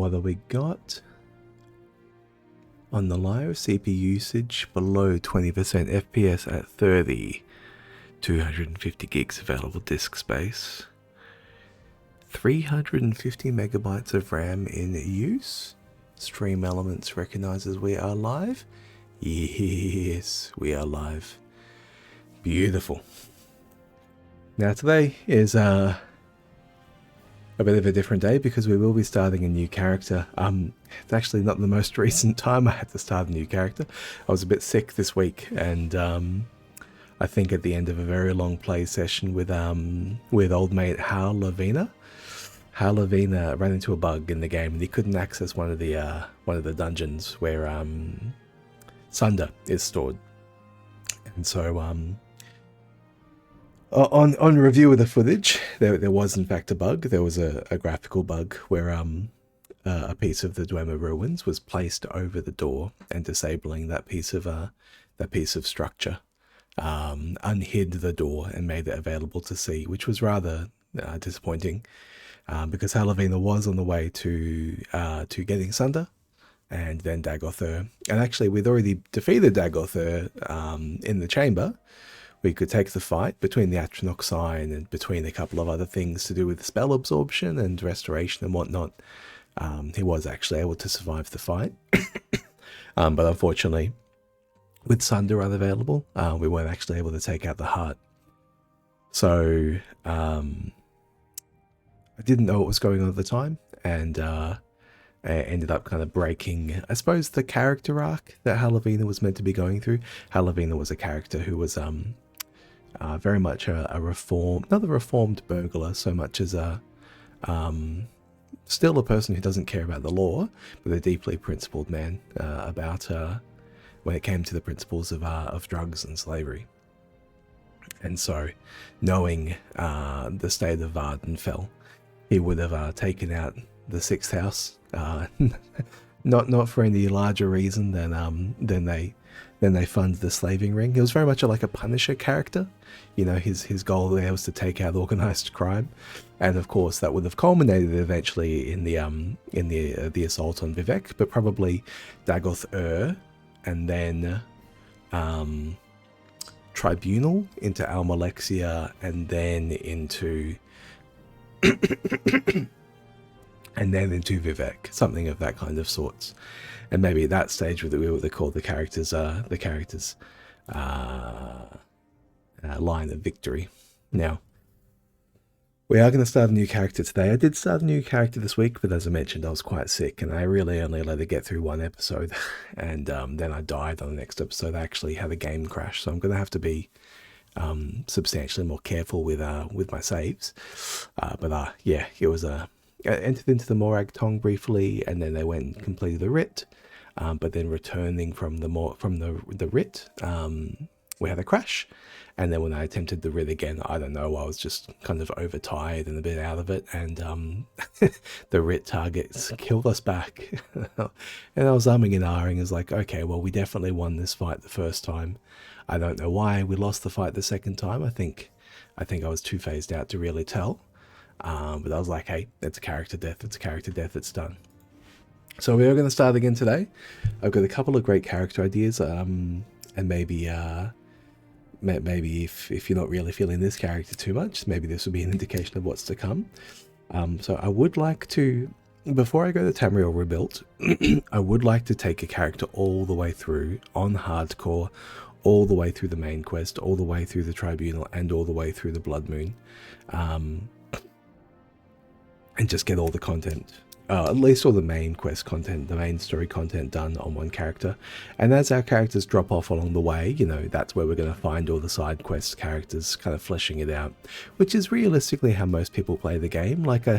what have we got? On the live, CPU usage below 20%, FPS at 30, 250 gigs available disk space, 350 megabytes of RAM in use. Stream Elements recognizes we are live. Yes, we are live. Beautiful. Now today is a bit of a different day because we will be starting a new character. It's actually not the most recent time I had to start a new character. I was a bit sick this week, and I think at the end of a very long play session with old mate Hal Lavina ran into a bug in the game, and he couldn't access one of the dungeons where Sunder is stored. And so on review of the footage, there was in fact a bug. There was a graphical bug where a piece of the Dwemer ruins was placed over the door, and disabling that piece of structure unhid the door and made it available to see, which was rather disappointing because Halavina was on the way to getting Sunder and then Dagothr. And actually, we'd already defeated Dagothr in the chamber. We could take the fight between the Atronach sign and between a couple of other things to do with spell absorption and restoration and whatnot. He was actually able to survive the fight. But unfortunately, with Sunder unavailable, we weren't actually able to take out the heart. So I didn't know what was going on at the time, and I ended up kind of breaking, I suppose, the character arc that Halavina was meant to be going through. Halavina was a character who was very much a not a reformed burglar so much as still a person who doesn't care about the law, but a deeply principled man about when it came to the principles of drugs and slavery. And so, knowing the state of Vardenfell, he would have taken out the sixth house, not for any larger reason than they fund the slaving ring. He was very much like a Punisher character. You know, his goal there was to take out organized crime, and of course that would have culminated eventually in the assault on Vivek, but probably Dagothr, and then Tribunal into Almalexia, and then into Vivek, something of that kind of sorts. And maybe at that stage we would have called the characters line of victory. Now, we are going to start a new character today. I did start a new character this week, but as I mentioned, I was quite sick, and I really only let it get through one episode, and then I died on the next episode. I actually had a game crash, so I'm going to have to be substantially more careful with my saves. Yeah, it was I entered into the Morag Tong briefly, and then they went and completed the writ. But then returning from the writ, we had a crash. And then when I attempted the writ again, I don't know, I was just kind of overtired and a bit out of it, and the writ targets killed us back. And I was umming and ahhing. It's like, okay, well, we definitely won this fight the first time. I don't know why we lost the fight the second time. I think I was too phased out to really tell. But I was like, hey, it's a character death. It's a character death. It's done. So we are going to start again today. I've got a couple of great character ideas, and maybe if you're not really feeling this character too much, maybe this will be an indication of what's to come. So I would like to, before I go to Tamriel Rebuilt, I would like to take a character all the way through on hardcore, all the way through the main quest, all the way through the Tribunal, and all the way through the Blood Moon. And just get all the content, at least all the main quest content, the main story content done on one character. And as our characters drop off along the way, you know, that's where we're going to find all the side quest characters, kind of fleshing it out, which is realistically how most people play the game. Like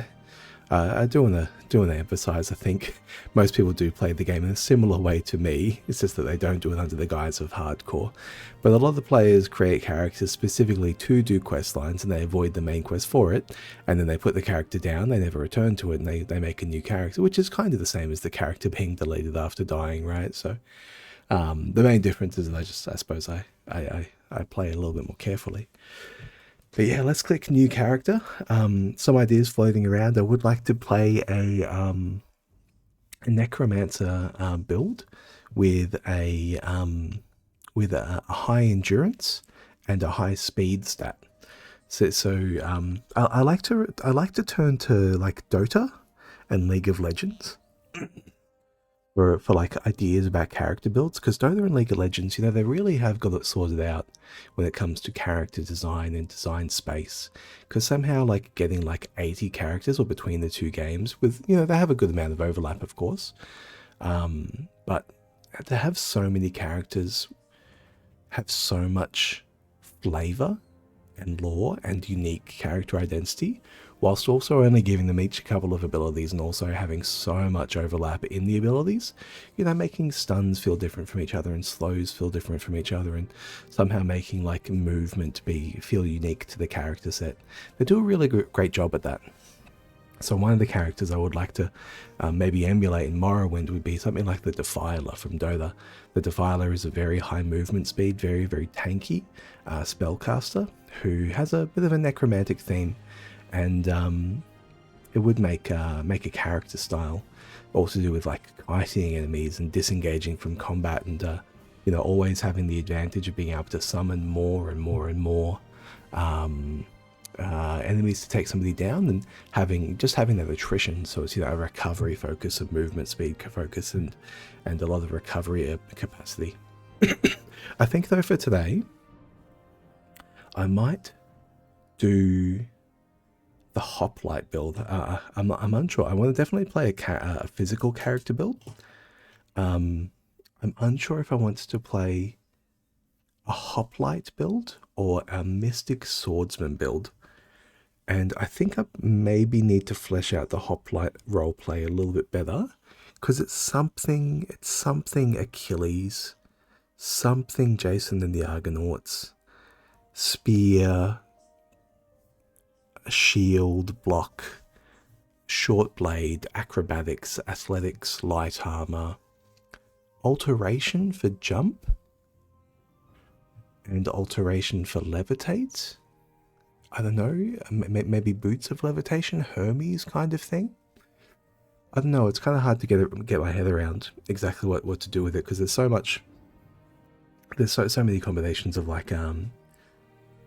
I do want to emphasize, I think most people do play the game in a similar way to me. It's just that they don't do it under the guise of hardcore. But a lot of the players create characters specifically to do quest lines, and they avoid the main quest for it, and then they put the character down, they never return to it, and they make a new character, which is kind of the same as the character being deleted after dying, right? So the main difference is that I suppose I play a little bit more carefully. But yeah, let's click new character. Some ideas floating around. I would like to play a necromancer build with a high endurance and a high speed stat. I like to turn to like Dota and League of Legends for like ideas about character builds, because Dota and League of Legends, they really have got it sorted out when it comes to character design and design space. Because somehow like getting like 80 characters or between the two games with, they have a good amount of overlap, of course. But to have so many characters have so much flavor and lore and unique character identity, whilst also only giving them each a couple of abilities and also having so much overlap in the abilities, making stuns feel different from each other and slows feel different from each other, and somehow making like movement feel unique to the character set. They do a really great job at that. So one of the characters I would like to maybe emulate in Morrowind would be something like the Defiler from Dota. The Defiler is a very high movement speed, very, very tanky spellcaster who has a bit of a necromantic theme, and it would make a character style also do with like kiting enemies and disengaging from combat, and always having the advantage of being able to summon more and more and more enemies to take somebody down, and having that attrition, so it's a recovery focus, of movement speed focus, and a lot of recovery capacity. I think though for today I might do the hoplite build. I'm unsure. I want to definitely play a physical character build. I'm unsure if I want to play a hoplite build or a mystic swordsman build. And I think I maybe need to flesh out the hoplite roleplay a little bit better, because it's something Achilles, something Jason and the Argonauts, spear, shield, block, short blade, acrobatics, athletics, light armor, alteration for jump, and alteration for levitate. I don't know, maybe boots of levitation, Hermes kind of thing. I don't know, it's kind of hard to get my head around exactly what to do with it, because there's so much, there's so many combinations of like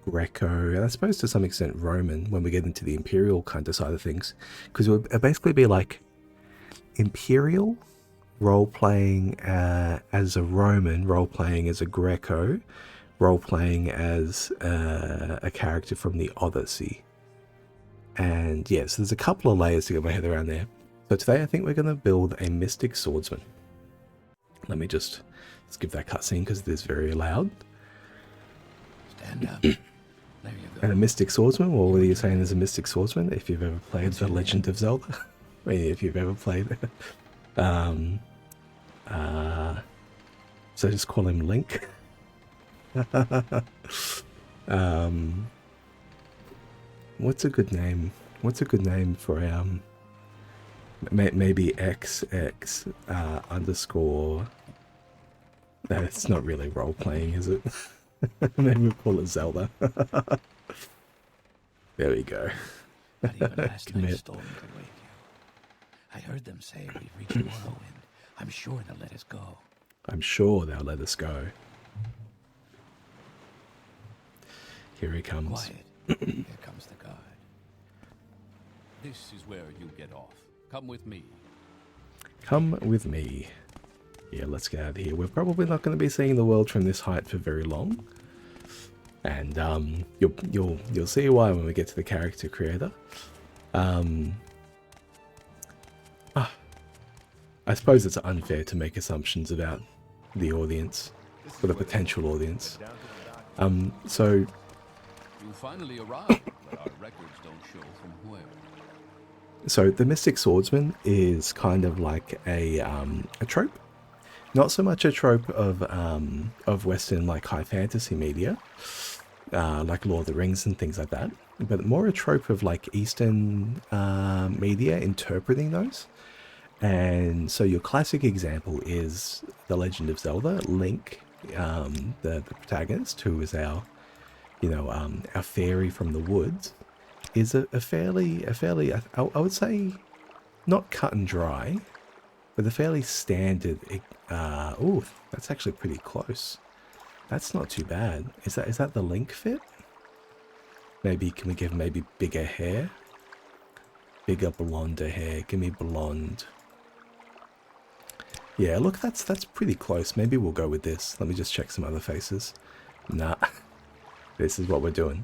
Greco, and I suppose to some extent Roman when we get into the Imperial kind of side of things, because it would basically be like Imperial role-playing as a Roman, role-playing as a Greco, role-playing as a character from the Odyssey. And yes, there's a couple of layers to get my head around there. So today I think we're going to build a Mystic Swordsman. Let me just skip that cutscene because it is very loud. Stand up. There you go. And a Mystic Swordsman, well, what are you saying is a Mystic Swordsman? If you've ever played The Legend of Zelda. I mean, if you've ever played so just call him Link. What's a good name? What's a good name for maybe XX underscore? No, it's not really role playing, is it? Maybe we'll call it Zelda. There we go. Not even last night's storm could wake you. I heard them say we've reached Morrowind. I'm sure they'll let us go. I'm sure they'll let us go. Here he comes. Quiet. Here comes the guard. This is where you get off. Come with me. Come with me. Yeah, let's get out of here. We're probably not going to be seeing the world from this height for very long. And you'll see why when we get to the character creator. I suppose it's unfair to make assumptions about the audience, or the potential audience. So You finally arrived, but our records don't show from where. So the Mystic Swordsman is kind of like a trope. Not so much a trope of Western like high fantasy media, like Lord of the Rings and things like that, but more a trope of like Eastern media interpreting those. And so your classic example is The Legend of Zelda. Link, the protagonist, who is our fairy from the woods, is a fairly I would say not cut and dry, with a fairly standard... oh, that's actually pretty close. That's not too bad. Is that the Link fit? Maybe, can we give maybe bigger hair? Bigger, blonder hair. Give me blonde. Yeah, look, that's pretty close. Maybe we'll go with this. Let me just check some other faces. Nah, this is what we're doing.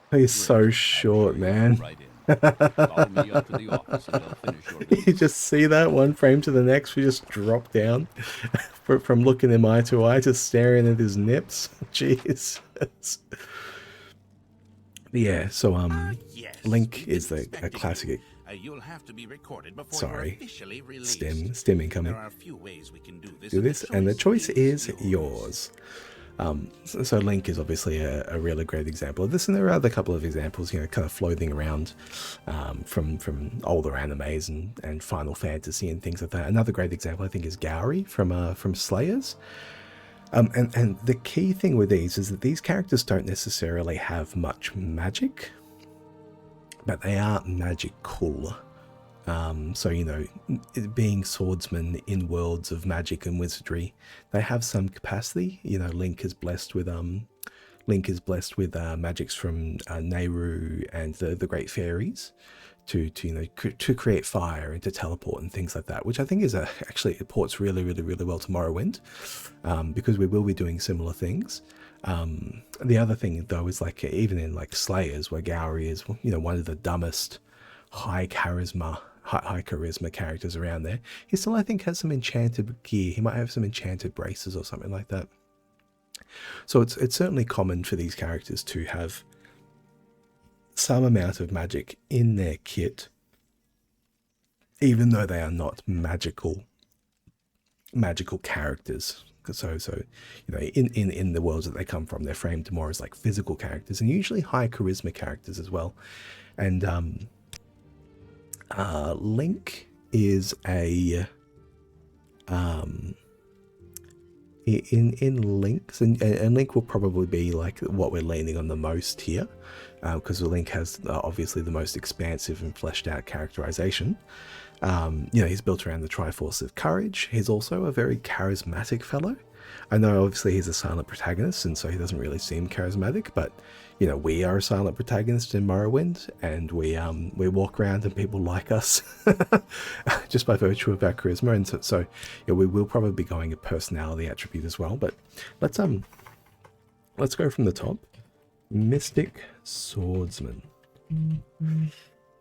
He's so short, man. Right in. Follow me up to the office and I'll finish your You just see that one frame to the next. We just drop down from looking him eye to eye, just staring at his nips. Jeez. Yeah. So Yes, Link we is a expected classic. you. You'll have to be recorded before Sorry. you're officially released. Stim incoming. There are a few ways we can do this. And the choice is yours. So Link is obviously a really great example of this, and there are other couple of examples, you know, kind of floating around from older animes and Final Fantasy and things like that. Another great example, I think, is Gowry from Slayers. And the key thing with these is that these characters don't necessarily have much magic, but they are magical. So, you know, being swordsmen in worlds of magic and wizardry, they have some capacity. You know, Link is blessed with magics from Nehru and the Great Fairies to create fire and to teleport and things like that, which I think is actually it ports really well to Morrowind, because we will be doing similar things. The other thing though is, like, even in like Slayers, where Gowry is, you know, one of the dumbest high charisma characters around there, he still, I think, has some enchanted gear. He might have some enchanted braces or something like that. So it's certainly common for these characters to have some amount of magic in their kit, even though they are not magical characters. So you know, in the worlds that they come from, they're framed more as like physical characters, and usually high charisma characters as well. And Link is a in Links, and Link will probably be like what we're leaning on the most here, because Link has obviously the most expansive and fleshed out characterization. You know, he's built around the Triforce of Courage. He's also a very charismatic fellow. I know obviously he's a silent protagonist, and so he doesn't really seem charismatic, but you know, we are a silent protagonist in Morrowind, and we walk around and people like us just by virtue of our charisma. And so you know, we will probably be going a personality attribute as well. But let's go from the top. Mystic Swordsman.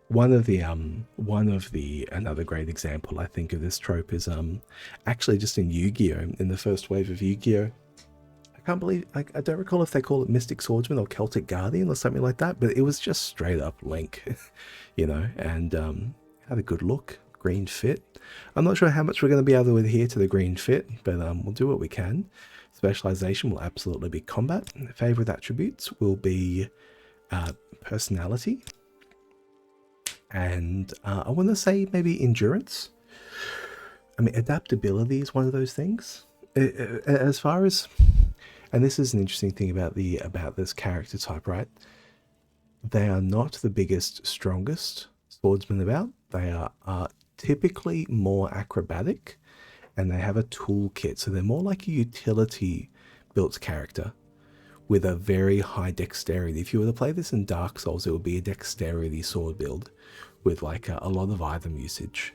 One of the another great example I think of this trope is actually just in Yu-Gi-Oh! In the first wave of Yu-Gi-Oh! I can't believe, I don't recall if they call it Mystic Swordsman or Celtic Guardian or something like that, but it was just straight up Link, you know, and had a good look, green fit. I'm not sure how much we're going to be able to adhere to the green fit, but we'll do what we can. Specialization will absolutely be combat. Favorite attributes will be personality, and I want to say maybe endurance. I mean, adaptability is one of those things. As far as, and this is an interesting thing about this character type, right? They are not the biggest, strongest swordsmen about. They are typically more acrobatic, and they have a toolkit, so they're more like a utility built character with a very high dexterity. If you were to play this in Dark Souls, it would be a dexterity sword build with like a lot of item usage.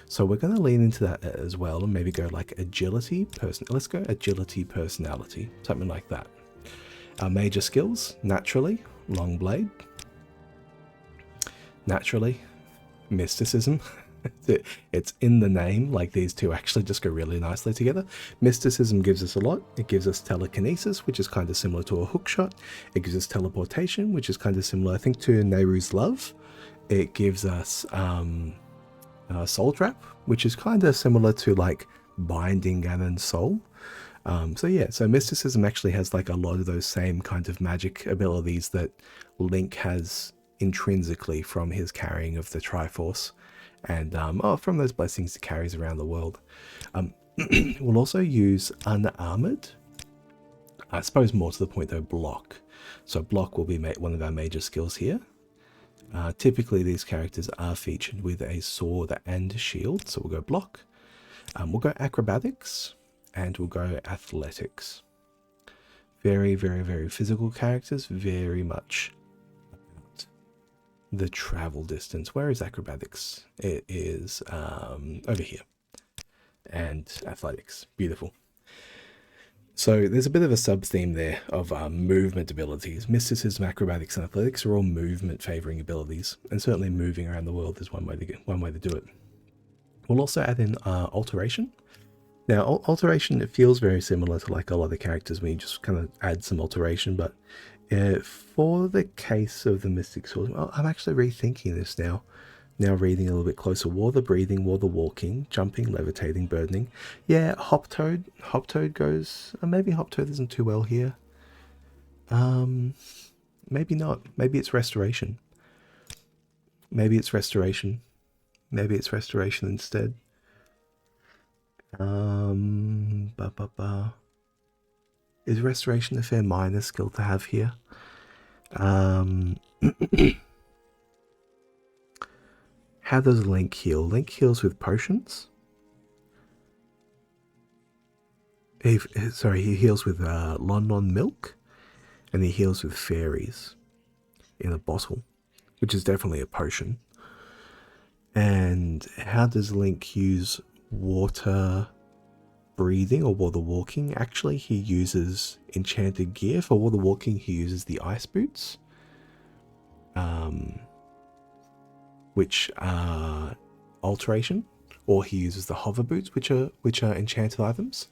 So we're going to lean into that as well, and maybe go like agility, let's go agility, personality, something like that. Our major skills, naturally, long blade. Naturally, mysticism. It's in the name, like these two actually just go really nicely together. Mysticism gives us a lot. It gives us telekinesis, which is kind of similar to a hookshot. It gives us teleportation, which is kind of similar, I think, to Nehru's love. It gives us soul trap, which is kind of similar to like binding Ganon's soul. So mysticism actually has like a lot of those same kind of magic abilities that Link has intrinsically from his carrying of the Triforce, and from those blessings he carries around the world. We'll also use unarmored. I suppose more to the point though, block. So block will be one of our major skills here. Typically, these characters are featured with a sword and shield. So we'll go block. We'll go acrobatics, and we'll go athletics. Very, very, very physical characters. Very much about the travel distance. Where is acrobatics? It is over here. And athletics. Beautiful. So there's a bit of a sub-theme there of movement abilities. Mysticism, acrobatics, and athletics are all movement-favoring abilities, and certainly moving around the world is one way to do it. We'll also add in alteration. Now, alteration, it feels very similar to like a lot of the characters when you just kind of add some alteration, but for the case of the Mystic Sword, I'm actually rethinking this now. Now reading a little bit closer. War the breathing, war the walking, jumping, levitating, burdening. Yeah, Hop Toad. Hop Toad goes... maybe Hop Toad isn't too well here. Maybe not. Maybe it's restoration. Maybe it's restoration. Maybe it's restoration instead. Is restoration a fair minor skill to have here? How does Link heal? Link heals with potions. He heals with Lon milk, and he heals with fairies in a bottle, which is definitely a potion. And how does Link use water breathing or water walking? Actually, he uses enchanted gear. For water walking, he uses the ice boots. Which are alteration, or he uses the hover boots, which are enchanted items.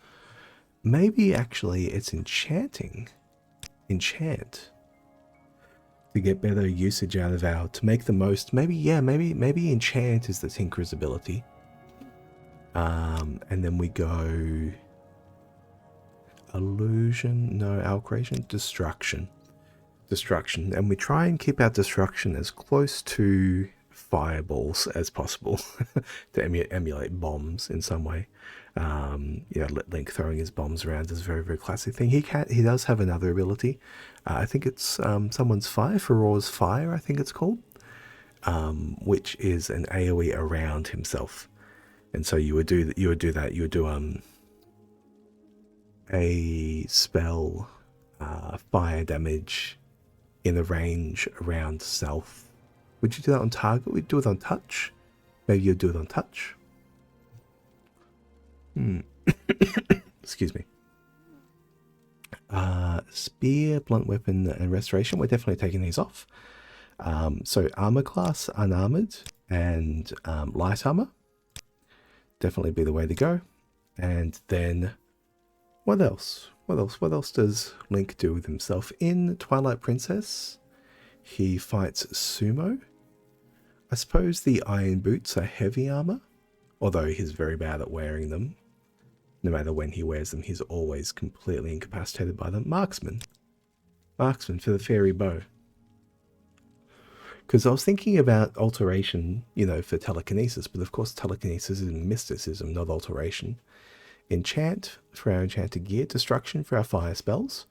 Maybe actually it's enchant to get better usage out of our, to make the most. Maybe enchant is the Tinkerer's ability. And then we go illusion, no, alteration, destruction, and we try and keep our destruction as close to fireballs as possible to emulate bombs in some way. Link throwing his bombs around is a very, very classic thing. He does have another ability. I think it's someone's fire, Ferore's fire, I think it's called, which is an AoE around himself. And so you would do a spell, fire damage in a range around self. Would you do that on target? Would you do it on touch? Maybe you'd do it on touch. Excuse me. Spear, blunt weapon, and restoration. We're definitely taking these off. So armor class, unarmored, and light armor. Definitely be the way to go. And then, what else? What else does Link do with himself? In Twilight Princess, he fights sumo. I suppose the iron boots are heavy armor, although he's very bad at wearing them. No matter when he wears them, he's always completely incapacitated by them. Marksman for the fairy bow. Because I was thinking about alteration, for telekinesis, but of course telekinesis is mysticism, not alteration. Enchant for our enchanted gear, destruction for our fire spells,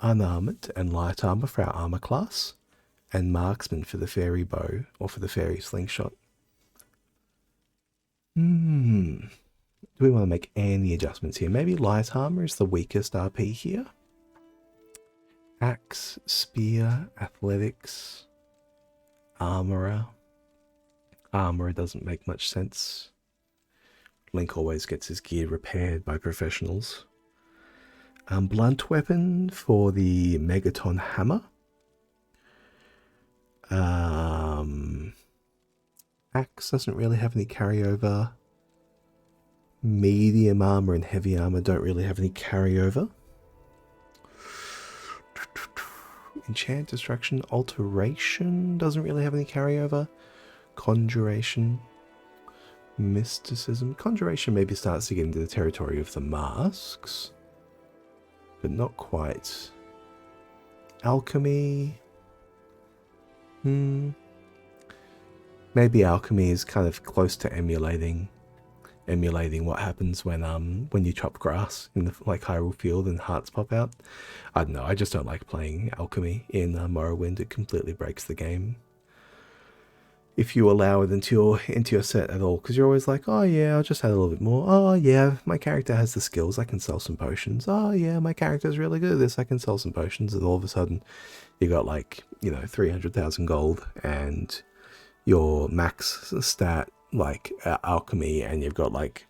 unarmored and light armor for our armor class, and marksman for the fairy bow or for the fairy slingshot. Do we want to make any adjustments here? Maybe light armor is the weakest RP here. Axe, spear, athletics, armorer. Armorer doesn't make much sense. Link always gets his gear repaired by professionals. Blunt weapon for the Megaton hammer. Axe doesn't really have any carryover. Medium armor and heavy armor don't really have any carryover. Enchant, destruction, alteration doesn't really have any carryover. Conjuration, mysticism. Conjuration maybe starts to get into the territory of the masks, but not quite. Alchemy. Maybe alchemy is kind of close to emulating what happens when you chop grass in the Hyrule Field and hearts pop out. I don't know. I just don't like playing alchemy in Morrowind. It completely breaks the game. if you allow it into your set at all, because you're always like, oh yeah, I'll just add a little bit more. Oh yeah, my character has the skills, I can sell some potions. Oh yeah, my character's really good at this, I can sell some potions. And all of a sudden you got like, 300,000 gold and your max stat like alchemy, and you've got like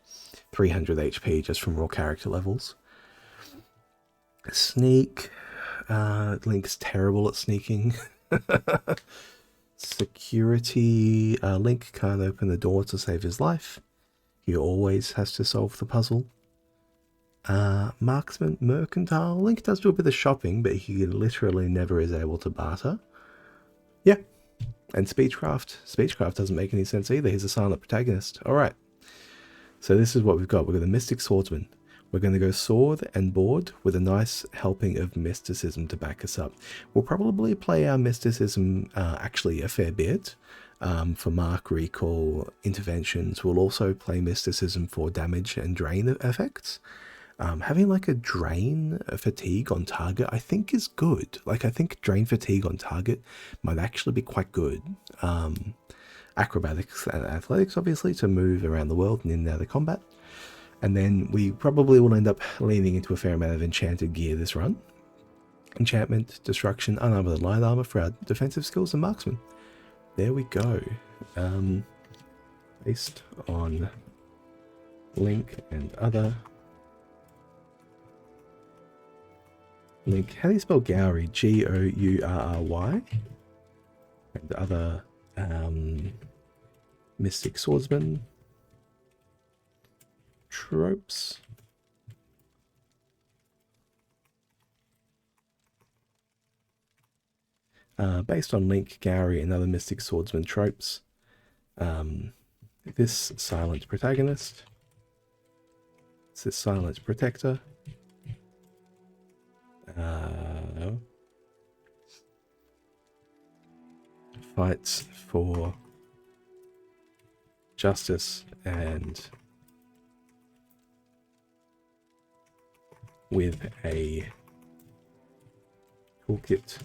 300 HP just from raw character levels. Sneak, Link's terrible at sneaking. Security, Link can't open the door to save his life. He always has to solve the puzzle. Marksman, mercantile, Link does do a bit of shopping, but he literally never is able to barter. Yeah. And Speechcraft doesn't make any sense either. He's a silent protagonist. Alright. So this is what we've got. We've got the Mystic Swordsman. We're going to go sword and board with a nice helping of mysticism to back us up. We'll probably play our mysticism actually a fair bit for mark, recall, interventions. We'll also play mysticism for damage and drain effects. Having like a drain fatigue on target I think is good. Like I think drain fatigue on target might actually be quite good. Acrobatics and athletics obviously to move around the world and in and out of combat. And then we probably will end up leaning into a fair amount of enchanted gear this run. Enchantment, destruction, unarmored and light armor for our defensive skills and marksman. There we go. Based on Link and other. Link, how do you spell Gowry? Gourry. And other Mystic Swordsman tropes. Based on Link, Gowry, and other Mystic Swordsman tropes. This silent protagonist. This silent protector. Fights for justice and with a toolkit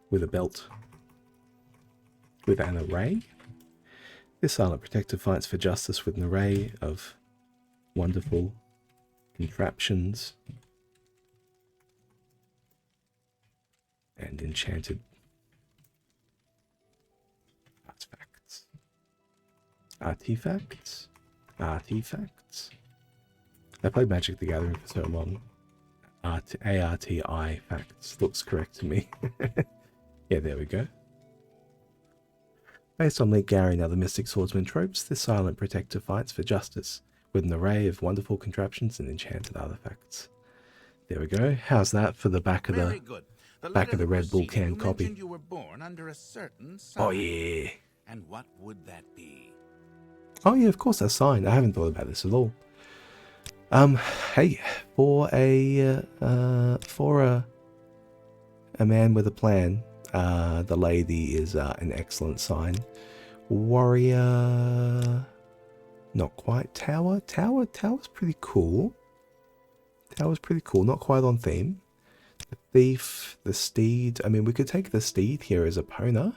with a belt with an array. This silent protector fights for justice with an array of wonderful contraptions and enchanted artifacts. I played Magic the Gathering for so long. ARTI facts looks correct to me. Yeah, there we go. Based on Link, Gowry, and other Mystic Swordsman tropes, this silent protector fights for justice with an array of wonderful contraptions and enchanted artifacts. There we go. How's that for the back of the Red Bull can copy? You were born under a certain sign. Oh yeah. And what would that be? Oh yeah, of course, a sign. I haven't thought about this at all. Hey, for a man with a plan, the lady is an excellent sign. Warrior, not quite. Tower's pretty cool. Not quite on theme. The thief, the steed. I mean, we could take the steed here as a pona.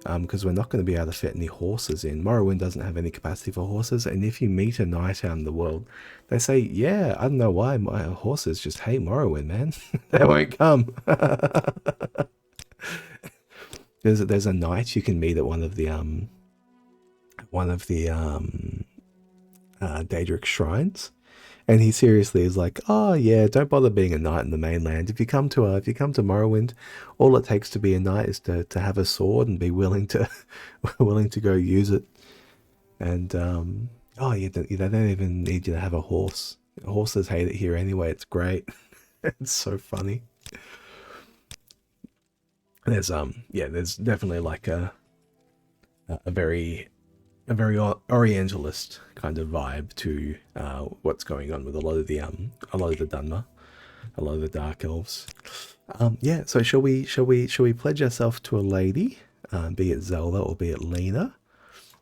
Because we're not going to be able to fit any horses in. Morrowind doesn't have any capacity for horses, and if you meet a knight out in the world, they say, yeah, I don't know why, my horses just hate Morrowind, man. They won't come. There's a knight you can meet at one of the Daedric shrines, and he seriously is like, oh yeah, don't bother being a knight in the mainland. If you come to Morrowind, all it takes to be a knight is to have a sword and be willing to go use it. And oh yeah, they don't even need you to have a horse. Horses hate it here anyway. It's great. It's so funny. There's definitely like a very Orientalist kind of vibe to what's going on with a lot of the Dunmer, a lot of the Dark Elves. Yeah, so shall we pledge ourselves to a lady, be it Zelda or be it Lena,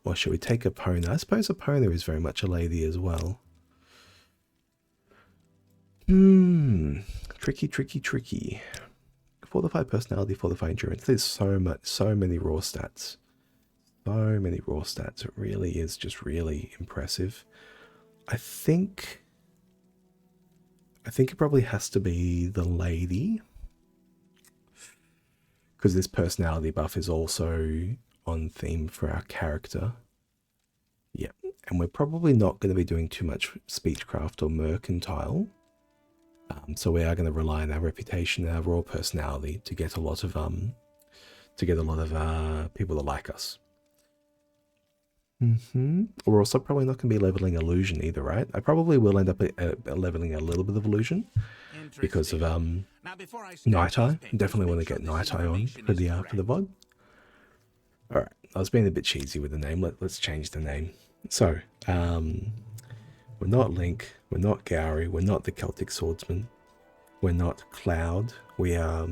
or shall we take Epona? I suppose Epona is very much a lady as well. Tricky. Fortified personality, fortified endurance. There's so many raw stats. So many raw stats. It really is just really impressive. I think it probably has to be the lady, because this personality buff is also on theme for our character. Yeah, and we're probably not going to be doing too much speechcraft or mercantile. So we are going to rely on our reputation and our raw personality to get a lot of people to like us. We're also probably not going to be leveling illusion either, right? I probably will end up leveling a little bit of illusion because of Night Eye. Definitely want to get Night Eye on for the VOD. All right, I was being a bit cheesy with the name. Let's change the name. So, we're not Link, we're not Gowry, we're not the Celtic Swordsman, we're not Cloud. We but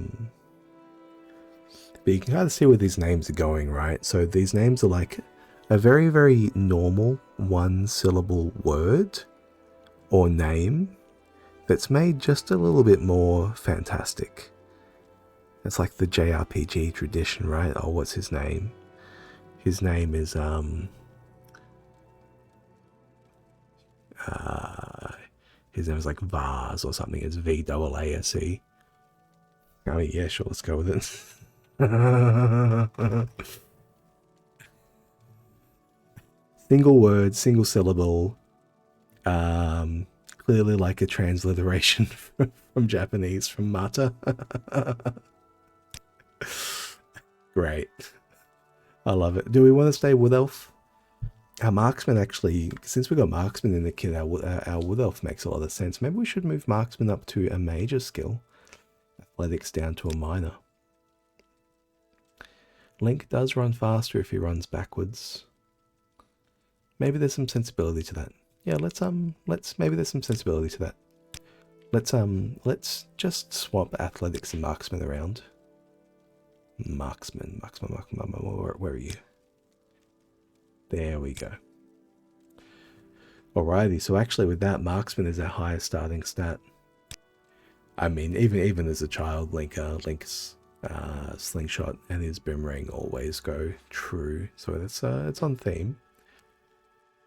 you can kind of see where these names are going, right? So these names are like a very, very normal one-syllable word or name that's made just a little bit more fantastic. It's like the JRPG tradition, right? Oh, what's his name? His name is his name is like Vase or something. It's VAASE. I mean, yeah, sure, let's go with it. Single word, single syllable. Clearly like a transliteration from Japanese, from Mata. Great. I love it. Do we want to stay Wood Elf? Our Marksman actually, since we got Marksman in the kit, our Wood Elf makes a lot of sense. Maybe we should move Marksman up to a major skill. Athletics down to a minor. Link does run faster if he runs backwards. Maybe there's some sensibility to that. Yeah, maybe there's some sensibility to that. Let's just swap athletics and marksman around. Marksman, where are you? There we go. Alrighty, so actually with that, marksman is our highest starting stat. I mean, even as a child, Link's slingshot and his boomerang always go true. So it's on theme.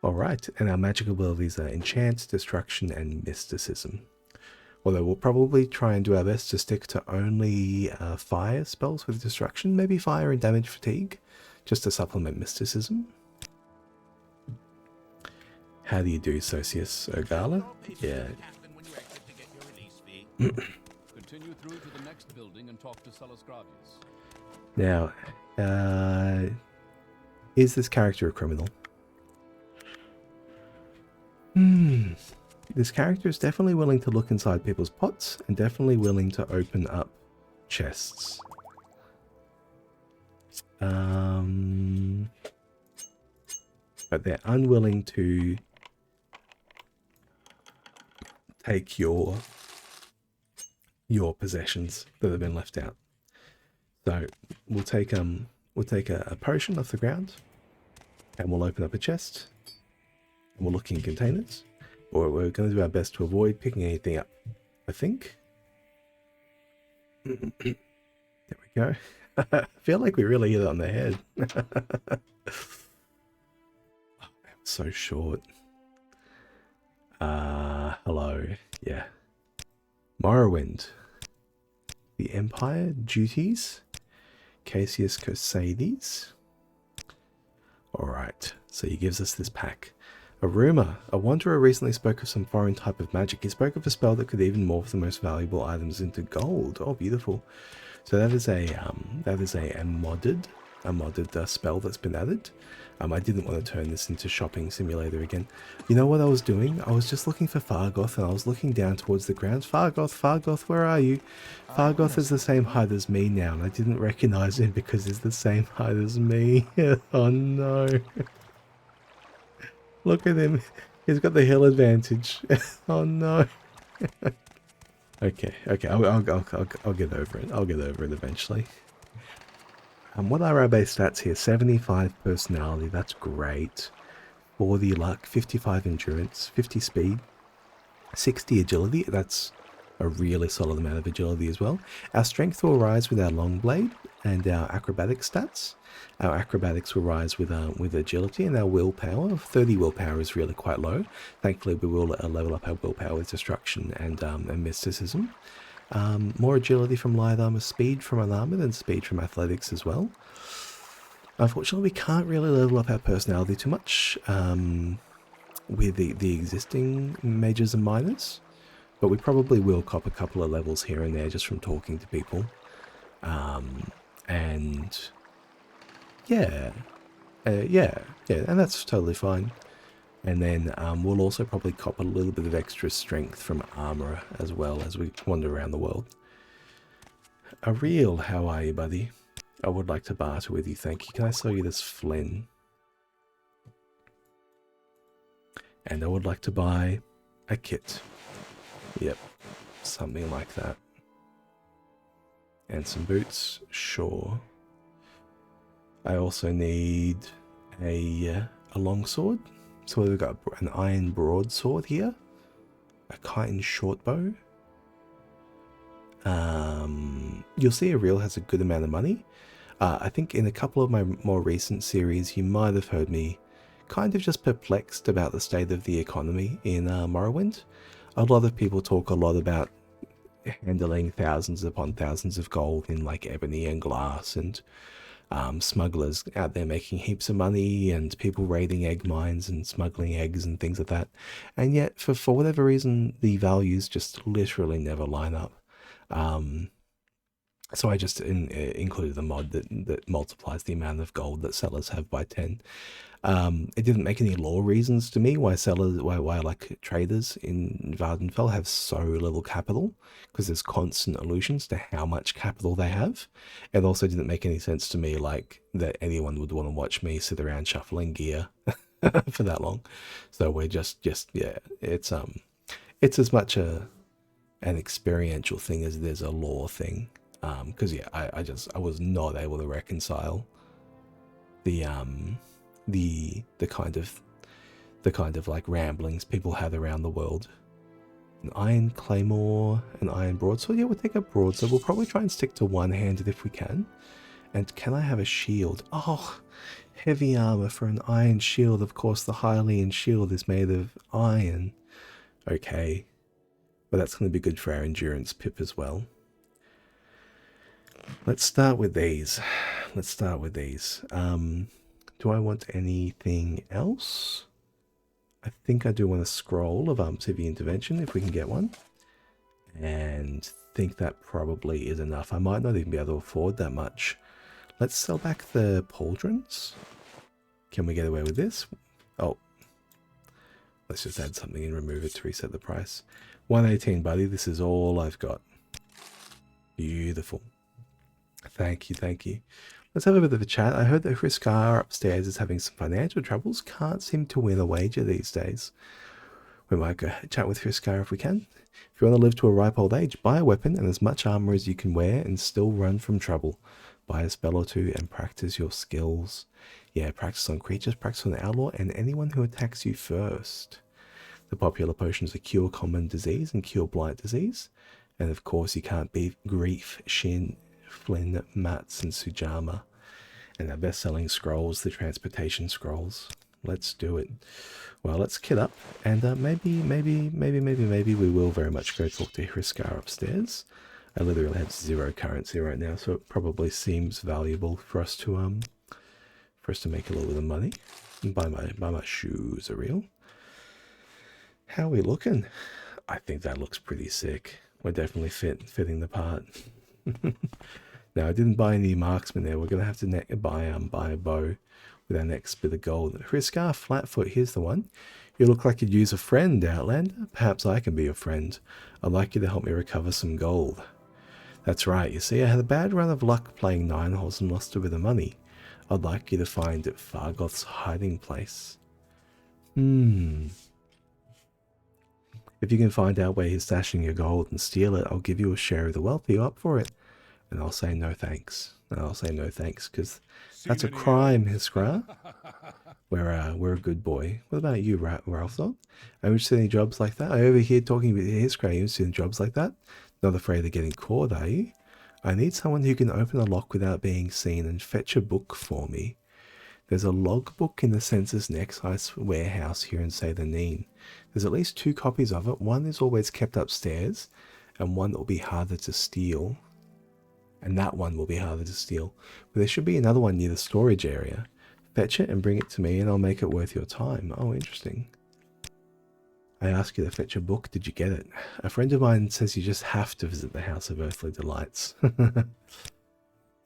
Alright, and our magic abilities are enchant, destruction, and mysticism. Although we'll probably try and do our best to stick to only fire spells with destruction, maybe fire and damage fatigue, just to supplement mysticism. How do you do, Socius Ogala? Yeah. Continue through to the next building and talk to Celes Gravius. Now, is this character a criminal? This character is definitely willing to look inside people's pots and definitely willing to open up chests. But they're unwilling to take your possessions that have been left out. So we'll take a potion off the ground and we'll open up a chest and we'll look in containers. Or we're going to do our best to avoid picking anything up, I think. There we go. I feel like we really hit it on the head. Oh, that was so short. Hello. Yeah. Morrowind. The Empire Duties. Cassius Cosades. Alright, so he gives us this pack. A rumour. A wanderer recently spoke of some foreign type of magic. He spoke of a spell that could even morph the most valuable items into gold. Oh, beautiful. So that is a modded spell that's been added. I didn't want to turn this into shopping simulator again. You know what I was doing? I was just looking for Fargoth and I was looking down towards the ground. Fargoth, where are you? Fargoth is the same height as me now, and I didn't recognize him because he's the same height as me. Oh no. Look at him. He's got the hill advantage. Oh no. Okay. I'll get over it. I'll get over it eventually. What are our base stats here? 75 personality. That's great. 40 luck, 55 endurance, 50 speed, 60 agility. That's a really solid amount of agility as well. Our strength will rise with our long blade. and our acrobatic stats. Our acrobatics will rise with agility, and our willpower. 30 willpower is really quite low. Thankfully, we will level up our willpower with destruction and mysticism. More agility from light armor, speed from unarmored, and speed from athletics as well. Unfortunately, we can't really level up our personality too much with the existing majors and minors, but we probably will cop a couple of levels here and there just from talking to people. And yeah, and that's totally fine. And then we'll also probably cop a little bit of extra strength from armor as well as we wander around the world. Ariel, how are you, buddy? I would like to barter with you, thank you. Can I sell you this Flynn? And I would like to buy a kit. Yep, something like that. And some boots, sure. I also need a longsword. So we've got an iron broadsword here, a chitin shortbow. You'll see Ariel has a good amount of money. I think in a couple of my more recent series, you might have heard me kind of just perplexed about the state of the economy in Morrowind. A lot of people talk a lot about handling thousands upon thousands of gold in like ebony and glass, and smugglers out there making heaps of money, and people raiding egg mines and smuggling eggs and things like that. And yet, for whatever reason, the values just literally never line up. So I just included a mod that multiplies the amount of gold that sellers have by 10. It didn't make any law reasons to me why like traders in Vardenfell have so little capital, because there's constant allusions to how much capital they have. It also didn't make any sense to me like that anyone would want to watch me sit around shuffling gear for that long. So we're just yeah, it's as much an experiential thing as it is a law thing. Because yeah, I was not able to reconcile the kind of like ramblings people had around the world. An iron claymore, an iron broadsword. Yeah, we'll take a broadsword. We'll probably try and stick to one-handed if we can. And can I have a shield? Oh, heavy armor for an iron shield. Of course, the Hylian shield is made of iron. Okay, but that's going to be good for our endurance pip as well. Let's start with these. Do I want anything else? I think I do want a scroll of Civi Intervention if we can get one. And think that probably is enough. I might not even be able to afford that much. Let's sell back the pauldrons. Can we get away with this? Oh. Let's just add something and remove it to reset the price. 118, buddy. This is all I've got. Beautiful. Thank you. Let's have a bit of a chat. I heard that Hriskar upstairs is having some financial troubles. Can't seem to win a wager these days. We might go chat with Hriskar if we can. If you want to live to a ripe old age, buy a weapon and as much armor as you can wear and still run from trouble. Buy a spell or two and practice your skills. Yeah, practice on creatures, practice on the outlaw, and anyone who attacks you first. The popular potions are cure common disease and cure blight disease. And of course, you can't beat grief, Shin, Flynn, Mats, and Sujama. And our best-selling scrolls, the transportation scrolls. Let's do it. Well, let's kit up, and maybe we will very much go talk to Hriskar upstairs. I literally have 0 currency right now, so it probably seems valuable for us to make a little bit of money. And buy my shoes, Ariel. How are we looking? I think that looks pretty sick. We're definitely fitting the part. Now, I didn't buy any marksman there. We're going to have to buy a bow with our next bit of gold. Hriskar Flatfoot, here's the one. You look like you'd use a friend, Outlander. Perhaps I can be your friend. I'd like you to help me recover some gold. That's right. You see, I had a bad run of luck playing 9 holes and lost a bit of money. I'd like you to find Fargoth's hiding place. If you can find out where he's stashing your gold and steal it, I'll give you a share of the wealth. Are you up for it? And I'll say no thanks. Because that's a crime, Hriskar. We're a good boy. What about you, Ralph? Are you see any jobs like that? I overhear talking about Hriskar. You see any jobs like that? Not afraid of getting caught, are you? I need someone who can open a lock without being seen and fetch a book for me. There's a logbook in the Census and Excise warehouse here in Seythaneen. There's at least 2 copies of it. One is always kept upstairs, and one that will be harder to steal. And that one will be harder to steal. But there should be another one near the storage area. Fetch it and bring it to me, and I'll make it worth your time. Oh, interesting. I asked you to fetch a book. Did you get it? A friend of mine says you just have to visit the House of Earthly Delights.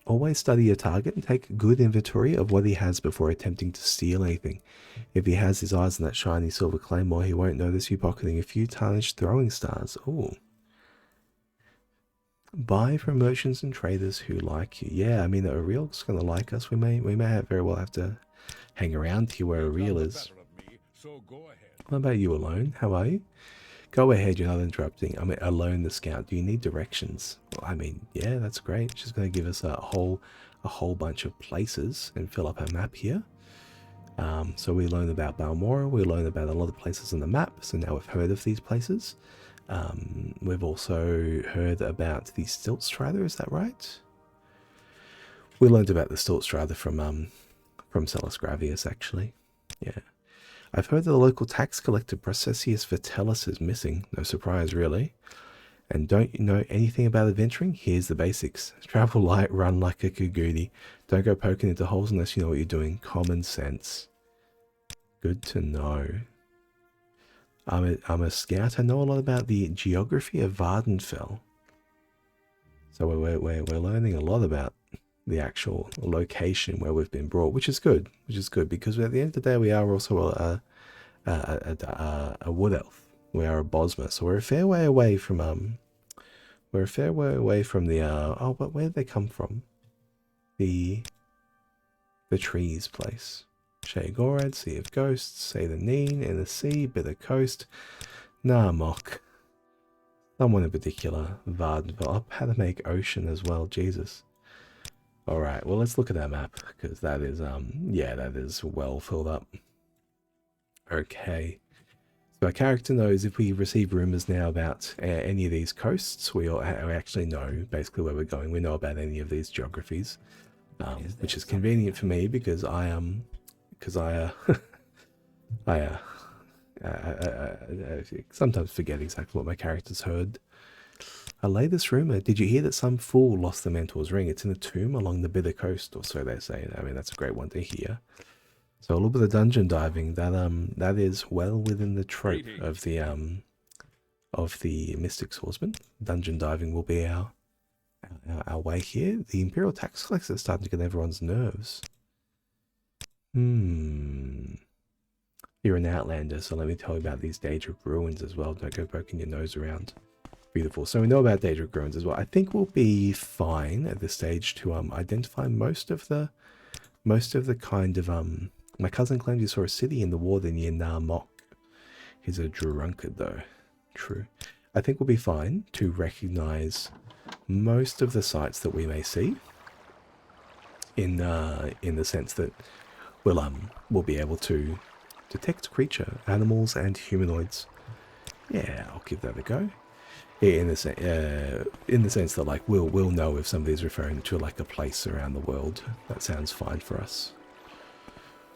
Always study your target and take good inventory of what he has before attempting to steal anything. If he has his eyes on that shiny silver claymore, he won't notice you pocketing a few tarnished throwing stars. Ooh. Buy from merchants and traders who like you. Yeah, I mean, a real's gonna like us. We may very well have to hang around here where a real is. What about you, Alone? How are you? Go ahead, you're not interrupting. I mean, Alone the Scout. Do you need directions? Well, I mean, yeah, that's great. She's going to give us a whole bunch of places and fill up our map here. So we learn about Balmora. We learn about a lot of places on the map. So now we've heard of these places. We've also heard about the Stilt Strider. Is that right? We learned about the Stilt Strider from Celis Gravius, actually. Yeah. I've heard that the local tax collector Processius Vitellis is missing. No surprise, really. And don't you know anything about adventuring? Here's the basics. Travel light, run like a Kagudi. Don't go poking into holes unless you know what you're doing. Common sense. Good to know. I'm a scout. I know a lot about the geography of Vardenfell. So we're learning a lot about the actual location where we've been brought, which is good. Because at the end of the day, we are also a wood elf. We are a Bosma, so we're a fair way away from the oh, but where did they come from? The trees place. Shea Gorad, Sea of Ghosts, Seythaneen, in the sea, Bitter Coast, Narmok. Someone in particular, Vardenfell. How to make ocean as well, Jesus. Alright, well, let's look at that map, because that is, yeah, that is well filled up. Okay. So our character knows if we receive rumours now about any of these coasts, we actually know basically where we're going. We know about any of these geographies, which is convenient for me because I sometimes forget exactly what my character's heard. A latest rumour. Did you hear that some fool lost the Mentor's ring? It's in a tomb along the Bitter Coast, or so they say. I mean, that's a great one to hear. So a little bit of dungeon diving. That is well within the trope of the Mystic Swordsman. Dungeon diving will be our way here. The Imperial Tax Collector is starting to get everyone's nerves. You're an outlander, so let me tell you about these Daedric ruins as well. Don't go poking your nose around. Beautiful. So we know about Daedric ruins as well. I think we'll be fine at this stage to identify most of the kind of my cousin claimed he saw a city in the water near Narmok. He's a drunkard though. True. I think we'll be fine to recognize most of the sites that we may see in the sense that we'll be able to detect creature, animals and humanoids. Yeah, I'll give that a go. In the sense that like we'll know if somebody's referring to like a place around the world. That sounds fine for us.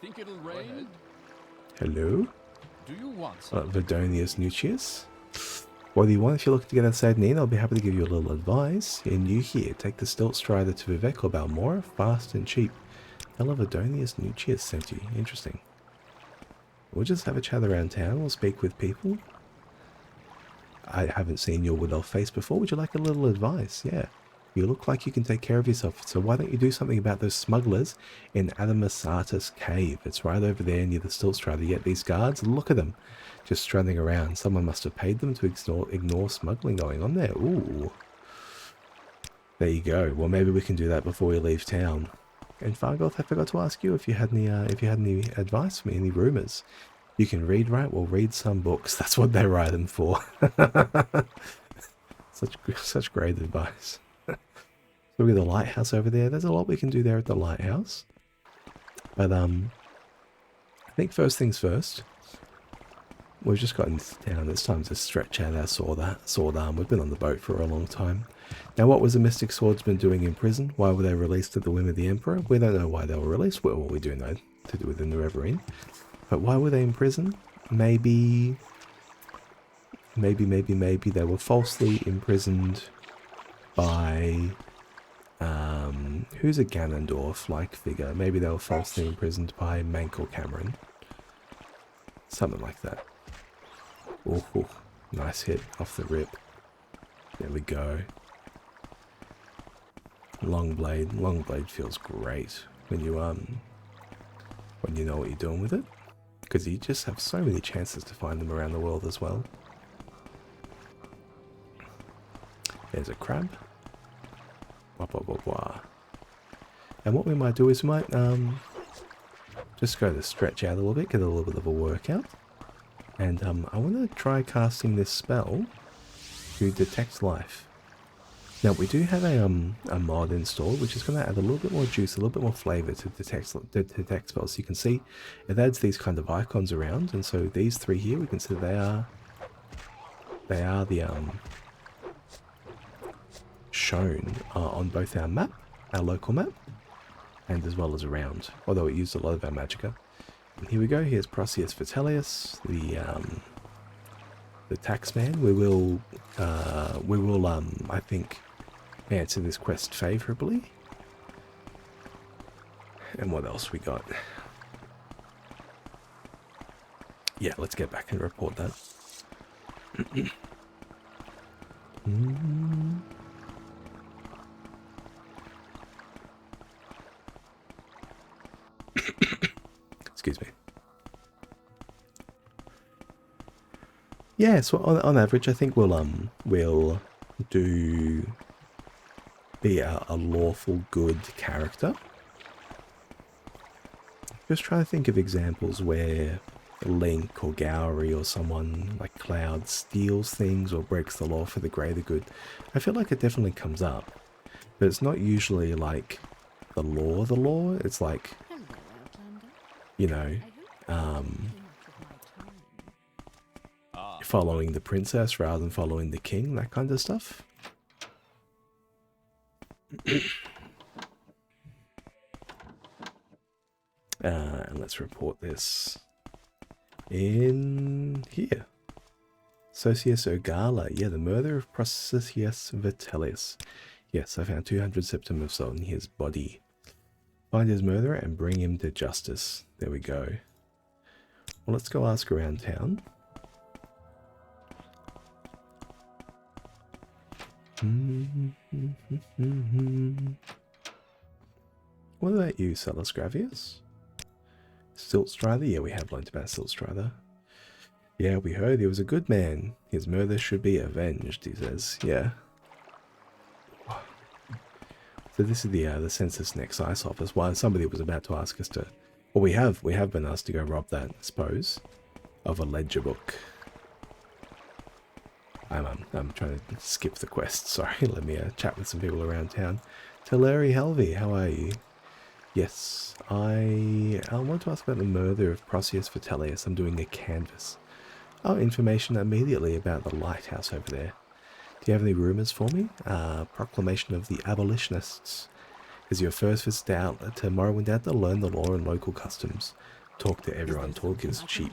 Think it'll rain? Hello? Do you want some? Verdonius Nucius? What do you want? If you're looking to get outside Neen, I'll be happy to give you a little advice. You're new here. Take the Stilt Strider to Vivek or Balmora, fast and cheap. Hello, Verdonius Nucius sent you. Interesting. We'll just have a chat around town. We'll speak with people. I haven't seen your wood elf face before. Would you like a little advice? Yeah. You look like you can take care of yourself, so why don't you do something about those smugglers in Adamasatus Cave? It's right over there near the Stilt Strider. Yet these guards, look at them, just strutting around. Someone must have paid them to ignore smuggling going on there. Ooh. There you go. Well, maybe we can do that before we leave town. And Fargoth, I forgot to ask you if you had any advice for me, any rumours. You can read, right? Well, read some books. That's what they write them for. Such great advice. So we got the lighthouse over there. There's a lot we can do there at the lighthouse. But I think first things first. we've just gotten down. It's time to stretch out our sword arm. We've been on the boat for a long time. Now, what was the mystic swordsman doing in prison? Why were they released at the whim of the emperor? We don't know why they were released. Well, we do know to do with the Nerevarine. But why were they in prison? Maybe they were falsely imprisoned by who's a Ganondorf-like figure. Maybe they were falsely imprisoned by Mank or Cameron. Something like that. Oh, nice hit off the rip. There we go. Long blade feels great when you know what you're doing with it, because you just have so many chances to find them around the world as well. There's a crab. Wah, wah, wah, wah. And what we might do is we might just go to stretch out a little bit, get a little bit of a workout. And I want to try casting this spell to detect life. Now we do have a mod installed, which is going to add a little bit more juice, a little bit more flavour to detect spells. So you can see it adds these kind of icons around, and so these three here, we can see they are the shown on both our map, our local map, and as well as around, although it used a lot of our magicka. And here we go, here's Proceus Vitellius, the taxman. We will I think answer this quest favourably. And what else we got? Yeah, let's get back and report that. Excuse me. Yeah, so on average, I think we'll be a lawful good character. Just trying to think of examples where Link or Gowry or someone like Cloud steals things or breaks the law for the greater good. I feel like it definitely comes up, but it's not usually like the law. It's like, you know, following the princess rather than following the king, that kind of stuff. And let's report this in here. Socius Ogala, yeah, the murder of Proceus Vitellius. Yes, I found 200 septum of salt in his body. Find his murderer and bring him to justice. There we go. Well, let's go ask around town. What about you, Salus Gravius? Siltstrider? Yeah, we have learnt about Siltstrider. Yeah, we heard he was a good man. His murder should be avenged, he says. Yeah. So this is the Census and Excise office. Why somebody was about to ask us to... Well, we have been asked to go rob that, I suppose, of a ledger book. I'm trying to skip the quest. Sorry, let me chat with some people around town. Teleri Helvey, how are you? Yes, I want to ask about the murder of Proceus Vitellius. I'm doing a canvas. Oh, information immediately about the lighthouse over there. Do you have any rumours for me? Proclamation of the abolitionists. Is your first visit out to Morrowind out to learn the law and local customs? Talk to everyone. Talk is cheap.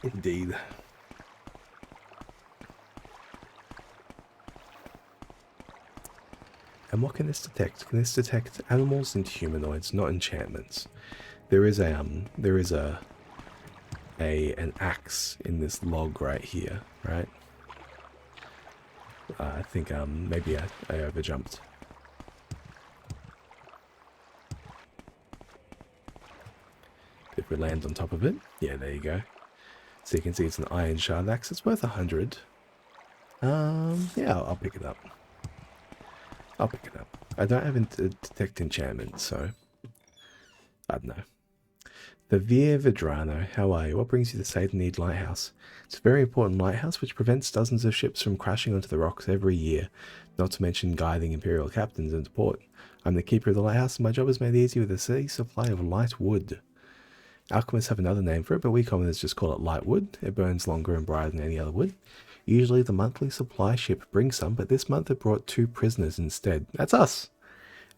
Indeed. And what can this detect? Can this detect animals and humanoids, not enchantments? There is an axe in this log right here, right? I think maybe I overjumped. If we land on top of it, yeah, there you go. So you can see it's an iron shard axe. It's worth 100. Yeah, I'll pick it up. I'll pick it up. I don't have detect enchantment, so I don't know. The Via Vedrano, how are you? What brings you to Satan-Need Lighthouse? It's a very important lighthouse which prevents dozens of ships from crashing onto the rocks every year, not to mention guiding Imperial captains into port. I'm the keeper of the lighthouse and my job is made easy with a steady supply of light wood. Alchemists have another name for it, but we commoners just call it light wood. It burns longer and brighter than any other wood. Usually the monthly supply ship brings some, but this month it brought 2 prisoners instead. That's us!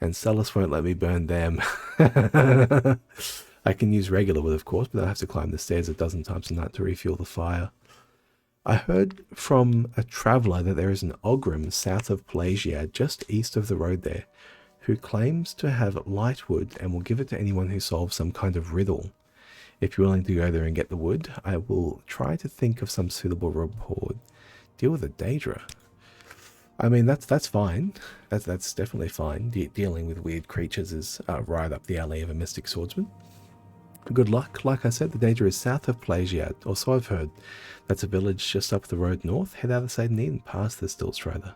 And Celis won't let me burn them. I can use regular wood, of course, but I have to climb the stairs a dozen times a night to refuel the fire. I heard from a traveller that there is an Ogrim south of Pelagia, just east of the road there, who claims to have light wood and will give it to anyone who solves some kind of riddle. If you're willing to go there and get the wood, I will try to think of some suitable reward. Deal with a Daedra. I mean, that's fine. That's definitely fine. Dealing with weird creatures is right up the alley of a mystic swordsman. Good luck. Like I said, the Daedra is south of Pelagia, or so I've heard. That's a village just up the road north. Head out of Satan and past the Still Strider.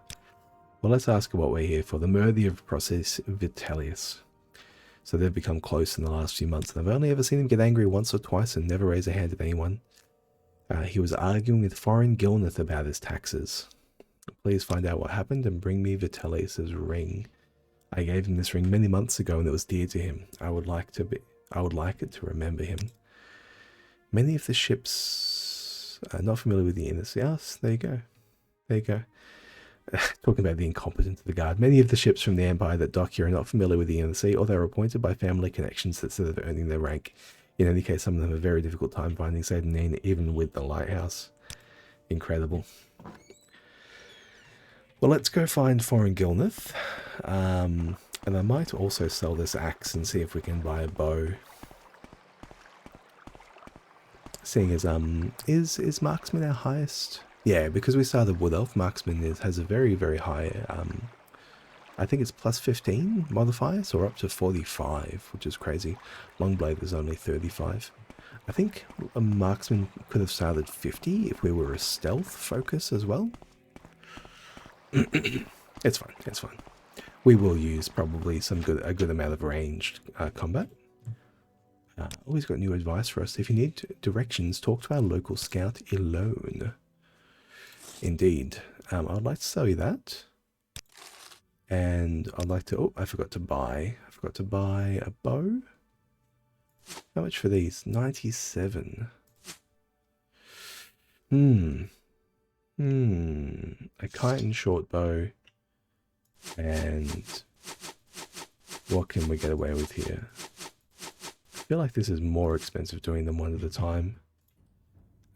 Well, let's ask her what we're here for. The Murthy of Process Vitellius. So they've become close in the last few months, and I've only ever seen him get angry once or twice and never raise a hand at anyone. He was arguing with foreign Gilneth about his taxes. Please find out what happened and bring me Vitellius's ring. I gave him this ring many months ago and it was dear to him. I would like it to remember him. Many of the ships are not familiar with the inner sea. Yes, there you go. There you go. Talking about the incompetence of the guard. Many of the ships from the Empire that dock here are not familiar with the inner sea, or they were appointed by family connections instead of earning their rank. In any case, some of them have a very difficult time finding Satan, even with the lighthouse. Incredible. Well, let's go find foreign Gilneth. And I might also sell this axe and see if we can buy a bow. Seeing as, is Marksman our highest? Yeah, because we started Wood Elf, Marksman has a very, very high, I think it's plus 15 modifiers, or up to 45, which is crazy. Longblade is only 35. I think a Marksman could have started 50 if we were a stealth focus as well. It's fine, it's fine. We will use probably a good amount of ranged combat. Always got new advice for us. If you need directions, talk to our local scout alone. Indeed. I would like to sell you that. And I'd like to... Oh, I forgot to buy a bow. How much for these? 97. A kite and short bow. And what can we get away with here? I feel like this is more expensive doing them one at a time.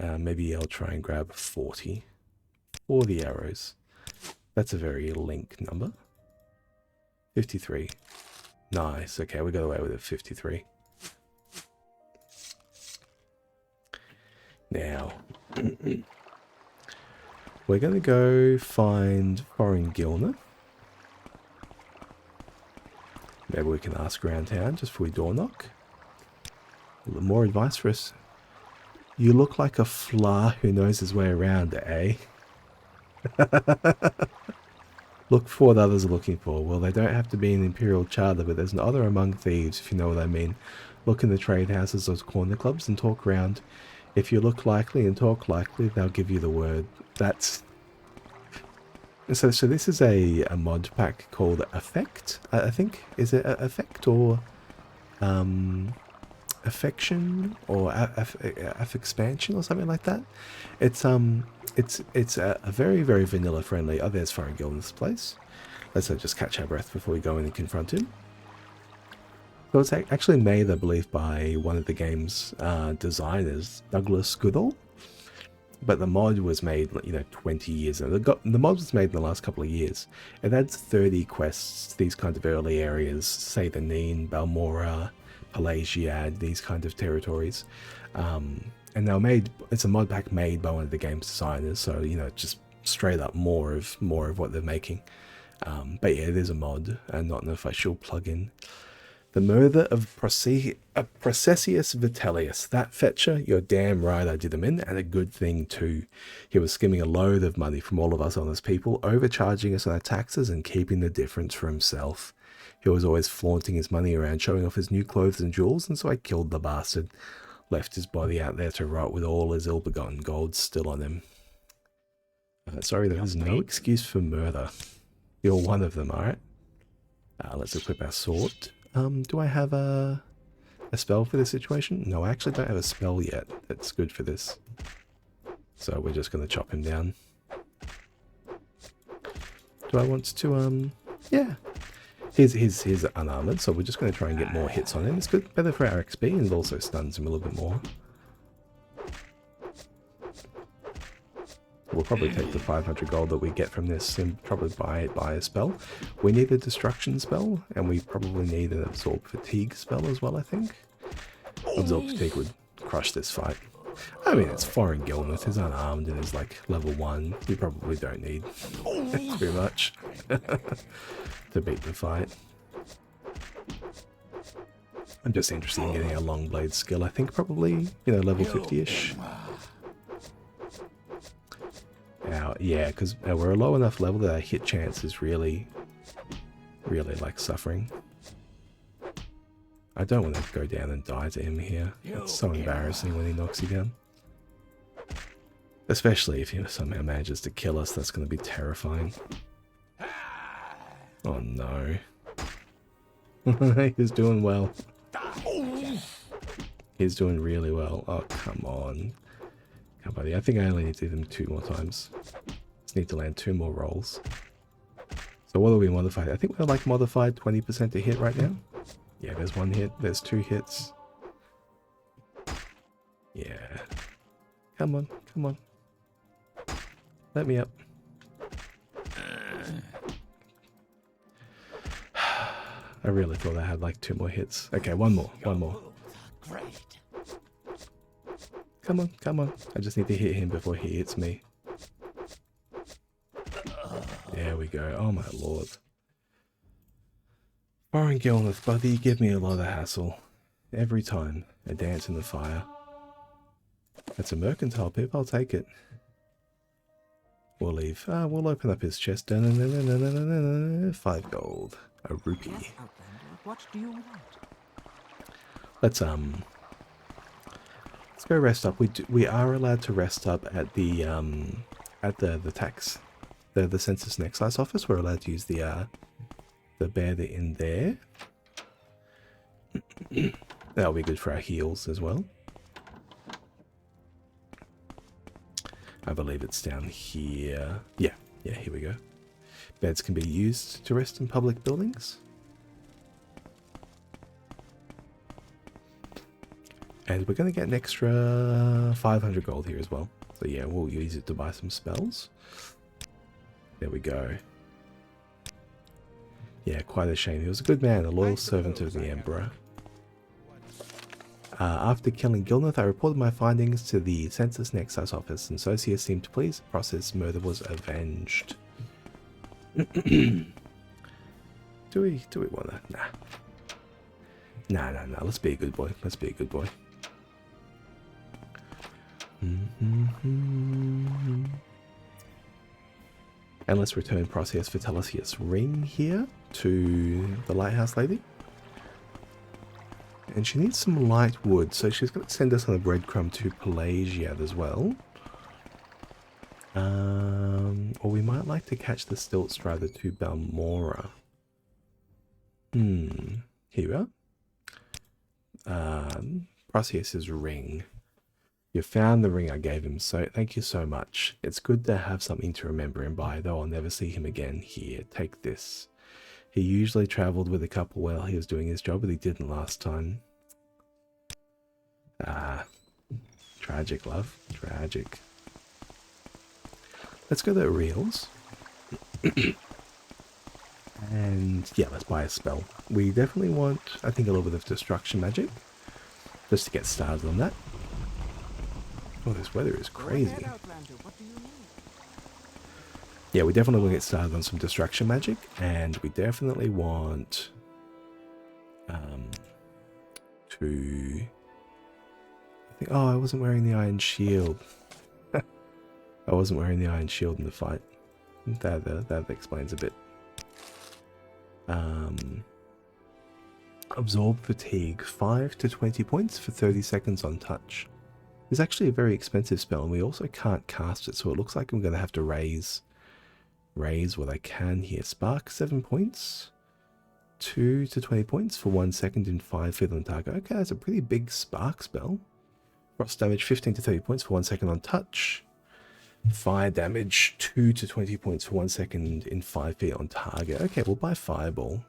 Maybe I'll try and grab 40. 40 arrows. That's a very link number. 53. Nice. Okay, we got away with it. 53. Now, we're going to go find foreign Gilneth. Maybe we can ask around town just before we door knock. A little more advice for us. You look like a fla who knows his way around, eh? Look for what others are looking for. Well, they don't have to be an Imperial Charter, but there's an honor among thieves, if you know what I mean. Look in the trade houses, those corner clubs, and talk around. If you look likely and talk likely, they'll give you the word. That's... So this is a mod pack called Effect, I think. Is it Effect or... Affection or expansion or something like that. It's a very, very vanilla friendly. Oh, there's Foreign Gilneth's place. Let's just catch our breath before we go in and confront him. So it's actually made, I believe, by one of the game's designers, Douglas Goodall. But the mod was made, 20 years ago. The mod was made in the last couple of years. It adds 30 quests to these kind of early areas, say the Neen, Balmora, Pelagiad, these kind of territories. And they're made, it's a mod pack made by one of the game's designers, so, just straight up more of what they're making. But yeah, it is a mod, and not an official plugin. The Murther of Processius Vitellius. That fetcher, you're damn right I did him in, and a good thing too. He was skimming a load of money from all of us honest people, overcharging us on our taxes and keeping the difference for himself. He was always flaunting his money around, showing off his new clothes and jewels, and so I killed the bastard. Left his body out there to rot with all his ill-begotten gold still on him. Sorry, there is no excuse for murder. You're one of them, alright? Let's equip our sword. Do I have a a spell for this situation? No, I actually don't have a spell yet that's good for this. So we're just going to chop him down. Do I want to, yeah. He's unarmored, so we're just going to try and get more hits on him. It's good, better for our XP, and it also stuns him a little bit more. We'll probably take the 500 gold that we get from this and probably buy a spell. We need a destruction spell, and we probably need an absorb fatigue spell as well, I think. Absorb fatigue would crush this fight. I mean, it's foreign Gilneth, he's unarmed and is like level 1. You probably don't need too much to beat the fight. I'm just interested in getting a long blade skill. I think probably, you know, level 50-ish. Yeah, because we're a low enough level that our hit chance is really like suffering. I don't want to go down and die to him here. It's so embarrassing when he knocks you down. Especially if he somehow manages to kill us, that's going to be terrifying. Oh no. He's doing well. He's doing really well. Oh, come on. Come on, buddy. I think I only need to do them 2 more times. Just need to land 2 more rolls. So what are we modified? I think we're like modified 20% to hit right now. Yeah, there's 1 hit. There's 2 hits. Yeah. Come on. Come on. Let me up. I really thought I had like 2 more hits. Okay, 1 more. 1 more. Come on, come on. I just need to hit him before he hits me. There we go. Oh my lord. Foreign Gilneth, buddy, you give me a lot of hassle. Every time. A dance in the fire. That's a mercantile pip, I'll take it. We'll leave. We'll open up his chest. 5 gold. A rupee. What do you want? Let's go rest up. We are allowed to rest up at the tax, the census and excise office. We're allowed to use the bear in there. That'll be good for our heals as well. I believe it's down here. Yeah, here we go. Beds can be used to rest in public buildings. And we're going to get an extra 500 gold here as well. So yeah, we'll use it to buy some spells. There we go. Yeah, quite a shame. He was a good man, a loyal servant of the Emperor. After killing Gilneth, I reported my findings to the Census and Excise Office, and Socius seemed pleased. The process murder was avenged. Do we want to? Nah. Nah. Let's be a good boy. Let's be a good boy. And let's return Proceus Vitelicius' ring here to the lighthouse lady. And she needs some light wood, so she's going to send us on a breadcrumb to Pelagiad as well. Or we might like to catch the Stilt Strider to Balmora. Here we are. Proceus' ring. You found the ring I gave him, so thank you so much. It's good to have something to remember him by, though I'll never see him again. Here, take this. He usually travelled with a couple while he was doing his job, but he didn't last time. Tragic, love. Tragic. Let's go to Reels. And yeah, let's buy a spell. We definitely want, I think, a little bit of destruction magic. Just to get started on that. Oh, this weather is crazy. Yeah, we definitely want to get started on some destruction magic. And we definitely want to... oh, I wasn't wearing the iron shield. I wasn't wearing the iron shield in the fight. That explains a bit. Absorb fatigue, 5 to 20 points for 30 seconds on touch. It's actually a very expensive spell, and we also can't cast it, so it looks like I'm going to have to raise what I can here. Spark, 7 points 2 to 20 points for 1 second in 5 feet on target. Okay, that's a pretty big spark spell. Frost damage 15 to 30 points for 1 second on touch. Fire damage 2 to 20 points for 1 second in 5 feet on target. Okay, we'll buy Fireball.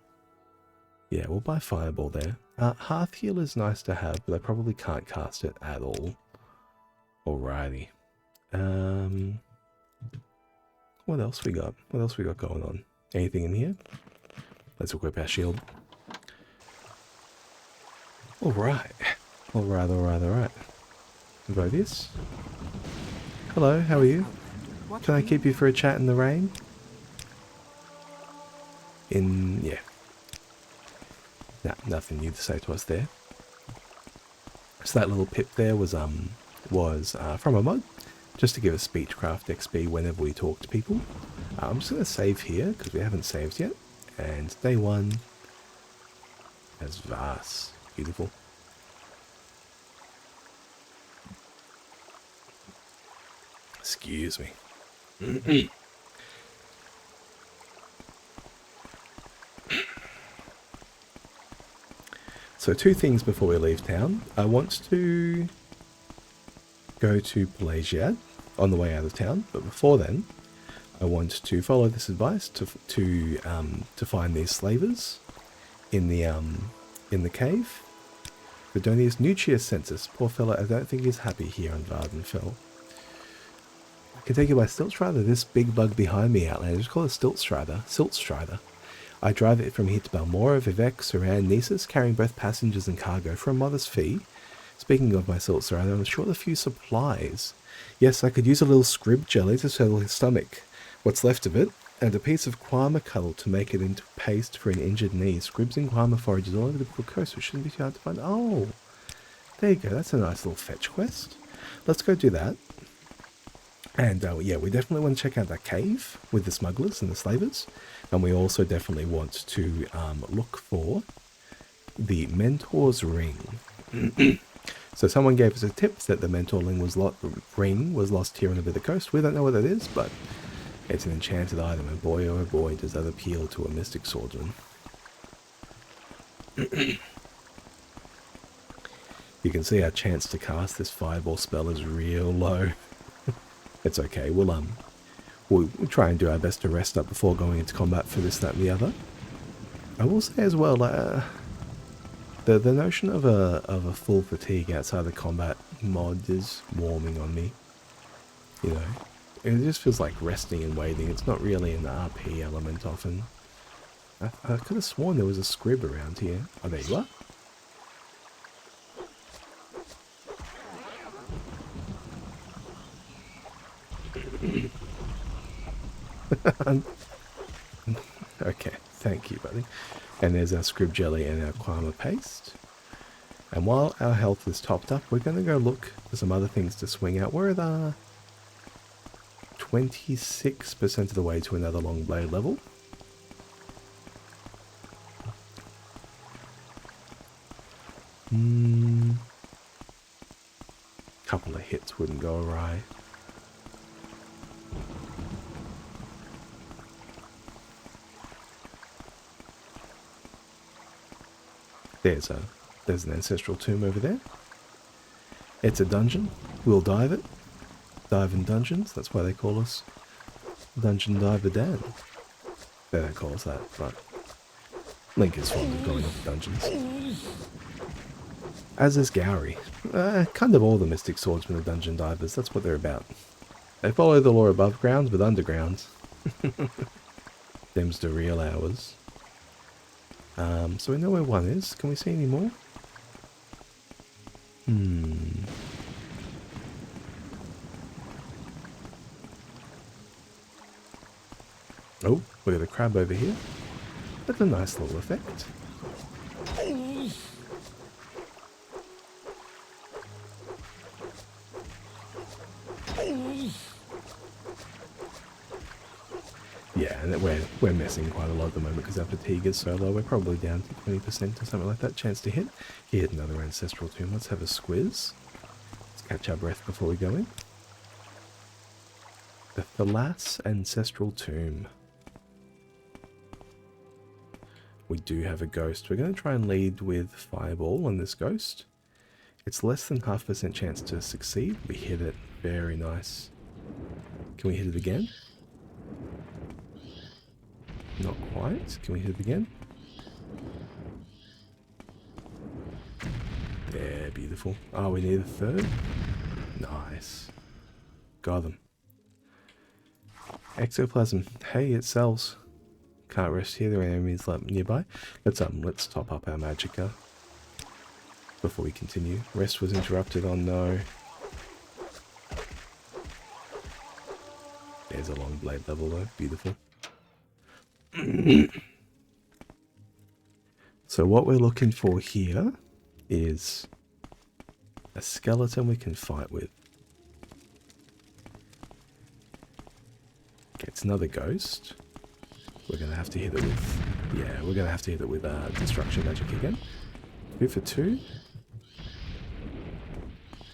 Yeah, we'll buy Fireball there. Hearth Heal is nice to have, but I probably can't cast it at all. Alrighty. What else we got? What else we got going on? Anything in here? Let's equip our shield. Alright. Alright. Vovius? Hello, how are you? Can I keep you for a chat in the rain? Yeah. Nah, nothing new to say to us there. So that little pip there was from a mod, just to give us speechcraft XP whenever we talk to people. I'm just going to save here, because we haven't saved yet. And day 1 as Vas. Beautiful. Excuse me. So 2 things before we leave town. I want to go to Pelagiad on the way out of town, but before then, I want to follow this advice to find these slavers in the cave. Verdonius Nutrius Census. Poor fella, I don't think he's happy here on Vardenfell. I can take you by Stiltstrider. This big bug behind me, Outlander. Just call it Siltstrider. I drive it from here to Balmora, Vivek, Saran, Nisus, carrying both passengers and cargo for a modest fee. Speaking of my Siltstrider, I'm short a few supplies. Yes, I could use a little scrib jelly to settle his stomach, what's left of it, and a piece of Quama cuddle to make it into paste for an injured knee. Scribs and Quama forages all over the Brook Coast, which shouldn't be too hard to find. Oh, there you go. That's a nice little fetch quest. Let's go do that. And yeah, we definitely want to check out that cave with the smugglers and the slavers. And we also definitely want to look for the Mentor's Ring. So someone gave us a tip that the Mentor ring was lost here on the bit of the coast. We don't know what that is, but it's an enchanted item. And boy, oh boy, does that appeal to a Mystic Swordsman. You can see our chance to cast this Fireball spell is real low. It's okay. We'll try and do our best to rest up before going into combat for this, that, and the other. I will say as well, the notion of a full fatigue outside the combat mod is warming on me. You know, it just feels like resting and waiting. It's not really an RP element often. I could have sworn there was a scrib around here. Oh, there you are. Okay, thank you, buddy. And there's our scrib jelly and our Quama paste. And while our health is topped up, we're going to go look for some other things to swing out. We're at 26% of the way to another long blade level. Couple of hits wouldn't go awry. There's an ancestral tomb over there. It's a dungeon. We'll dive it. Dive in dungeons. That's why they call us Dungeon Diver Dan. They don't call us that, but Link is fond of going into dungeons. As is Gowry. Kind of all the Mystic Swordsmen are dungeon divers. That's what they're about. They follow the law above ground, but underground. Them's the real hours. So we know where one is. Can we see any more? Oh, we got a crab over here. That's a nice little effect. Yeah, and we're missing quite a lot at the moment because our fatigue is so low. We're probably down to 20% or something like that. Chance to hit. He hit another ancestral tomb. Let's have a squiz. Let's catch our breath before we go in. The Thalas Ancestral Tomb. We do have a ghost. We're going to try and lead with fireball on this ghost. It's less than 0.5% chance to succeed. We hit it. Very nice. Can we hit it again? Not quite. Can we hit it again? There, beautiful. Oh, we need a third? Nice. Got them. Ectoplasm. Hey, it sells. Can't rest here. There are enemies nearby. Let's top up our magicka before we continue. Rest was interrupted. Oh no. There's a long blade level though. Beautiful. So what we're looking for here is a skeleton we can fight with. Okay, it's another ghost. We're gonna have to hit it with, yeah, we're gonna have to hit it with destruction magic again. 2 for 2.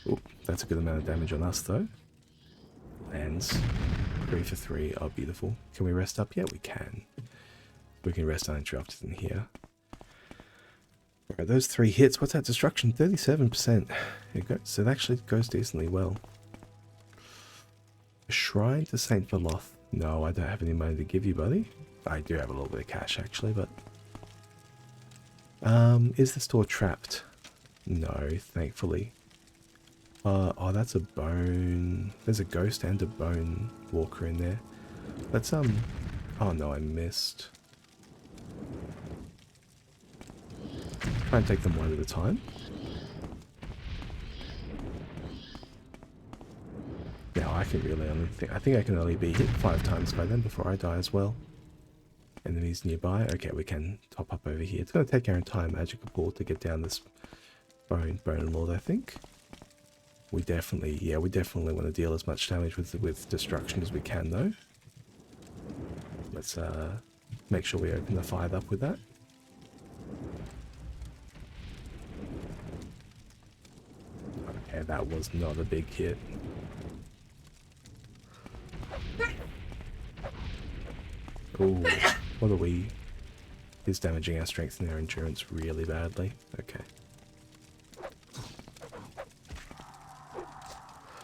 Oh, that's a good amount of damage on us though. Lands. 3 for 3. Oh, beautiful. Can we rest up? Yeah, we can. We can rest uninterrupted in here. Alright, those 3 hits. What's that destruction? 37%. So it actually goes decently well. A shrine to Saint Veloth. No, I don't have any money to give you, buddy. I do have a little bit of cash actually, but is the store trapped? No, thankfully. Oh, that's a bone. There's a ghost and a bone walker in there. Let's oh no, I missed. Try and take them one at a time. Now I can really only think, I think I can only be hit 5 times by them before I die as well. Enemies nearby. Okay, we can top up over here. It's going to take our entire magical pool to get down this bone lord, I think. We definitely want to deal as much damage with destruction as we can though. Let's make sure we open the 5 up with that. Okay, that was not a big hit. Ooh, what are we? He's damaging our strength and our endurance really badly. Okay.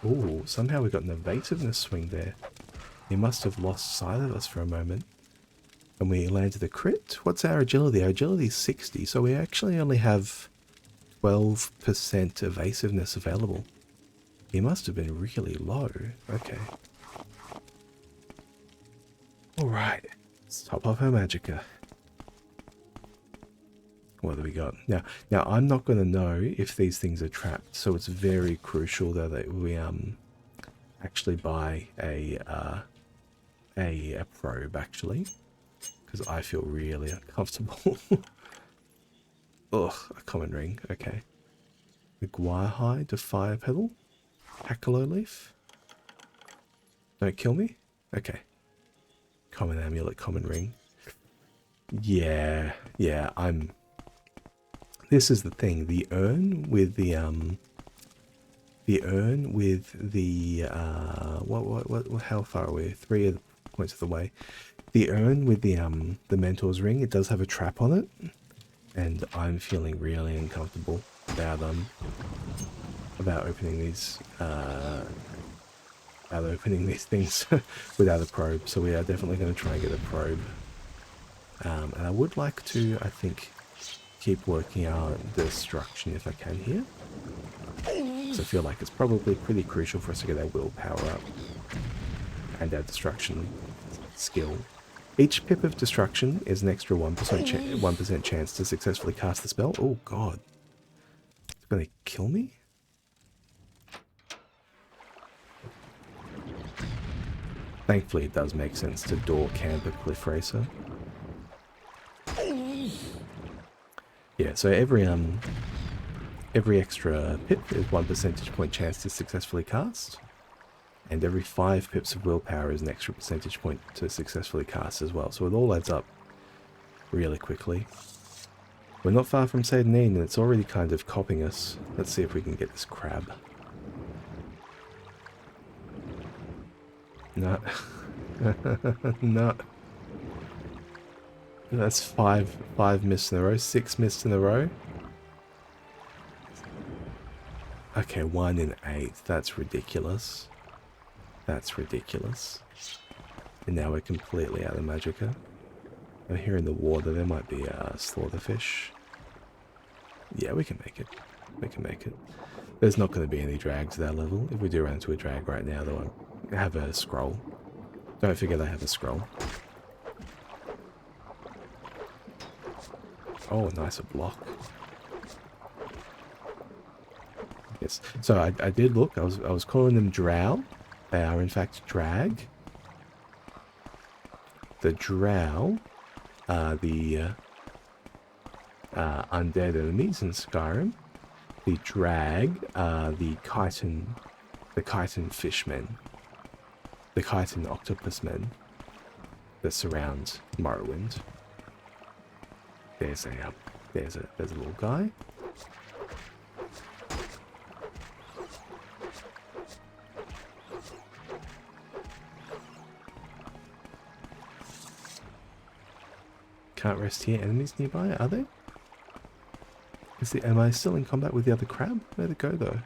Ooh, somehow we got an evasiveness swing there. He must have lost sight of us for a moment. And we landed a crit? What's our agility? Our agility is 60, so we actually only have 12% evasiveness available. He must have been really low. Okay. Alright, let's top off our magicka. What do we got? Now I'm not going to know if these things are trapped, so it's very crucial though that we actually buy a probe actually, because I feel really uncomfortable. Ugh, a common ring. Okay. Maguire hide to fire pedal. Hackalo leaf. Don't kill me. Okay. Common amulet, common ring. Yeah, this is the thing. The urn with the what? How far are we? 3 of the points of the way. The urn with the mentor's ring. It does have a trap on it, and I'm feeling really uncomfortable about opening these things without a probe. So we are definitely going to try and get a probe. And I would like to, I think, keep working out destruction if I can here. So I feel like it's probably pretty crucial for us to get our willpower up and our destruction skill. Each pip of destruction is an extra 1% chance to successfully cast the spell. Oh god. It's going to kill me? Thankfully it does make sense to door camp a cliff racer. Yeah, so every extra pip is 1 percentage point chance to successfully cast, and every 5 pips of willpower is an extra percentage point to successfully cast as well. So it all adds up really quickly. We're not far from Satanine, and it's already kind of copping us. Let's see if we can get this crab. No. No. That's five missed in a row. 6 missed in a row. Okay, 1 in 8. That's ridiculous. That's ridiculous. And now we're completely out of magicka. I'm here in the water. There might be a slaughterfish. Yeah, we can make it. We can make it. There's not going to be any drags at that level. If we do run into a drag right now, though, I have a scroll. Don't forget I have a scroll. Oh, nice, a block. Yes. So I did look. I was calling them drow. They are in fact drag. The drow are the undead enemies in Skyrim. The drag are the chitin fishmen. The chitin octopus men that surround Morrowind. There's a little guy. Can't rest here. Enemies nearby, are they? Am I still in combat with the other crab? Where'd it go though?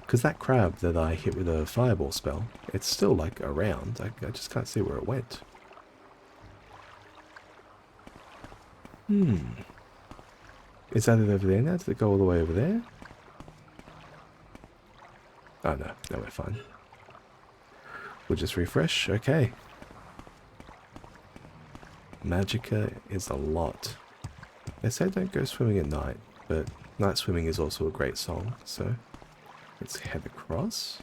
Because that crab that I hit with a fireball spell, it's still like around. I just can't see where it went. Is that it over there now? Did it go all the way over there? Oh no, no, we're fine. We'll just refresh. Okay. Magicka is a lot. They say don't go swimming at night, but night swimming is also a great song, so let's head across.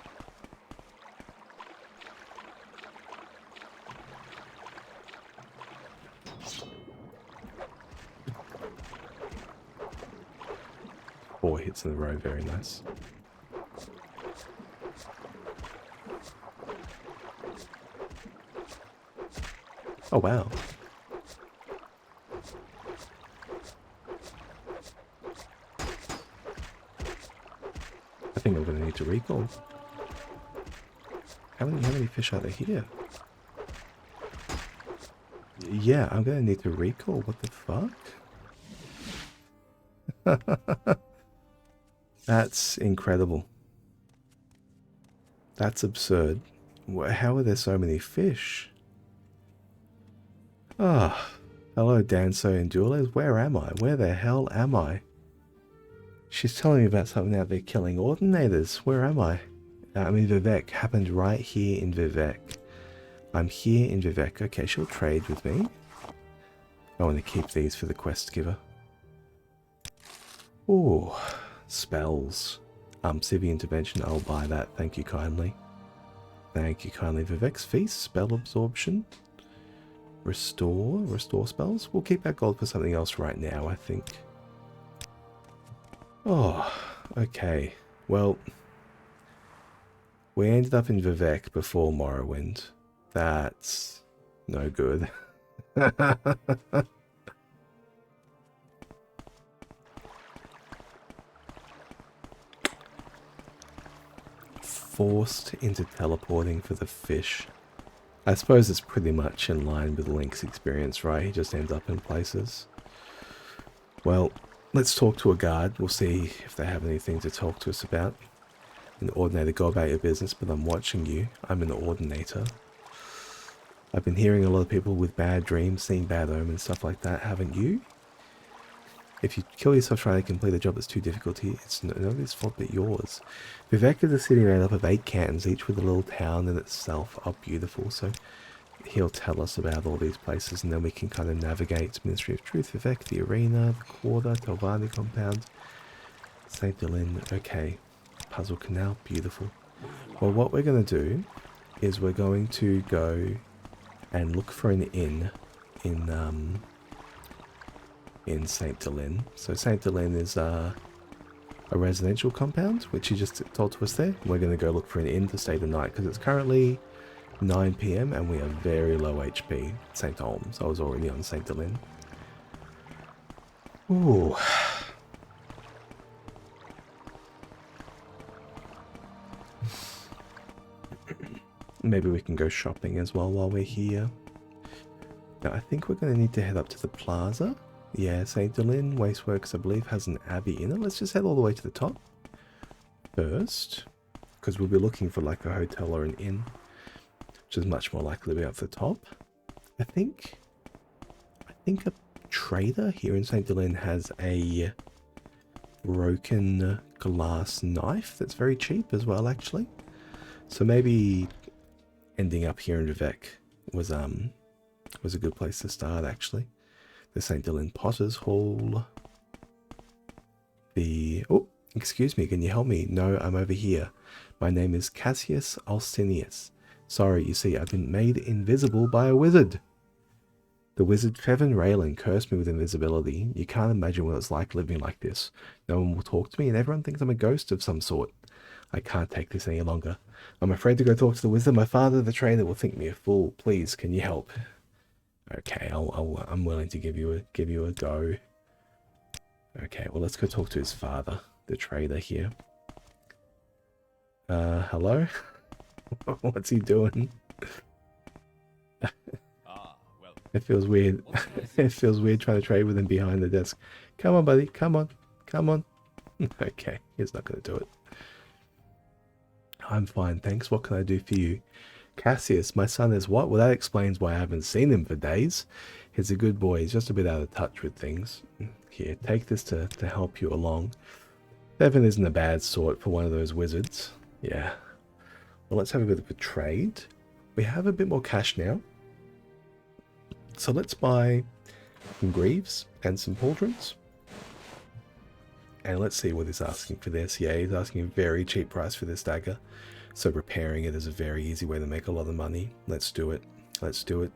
Four hits in a row, very nice. Oh wow. I think I'm going to need to recall. How many fish are there here? Yeah, I'm going to need to recall. What the fuck? That's incredible. That's absurd. How are there so many fish? Ah, hello Danso and Duelos. Where am I? Where the hell am I? She's telling me about something out there killing Ordinators. Where am I? I mean, Vivek. Happened right here in Vivek. I'm here in Vivek. Okay, she'll trade with me. I want to keep these for the quest giver. Ooh, spells. CV intervention. I'll buy that. Thank you kindly. Thank you kindly. Vivek's Feast. Spell absorption. Restore spells. We'll keep that gold for something else right now, I think. Oh, okay. Well, we ended up in Vivek before Morrowind. That's no good. Forced into teleporting for the fish. I suppose it's pretty much in line with Link's experience, right? He just ends up in places. Well, let's talk to a guard. We'll see if they have anything to talk to us about. An Ordinator, go about your business, but I'm watching you. I'm an Ordinator. I've been hearing a lot of people with bad dreams, seeing bad omens, stuff like that, haven't you? If you kill yourself trying to complete a job that's too difficult, it's nobody's fault but yours. Vivek is a city made up of 8 cantons, each with a little town in itself. Oh, beautiful. So he'll tell us about all these places, and then we can kind of navigate Ministry of Truth, Vivek, the Arena, the Quarter, Telvanni Compound, St. Dylan. Okay. Puzzle Canal. Beautiful. Well, what we're going to do is we're going to go and look for an inn in St. Dylan. So St. Dylan is a residential compound, which he just told to us there. We're going to go look for an inn to stay the night, because it's currently 9 PM and we are very low HP. St. Holmes. I was already on St. Dylan. Ooh. Maybe we can go shopping as well while we're here. Now, I think we're going to need to head up to the plaza. Yeah, St. Delin Wasteworks, I believe, has an abbey in it. Let's just head all the way to the top first, because we'll be looking for like a hotel or an inn, which is much more likely to be up the top. I think a trader here in St. Delin has a broken glass knife that's very cheap as well, actually. So maybe ending up here in Vivek was a good place to start, actually. The St. Delin Potter's Hall. Oh, excuse me, can you help me? No, I'm over here. My name is Cassius Alcinius. Sorry, you see, I've been made invisible by a wizard. The wizard Fevin Raylan cursed me with invisibility. You can't imagine what it's like living like this. No one will talk to me and everyone thinks I'm a ghost of some sort. I can't take this any longer. I'm afraid to go talk to the wizard. My father, the trader, will think me a fool. Please, can you help? Okay, I'm willing to give you a go. Okay, well, let's go talk to his father, the trader here. Hello? What's he doing? Well, It feels weird. It feels weird trying to trade with him behind the desk. Come on, buddy. Come on. Come on. Okay, he's not going to do it. I'm fine, thanks. What can I do for you? Cassius, my son is what? Well, that explains why I haven't seen him for days. He's a good boy. He's just a bit out of touch with things. Here, take this to help you along. Evan isn't a bad sort for one of those wizards. Yeah. Well, let's have a bit of a trade. We have a bit more cash now. So let's buy some greaves and some pauldrons. And let's see what he's asking for this. Yeah, he's asking a very cheap price for this dagger. So repairing it is a very easy way to make a lot of money. Let's do it. Let's do it.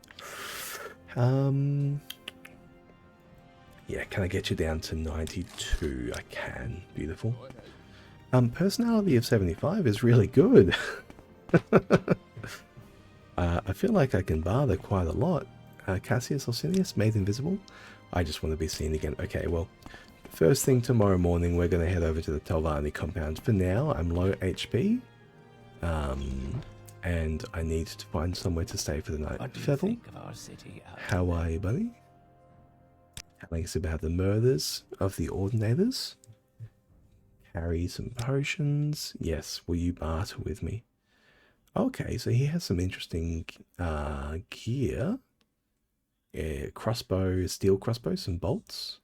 Yeah, can I get you down to 92? I can. Beautiful. Personality of 75 is really good. I feel like I can bother quite a lot. Cassius Alcinius, made invisible. I just want to be seen again. Okay, well, first thing tomorrow morning, we're going to head over to the Telvanni compound. For now, I'm low HP. And I need to find somewhere to stay for the night. Fevel, how are you, buddy? Telling us about the murders of the Ordinators. Carry some potions. Yes, will you barter with me? Okay, so he has some interesting gear. Crossbow, steel crossbow, some bolts.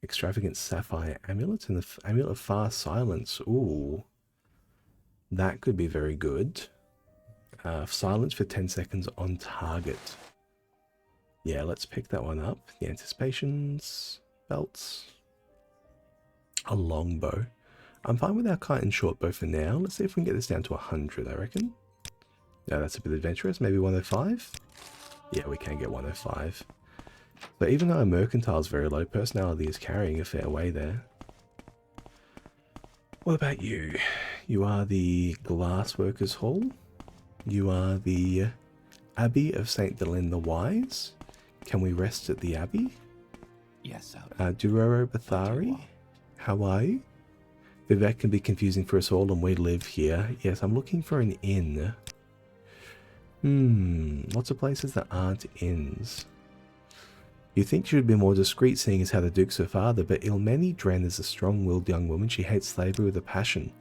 Extravagant sapphire amulet and the amulet of fast silence. Ooh. That could be very good. Silence for 10 seconds on target. Yeah, let's pick that one up. The anticipations, belts. A longbow. I'm fine with our kite and short bow for now. Let's see if we can get this down to 100, I reckon. Yeah, that's a bit adventurous. Maybe 105? Yeah, we can get 105. So even though our mercantile is very low, personality is carrying a fair way there. What about you? You are the Glassworkers Hall. You are the Abbey of St. Delin the Wise. Can we rest at the Abbey? Yes, Durero Bathari. How are you? Vivek can be confusing for us all and we live here. Yes, I'm looking for an inn. Lots of places that aren't inns. You think she would be more discreet seeing as how the Duke's her father, but Ilmeni Dren is a strong-willed young woman. She hates slavery with a passion.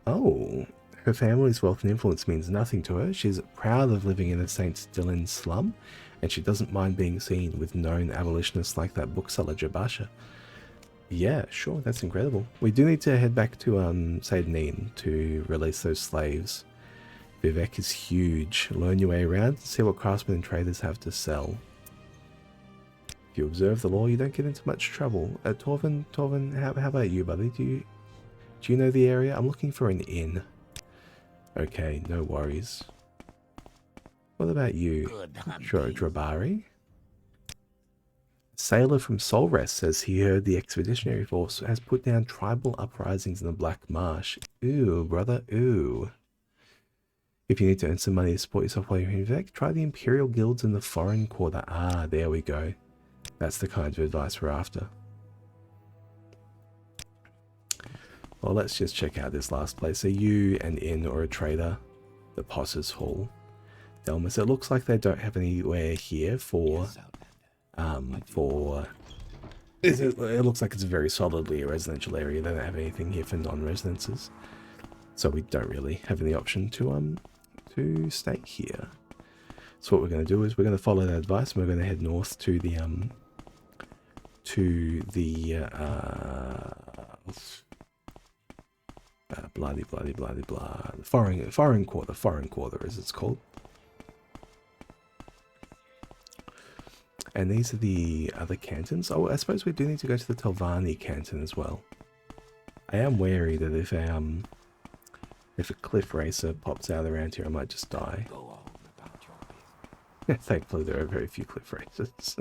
Oh, her family's wealth and influence means nothing to her. She's proud of living in a St. Delin slum, and she doesn't mind being seen with known abolitionists like that bookseller Jabasha. Yeah, sure, that's incredible. We do need to head back to Sadanin to release those slaves. Vivek is huge. Learn your way around and see what craftsmen and traders have to sell. If you observe the law, you don't get into much trouble. Torvin, how about you, buddy? Do you know the area? I'm looking for an inn. Okay, no worries. What about you? Sure, Drabari? Sailor from Solrest says he heard the expeditionary force has put down tribal uprisings in the Black Marsh. Ooh, brother, ooh. If you need to earn some money to support yourself while you're in Vivek, try the Imperial Guilds in the Foreign Quarter. Ah, there we go. That's the kind of advice we're after. Well, let's just check out this last place. Are you an inn or a trader? The Potter's Hall. Delmas. It looks like they don't have anywhere here for it looks like it's very solidly a residential area. They don't have anything here for non-residences, so we don't really have any option to stay here. So what we're going to do is we're going to follow that advice, and we're going to head north to the the foreign quarter as it's called. And these are the other cantons. Oh, I suppose we do need to go to the Telvanni canton as well. I am wary that if a cliff racer pops out around here, I might just die. Thankfully, there are very few cliff racers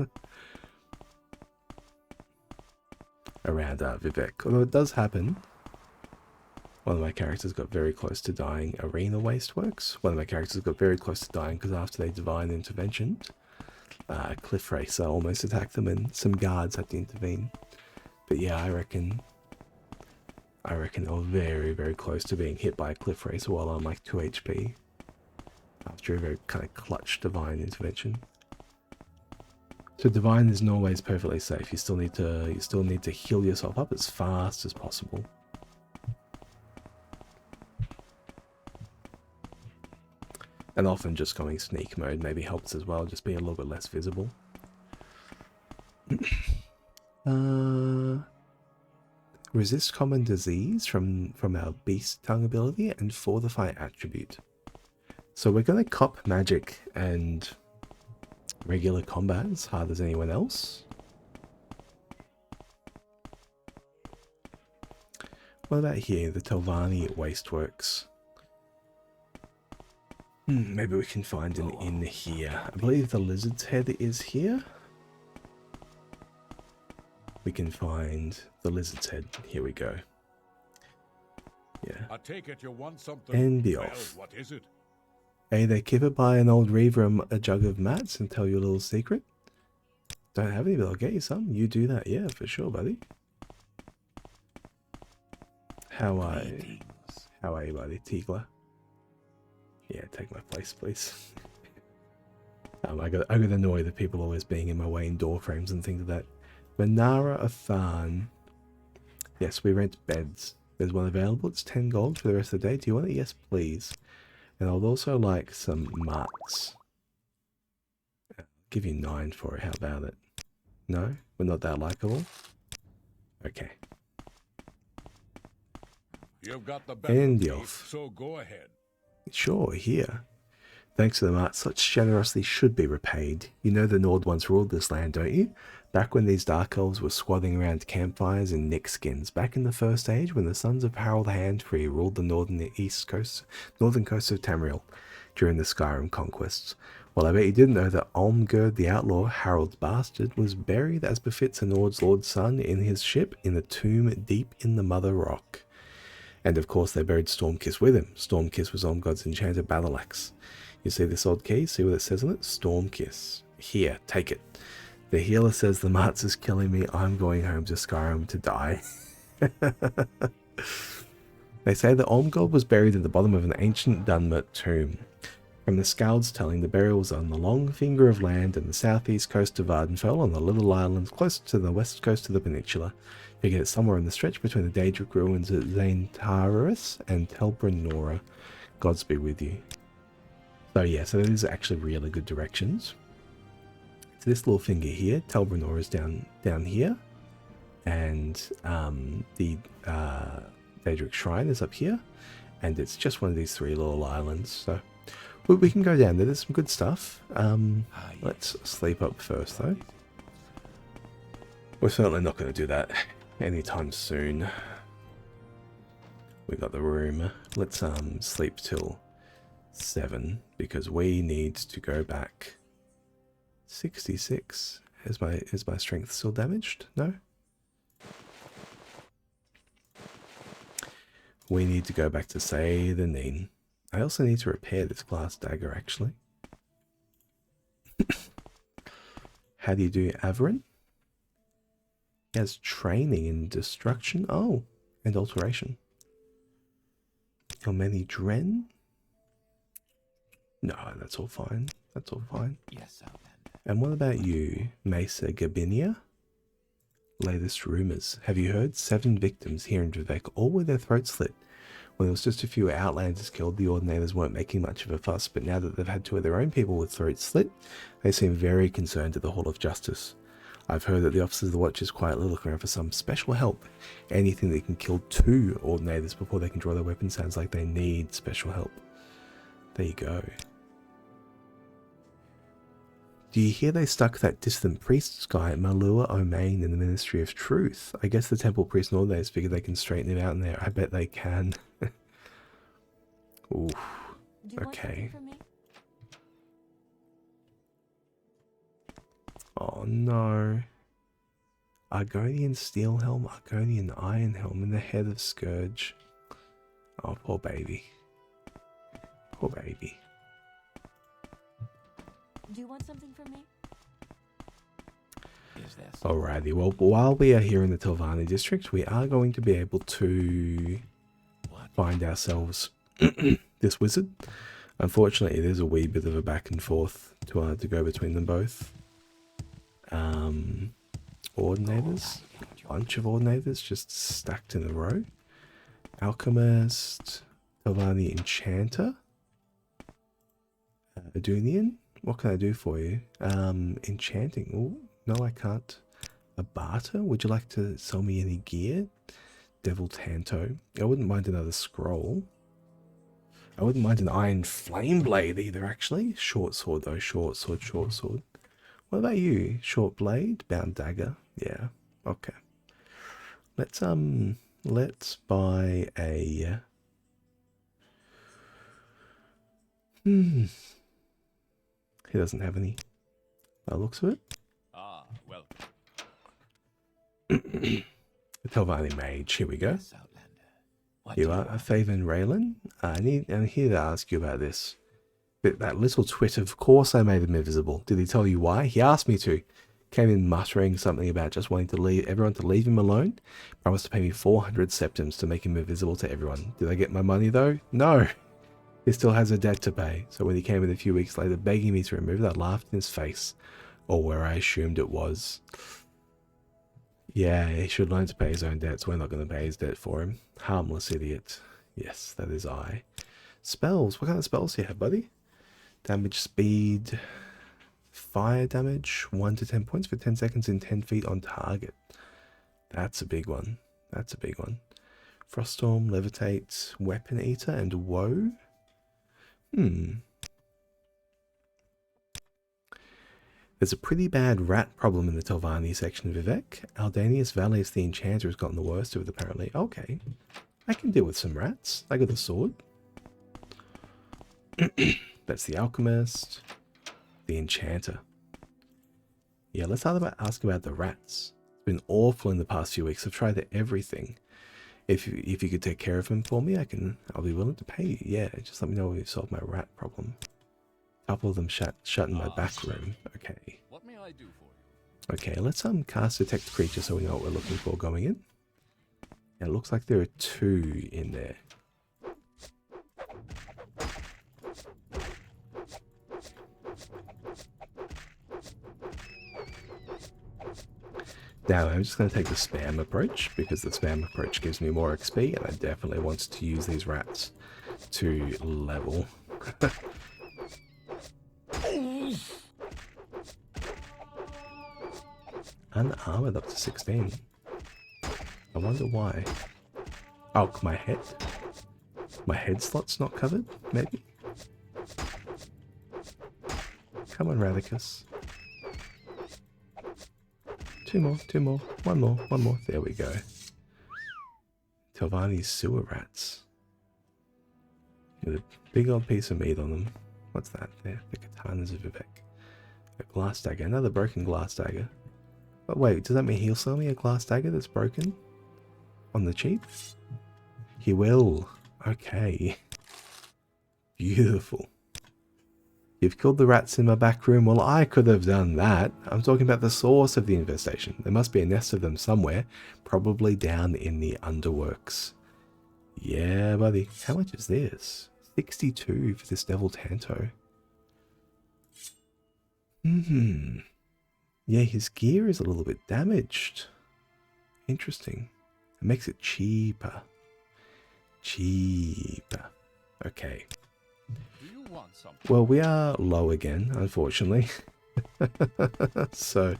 around Vivek. Although it does happen. One of my characters got very close to dying. Arena Wasteworks. One of my characters got very close to dying because after they divine interventioned, cliff racer almost attacked them and some guards had to intervene. But yeah, I reckon they were very, very close to being hit by a cliff racer while on like 2 HP. After a very kind of clutch divine intervention. So divine isn't always perfectly safe. You still need to heal yourself up as fast as possible. And often just going sneak mode maybe helps as well, just being a little bit less visible. Resist common disease from our beast tongue ability and fortify attribute. So we're going to cop magic and regular combat as hard as anyone else. What about here, the Telvanni Wasteworks? Maybe we can find an inn here. I believe the Lizard's Head is here. We can find the Lizard's Head. Here we go. Yeah. I take it you want something. And be well, off. what is it? Hey there, Kipper, buy an old Reaver a jug of mats and tell you a little secret. Don't have any, but I'll get you some. You do that, yeah, for sure, buddy. How are you, buddy? Tigla? Yeah, take my place, please. I got annoyed at people always being in my way in door frames and things like that. Manara Athan. Yes, we rent beds. There's one available. It's 10 gold for the rest of the day. Do you want it? Yes, please. And I'd also like some mats. I'll give you 9 for it. How about it? No? We're not that likable? Okay. You've got the And better off. teeth, so go ahead. Sure, here. Thanks to the mats, such generosity should be repaid. You know the Nord once ruled this land, don't you? Back when these dark elves were squatting around campfires in Nick skins, back in the First Age when the sons of Harold Handfree ruled the northern coast of Tamriel during the Skyrim conquests. Well, I bet you didn't know that Olmgerd the Outlaw, Harold's bastard, was buried as befits a Nord's lord's son in his ship in a tomb deep in the Mother Rock. And of course they buried Stormkiss with him. Stormkiss was Olmgod's enchanted battle axe. You see this old key? See what it says on it? Stormkiss. Here, take it. The healer says the Marts is killing me. I'm going home to Skyrim to die. They say that Olmgod was buried at the bottom of an ancient Dunmert tomb. From the Scald's telling, the burial was on the long finger of land in the southeast coast of Vardenfell on the little island close to the west coast of the peninsula. Figure it's somewhere in the stretch between the Daedric ruins at Zaintaris and Telbrun Nora. Gods be with you. So yeah, so these are actually really good directions. So this little finger here, Telbrun Nora is down here. And the Daedric Shrine is up here. And it's just one of these 3 little islands. So we can go down there. There's some good stuff. Let's sleep up first though. We're certainly not going to do that anytime soon. We got the room. Let's sleep till 7 because we need to go back. 66. Is my strength still damaged? No. We need to go back to say the Neen. I also need to repair this glass dagger actually. How do you do Averin? He has training in destruction. Oh, and alteration. Your many Dren? No, that's all fine. That's all fine. Yes, Outlander. And what about you, Mesa Gabinia? Latest rumours. Have you heard? 7 victims here in Vivek, all with their throats slit. When there was just a few outlanders killed, the Ordinators weren't making much of a fuss, but now that they've had 2 of their own people with throats slit, they seem very concerned at the Hall of Justice. I've heard that the officers of the Watch is quietly looking around for some special help. Anything that can kill 2 Ordinators before they can draw their weapon sounds like they need special help. There you go. Do you hear they stuck that distant priest guy, Malua Omain, in the Ministry of Truth? I guess the Temple Priest and Ordinators figure they can straighten it out in there. I bet they can. Ooh, okay. Oh no. Argonian Steel Helm, Argonian Iron Helm, and the head of Scourge. Oh, poor baby. Poor baby. Do you want something from me? Alrighty, well, while we are here in the Telvanni district, we are going to be able to find ourselves this wizard. Unfortunately, it is a wee bit of a back and forth to go between them both. Ordinators, a bunch of Ordinators just stacked in a row. Alchemist, Telvanni Enchanter, Adunian. What can I do for you? Enchanting. Oh, no, I can't. A barter? Would you like to sell me any gear? Devil Tanto. I wouldn't mind another scroll. I wouldn't mind an iron flame blade either, actually. Short sword, though. Short sword, short sword. What about you? Short blade? Bound dagger? Yeah. Okay. Let's buy a... He doesn't have any. By the looks of it. Ah, well. The Telvanni Mage. Here we go. Yes, Outlander. What You do are Faven Raylan. I'm here to ask you about this. That little twit, of course I made him invisible. Did he tell you why? He asked me to. Came in muttering something about just wanting to leave everyone to leave him alone. Promised to pay me 400 septims to make him invisible to everyone. Did I get my money though? No. He still has a debt to pay. So when he came in a few weeks later begging me to remove it, I laughed in his face. Or where I assumed it was. Yeah, he should learn to pay his own debts. We're not going to pay his debt for him. Harmless idiot. Yes, that is I. Spells. What kind of spells do you have, buddy? Damage speed. Fire damage. 1 to 10 points for 10 seconds in 10 feet on target. That's a big one. That's a big one. Froststorm, Levitate, Weapon Eater, and Woe. There's a pretty bad rat problem in the Telvanni section of Vivek. Aldanius Valles the Enchanter has gotten the worst of it, apparently. Okay. I can deal with some rats. I got a sword. That's the Alchemist. The Enchanter. Yeah, let's ask about the rats. It's been awful in the past few weeks. I've tried everything. If you could take care of them for me, I'll be willing to pay you. Yeah, just let me know when you've solved my rat problem. A couple of them shut in my back room. Okay. What may I do for you? Okay, let's cast Detect Creature so we know what we're looking for going in. And it looks like there are 2 in there. Now, I'm just going to take the spam approach, because the spam approach gives me more XP, and I definitely want to use these rats to level. Unarmored up to 16. I wonder why. Oh, my head slot's not covered, maybe? Come on, Radicus. 2 more, 2 more, 1 more, 1 more. There we go. Telvanni's sewer rats. With a big old piece of meat on them. What's that? There, the katanas of Vivek. A glass dagger, another broken glass dagger. But wait, does that mean he'll sell me a glass dagger that's broken? On the cheap? He will. Okay. Beautiful. You've killed the rats in my back room. Well, I could have done that. I'm talking about the source of the infestation. There must be a nest of them somewhere. Probably down in the underworks. Yeah, buddy. How much is this? 62 for this Devil Tanto. Yeah, his gear is a little bit damaged. Interesting. It makes it cheaper. Cheaper. Okay. Do you want something? Well, we are low again, unfortunately. So,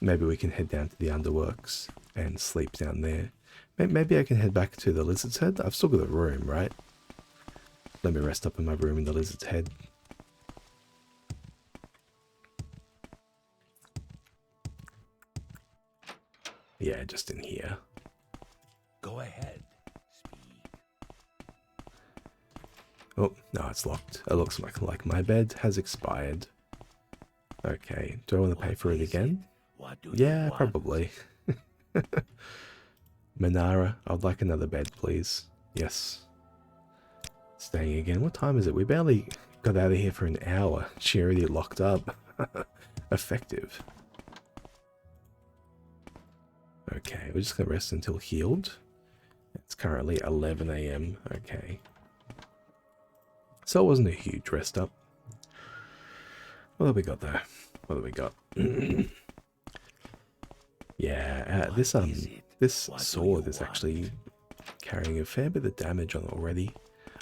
maybe we can head down to the underworks and sleep down there. Maybe I can head back to the Lizard's Head. I've still got a room, right? Let me rest up in my room in the Lizard's Head. Yeah, just in here. Go ahead. Speak. Oh, no, it's locked. It looks like my bed has expired. Okay, do I want to pay for it again? What do Yeah, you want? probably. Manara, I'd like another bed, please. Yes. Staying again. What time is it? We barely got out of here for an hour. She already locked up. Effective. Okay, we're just going to rest until healed. It's currently 11 AM. Okay. So it wasn't a huge rest up. What have we got there? What have we got? Yeah, this sword is actually carrying a fair bit of damage on it already.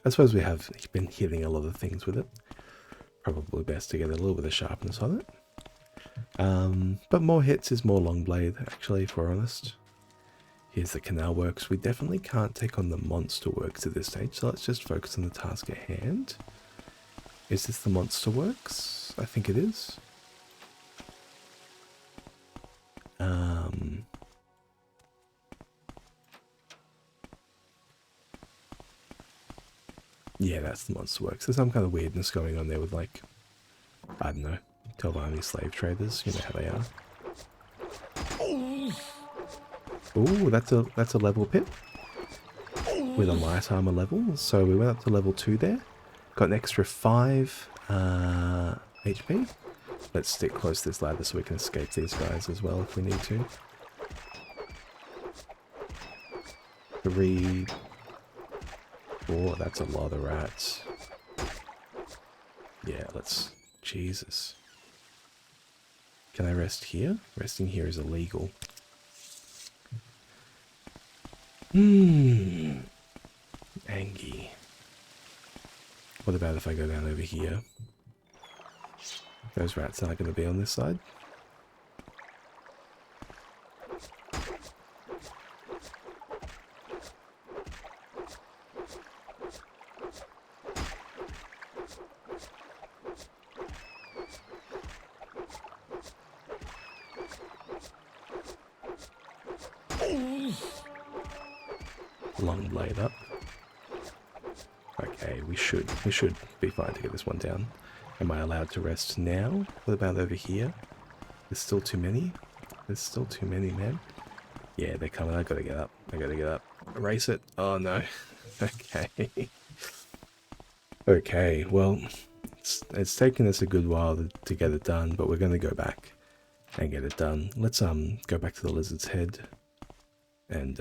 I suppose we have been hitting a lot of things with it. Probably best to get a little bit of sharpness on it. But more hits is more long blade, actually, if we're honest. Here's the canal works. We definitely can't take on the monster works at this stage, so let's just focus on the task at hand. Is this the monster works? I think it is. Yeah, that's the monster works. There's some kind of weirdness going on there with, like, I don't know, Telvanni slave traders. You know how they are. Ooh, that's a level pip with a light armor level. So we went up to level 2 there. Got an extra 5 HP. Let's stick close to this ladder so we can escape these guys as well if we need to. 3, 4, that's a lot of rats. Yeah, let's... Jesus. Can I rest here? Resting here is illegal. Angie. What about if I go down over here? Those rats aren't going to be on this side. Long blade up. Okay, we should be fine to get this one down. Am I allowed to rest now? What about over here? There's still too many? There's still too many, man. Yeah, they're coming. I gotta get up. I gotta get up. Erase it. Oh no. Okay. Okay, well, it's taken us a good while to get it done, but we're gonna go back and get it done. Let's go back to the Lizard's Head and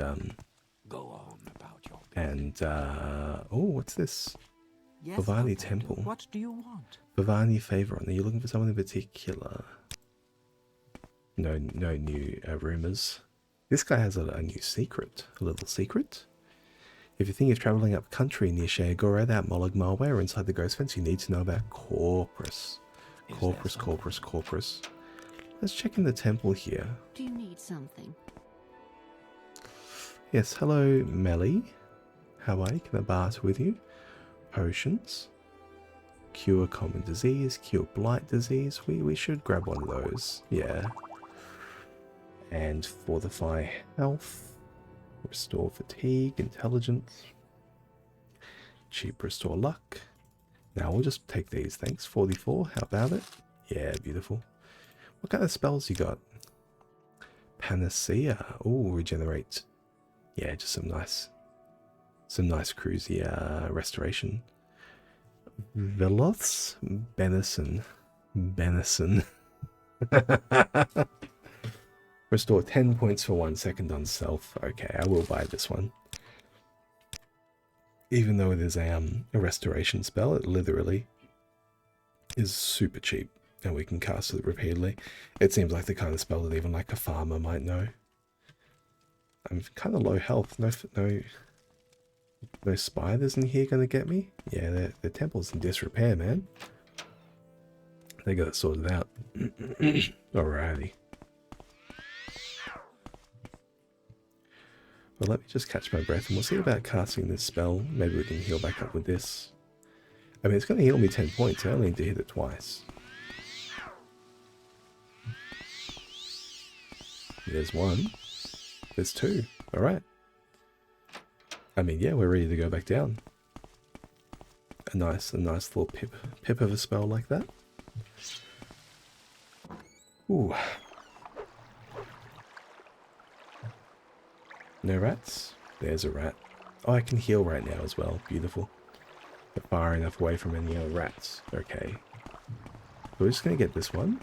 Go on about your and oh, what's this? Yes, Bhavani Unguided. Temple. What do you want? Bhavani Favoron. Are you looking for someone in particular? No new rumours. This guy has a new secret. A little secret. If you think of travelling up country near Shea, go right out Molag Malway or inside the Ghost Fence, you need to know about Corpus. Corpus. Let's check in the temple here. Do you need something? Yes, hello Melly. How are you? Can I barter with you? Potions. Cure common disease, cure blight disease. We should grab one of those. Yeah. And fortify health. Restore fatigue, intelligence. Cheap restore luck. Now we'll just take these, thanks. 44, how about it? Yeah, beautiful. What kind of spells you got? Panacea. Oh, regenerate. Yeah, just some nice cruisy restoration. Veloths? Benison. Restore 10 points for 1 second on self. Okay, I will buy this one. Even though it is a restoration spell, it literally is super cheap, and we can cast it repeatedly. It seems like the kind of spell that even like a farmer might know. I'm kind of low health. No spiders in here gonna get me? Yeah, the temple's in disrepair, man. They got it sorted out. Alrighty. Well, let me just catch my breath and we'll see about casting this spell. Maybe we can heal back up with this. I mean, it's going to heal me 10 points. I only need to hit it twice. There's one. There's two. Alright. I mean, yeah, we're ready to go back down. A nice little pip of a spell like that. Ooh. No rats? There's a rat. Oh, I can heal right now as well. Beautiful. But far enough away from any other rats. Okay. We're just going to get this one.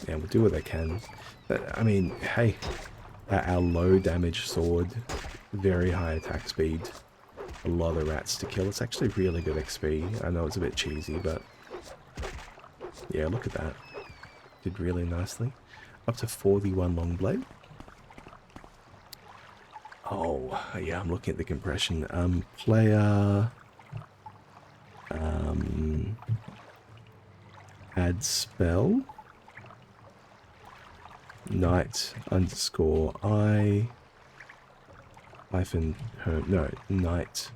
Yeah, we'll do what I can. But, I mean, hey. Our low damage sword. Very high attack speed. A lot of rats to kill. It's actually really good XP. I know it's a bit cheesy, but... yeah, look at that. Did really nicely. Up to 41 long blade. Oh, yeah, I'm looking at the compression. Player... add spell. Knight underscore I hyphen perm. No, knight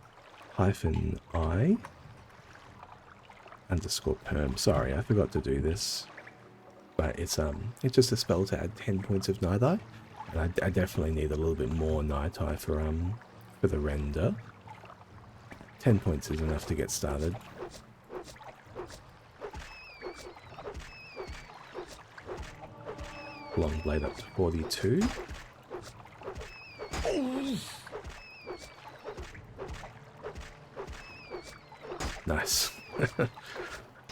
hyphen I underscore perm. Sorry, I forgot to do this. But it's just a spell to add 10 points of night eye. And I definitely need a little bit more night eye for the render. 10 points is enough to get started. Long blade up to 42. Nice.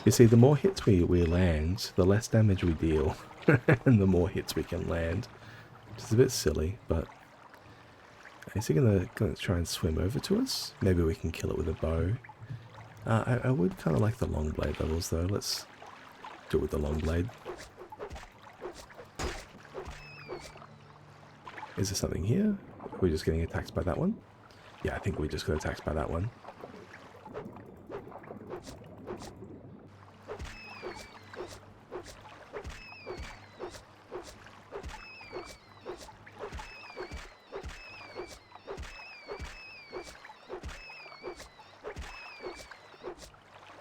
You see, the more hits we land, the less damage we deal. And the more hits we can land. Which is a bit silly, but... is he gonna try and swim over to us? Maybe we can kill it with a bow. I would kind of like the long blade levels, though. Let's do it with the long blade. Is there something here? Are we just getting attacked by that one? Yeah, I think we just got attacked by that one.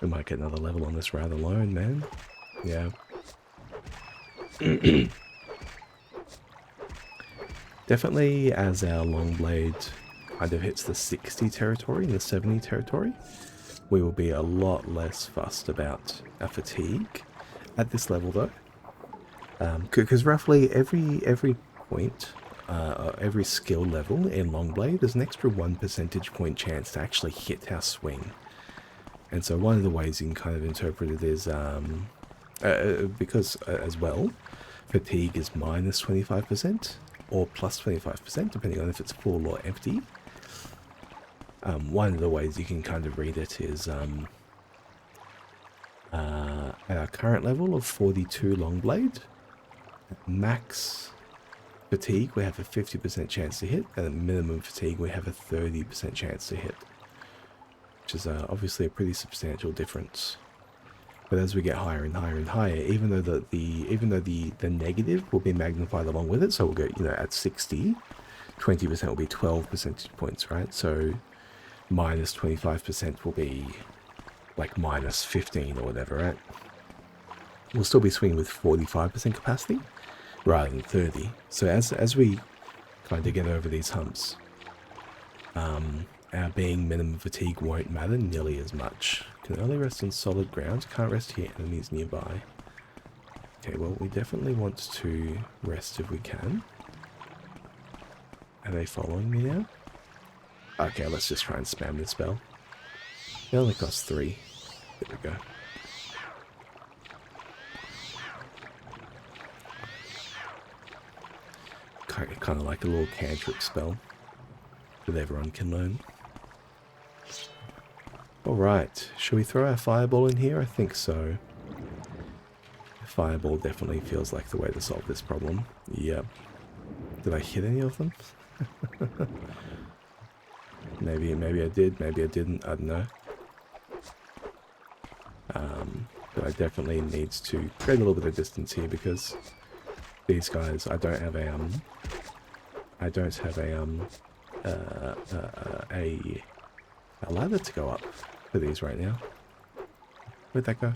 We might get another level on this rather alone, man. Yeah. Definitely as our long blade kind of hits the 60 territory and the 70 territory, we will be a lot less fussed about our fatigue at this level though. Because roughly every point, every skill level in long blade, there's an extra 1 percentage point chance to actually hit our swing. And so one of the ways you can kind of interpret it is, because as well, fatigue is minus 25%. Or plus 25%, depending on if it's full or empty. One of the ways you can kind of read it is at our current level of 42 long blade, max fatigue we have a 50% chance to hit, and at minimum fatigue we have a 30% chance to hit, which is obviously a pretty substantial difference. But as we get higher and higher and higher, even though the negative will be magnified along with it, so we'll go, at 60, 20% will be 12 percentage points, right? So minus 25% will be like minus 15 or whatever, right? We'll still be swinging with 45% capacity rather than 30. So as we kind of get over these humps, our being minimum fatigue won't matter nearly as much. Can only rest on solid ground, can't rest near enemies nearby. Okay, well, we definitely want to rest if we can. Are they following me now? Okay, let's just try and spam this spell. It only costs 3. There we go. Kind of like a little cantrip spell that everyone can learn. Alright, shall we throw our fireball in here? I think so. Fireball definitely feels like the way to solve this problem. Yep. Did I hit any of them? maybe I did, maybe I didn't, I don't know. But I definitely need to create a little bit of distance here because these guys, I don't have a ladder to go up for these right now. Where'd that go?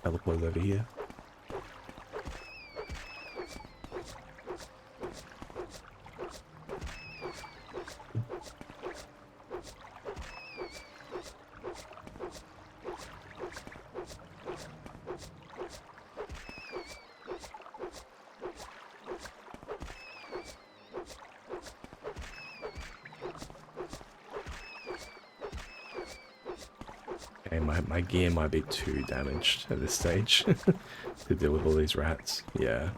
Teleported over here. My gear might be too damaged at this stage to deal with all these rats. Yeah.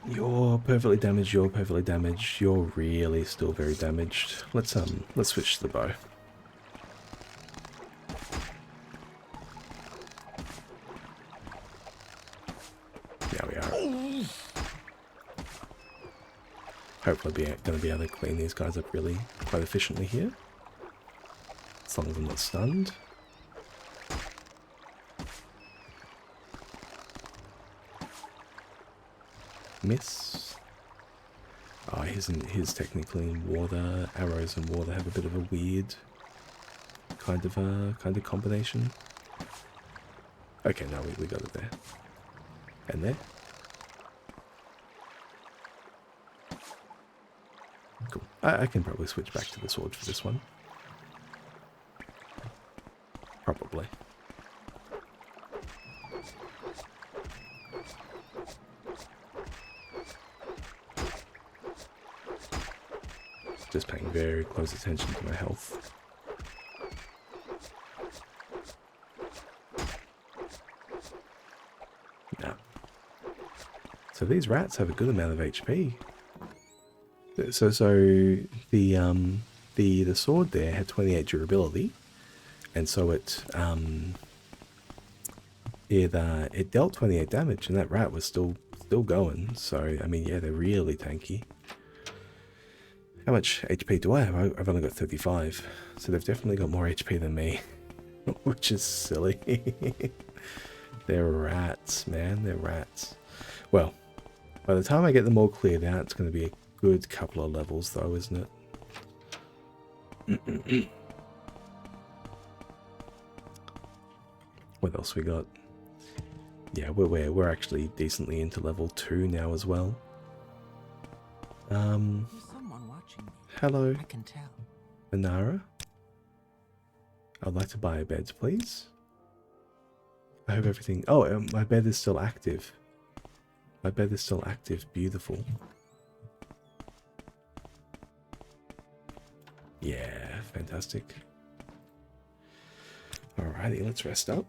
You're perfectly damaged, you're perfectly damaged, you're really still very damaged. Let's switch to the bow. There we are. Hopefully gonna be able to clean these guys up really quite efficiently here. As long as I'm not stunned. Miss. Oh, his technically in water. Arrows and water have a bit of a weird kind of combination. Okay, now we got it there. And there. Cool. I can probably switch back to the sword for this one. Probably. Just paying very close attention to my health. Now, so these rats have a good amount of HP. So the sword there had 28 durability. And so it dealt 28 damage, and that rat was still going. So I mean, yeah, they're really tanky. How much HP do I have? I've only got 35, so they've definitely got more HP than me, which is silly. They're rats, man. They're rats. Well, by the time I get them all cleared out, it's going to be a good couple of levels, though, isn't it? What else we got? Yeah, we're actually decently into level 2 now as well. There's someone watching me. Hello, I can tell. Manara. I'd like to buy a bed, please. I hope everything... Oh, my bed is still active. My bed is still active. Beautiful. Yeah, fantastic. Alrighty, let's rest up.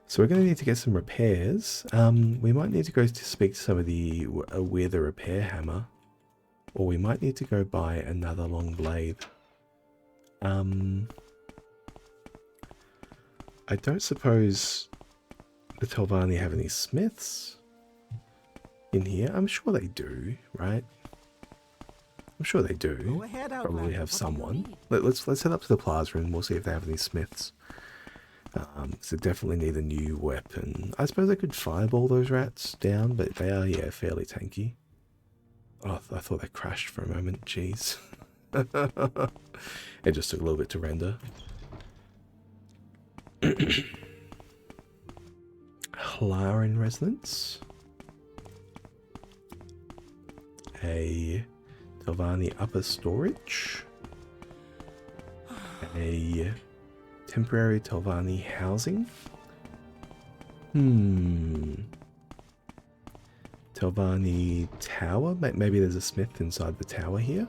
So we're going to need to get some repairs. We might need to go to speak to somebody with a repair hammer. Or we might need to go buy another long blade. I don't suppose the Telvanni have any smiths in here. I'm sure they do, right? I'm sure they do. Go ahead, Probably Outlander. have What do you someone. need? Let's head up to the plaza and we'll see if they have any smiths. So definitely need a new weapon. I suppose I could fireball those rats down, but they are, yeah, fairly tanky. Oh, I thought they crashed for a moment. Jeez. It just took a little bit to render. Hlarin Resonance. A Telvanni Upper Storage. A temporary Telvanni Housing. Telvanni Tower. Maybe there's a smith inside the tower here.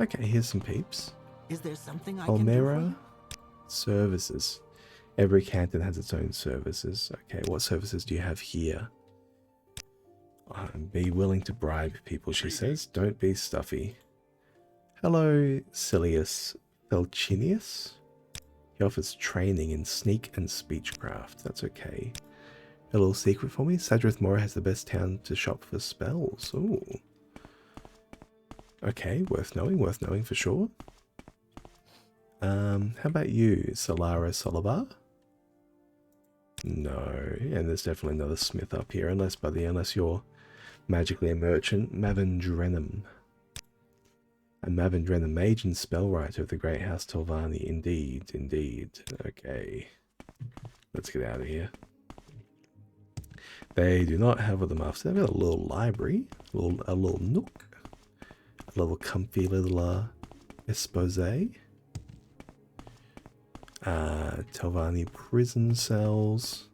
Okay, here's some peeps. Is there something I can do for Palmera you? Services. Every canton has its own services. Okay, what services do you have here? Be willing to bribe people, she says. Don't be stuffy. Hello, Silius Felchinius. He offers training in sneak and speechcraft. That's okay. A little secret for me. Sadrith Mora has the best town to shop for spells. Ooh. Okay, worth knowing for sure. How about you, Solara Solabar? No, and there's definitely another smith up here, unless you're magically a merchant. Mavendrenum. A Mavendrenum mage and spellwriter of the Great House Telvanni. Indeed. Okay. Let's get out of here. They do not have what them after. They've got a little library, a little nook, a little comfy little expose. Telvanni prison cells.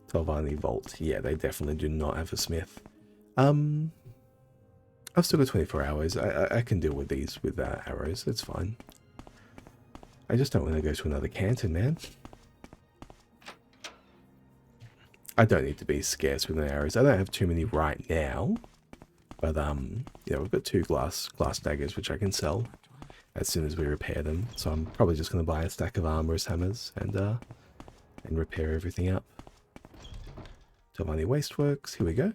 Telvanni vault. Yeah, they definitely do not have a smith. I've still got 24 hours. I can deal with these with arrows. It's fine. I just don't want to go to another canton, man. I don't need to be scarce with my arrows. I don't have too many right now. But, yeah, we've got 2 glass daggers, which I can sell as soon as we repair them. So I'm probably just going to buy a stack of armorer's hammers and repair everything up. Telvanni Wasteworks. Here we go.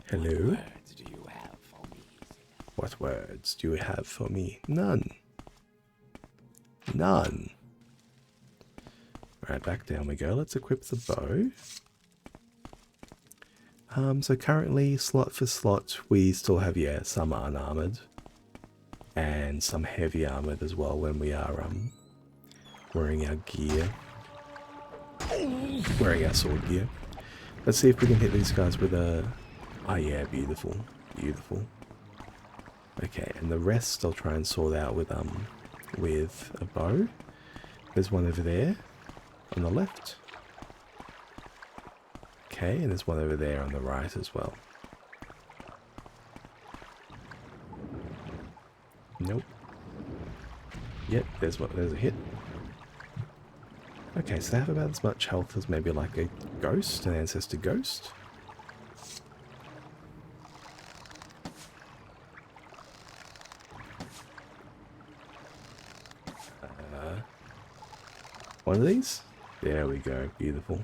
Hello. What words do you have for me? None. Alright, back down we go. Let's equip the bow. So currently, slot for slot, we still have, yeah, some unarmored. And some heavy armored as well when we are wearing our gear. Wearing our sword gear. Let's see if we can hit these guys with a... Oh yeah, beautiful. Okay, and the rest I'll try and sort out with a bow. There's one over there on the left. Okay, and there's one over there on the right as well. Nope. Yep, there's a hit. Okay, so they have about as much health as maybe like a ghost, an ancestor ghost. One of these? There we go, beautiful.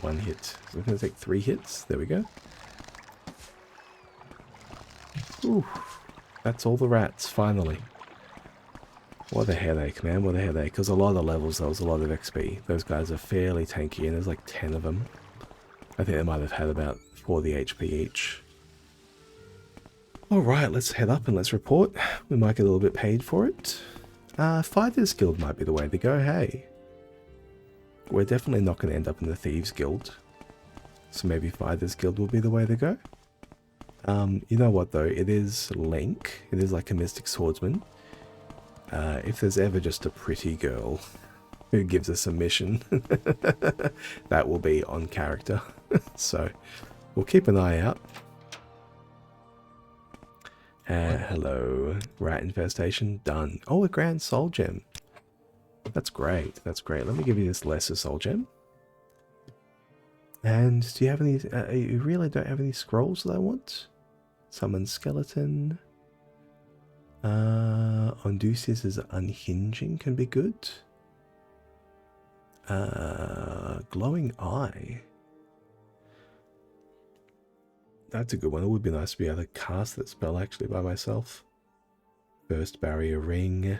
One hit. So we're going to take 3 hits. There we go. Ooh. That's all the rats, finally. What a headache, man, what a headache. Because a lot of levels, there was a lot of XP. Those guys are fairly tanky, and there's like 10 of them. I think they might have had about 40 HP each. Alright, let's head up and let's report. We might get a little bit paid for it. Fighters Guild might be the way to go, hey. We're definitely not going to end up in the Thieves Guild. So maybe Fighters Guild will be the way to go. You know what though, it is Link, it is like a mystic swordsman. If there's ever just a pretty girl who gives us a mission, that will be on character. So, we'll keep an eye out. Hello, rat infestation, done. Oh, a grand soul gem. That's great, that's great. Let me give you this lesser soul gem. And do you have any, you really don't have any scrolls that I want? Summon skeleton. Ondusius's unhinging can be good. Glowing eye. That's a good one. It would be nice to be able to cast that spell actually by myself. Burst barrier ring.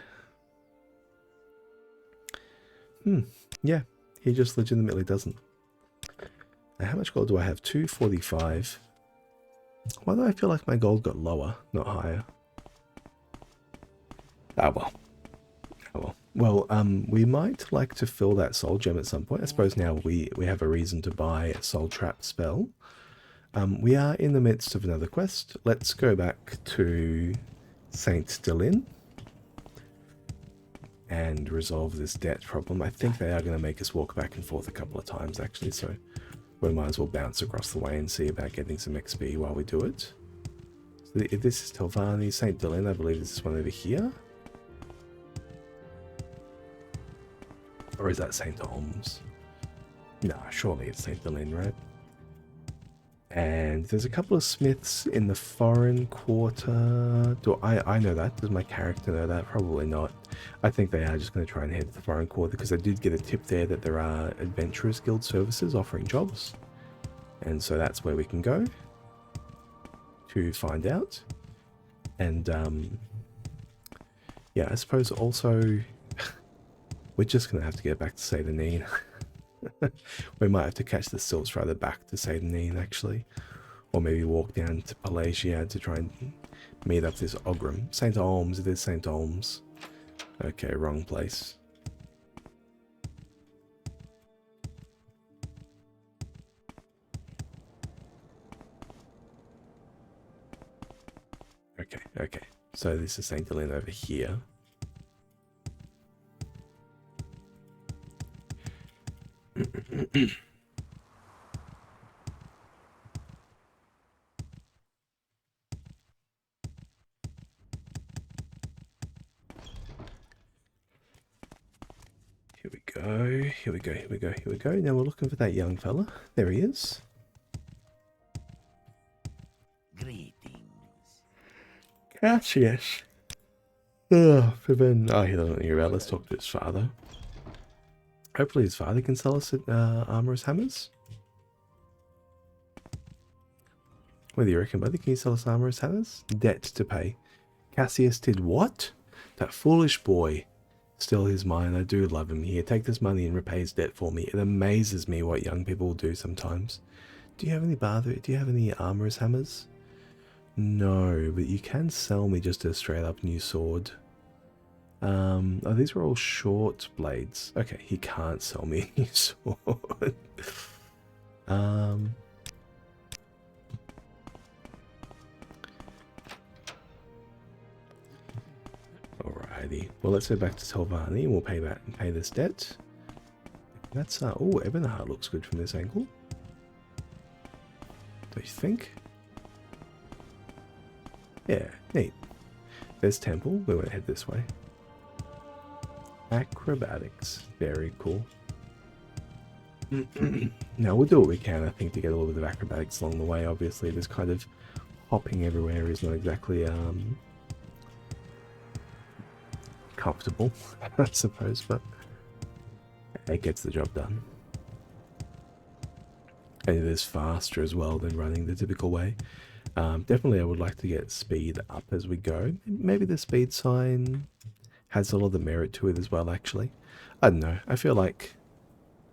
Yeah, he just legitimately doesn't. Now, how much gold do I have? 245. Why do I feel like my gold got lower, not higher? Ah well. Ah well. Well, we might like to fill that soul gem at some point. I suppose now we have a reason to buy a soul trap spell. We are in the midst of another quest. Let's go back to Saint Delin and resolve this debt problem. I think they are going to make us walk back and forth a couple of times, actually, so we might as well bounce across the way and see about getting some XP while we do it. So if this is Telvanni, Saint Delin, I believe this is one over here. Or is that St. Holmes? No, surely it's St. Delin, right? And there's a couple of smiths in the foreign quarter. Do I know that? Does my character know that? Probably not. I think they are just going to try and head to the foreign quarter because I did get a tip there that there are adventurers guild services offering jobs. And so that's where we can go to find out. And yeah, I suppose also we're just going to have to get back to Seydanine. We might have to catch the stilts rather back to Seydanine, actually. Or maybe walk down to Pelagia to try and meet up this Ogrim. St. Olms, it is St. Olms. Okay, wrong place. Okay. So this is St. Delin over here. Here we go. Now we're looking for that young fella. There he is. Greetings. Cassius. Oh, he doesn't hear about. Let's talk to his father. Hopefully his father can sell us armorous hammers. What do you reckon, buddy? Can you sell us armorous hammers? Debt to pay. Cassius did what? That foolish boy. Still his mind. I do love him. Here, take this money and repay his debt for me. It amazes me what young people will do sometimes. Do you have any armorous hammers? No, but you can sell me just a straight up new sword. Oh, these were all short blades. Okay, he can't sell me a new sword. Alrighty. Well, let's go back to Telvanni and we'll pay this debt. That's oh, Ebonheart looks good from this angle. Don't you think? Yeah, neat. There's temple. We won't head this way. Acrobatics. Very cool. Now we'll do what we can, I think, to get a little bit of acrobatics along the way. Obviously, this kind of hopping everywhere is not exactly comfortable, I suppose, but it gets the job done. And it is faster as well than running the typical way. Definitely I would like to get speed up as we go. Maybe the speed sign has a lot of merit to it as well, actually. I don't know. I feel like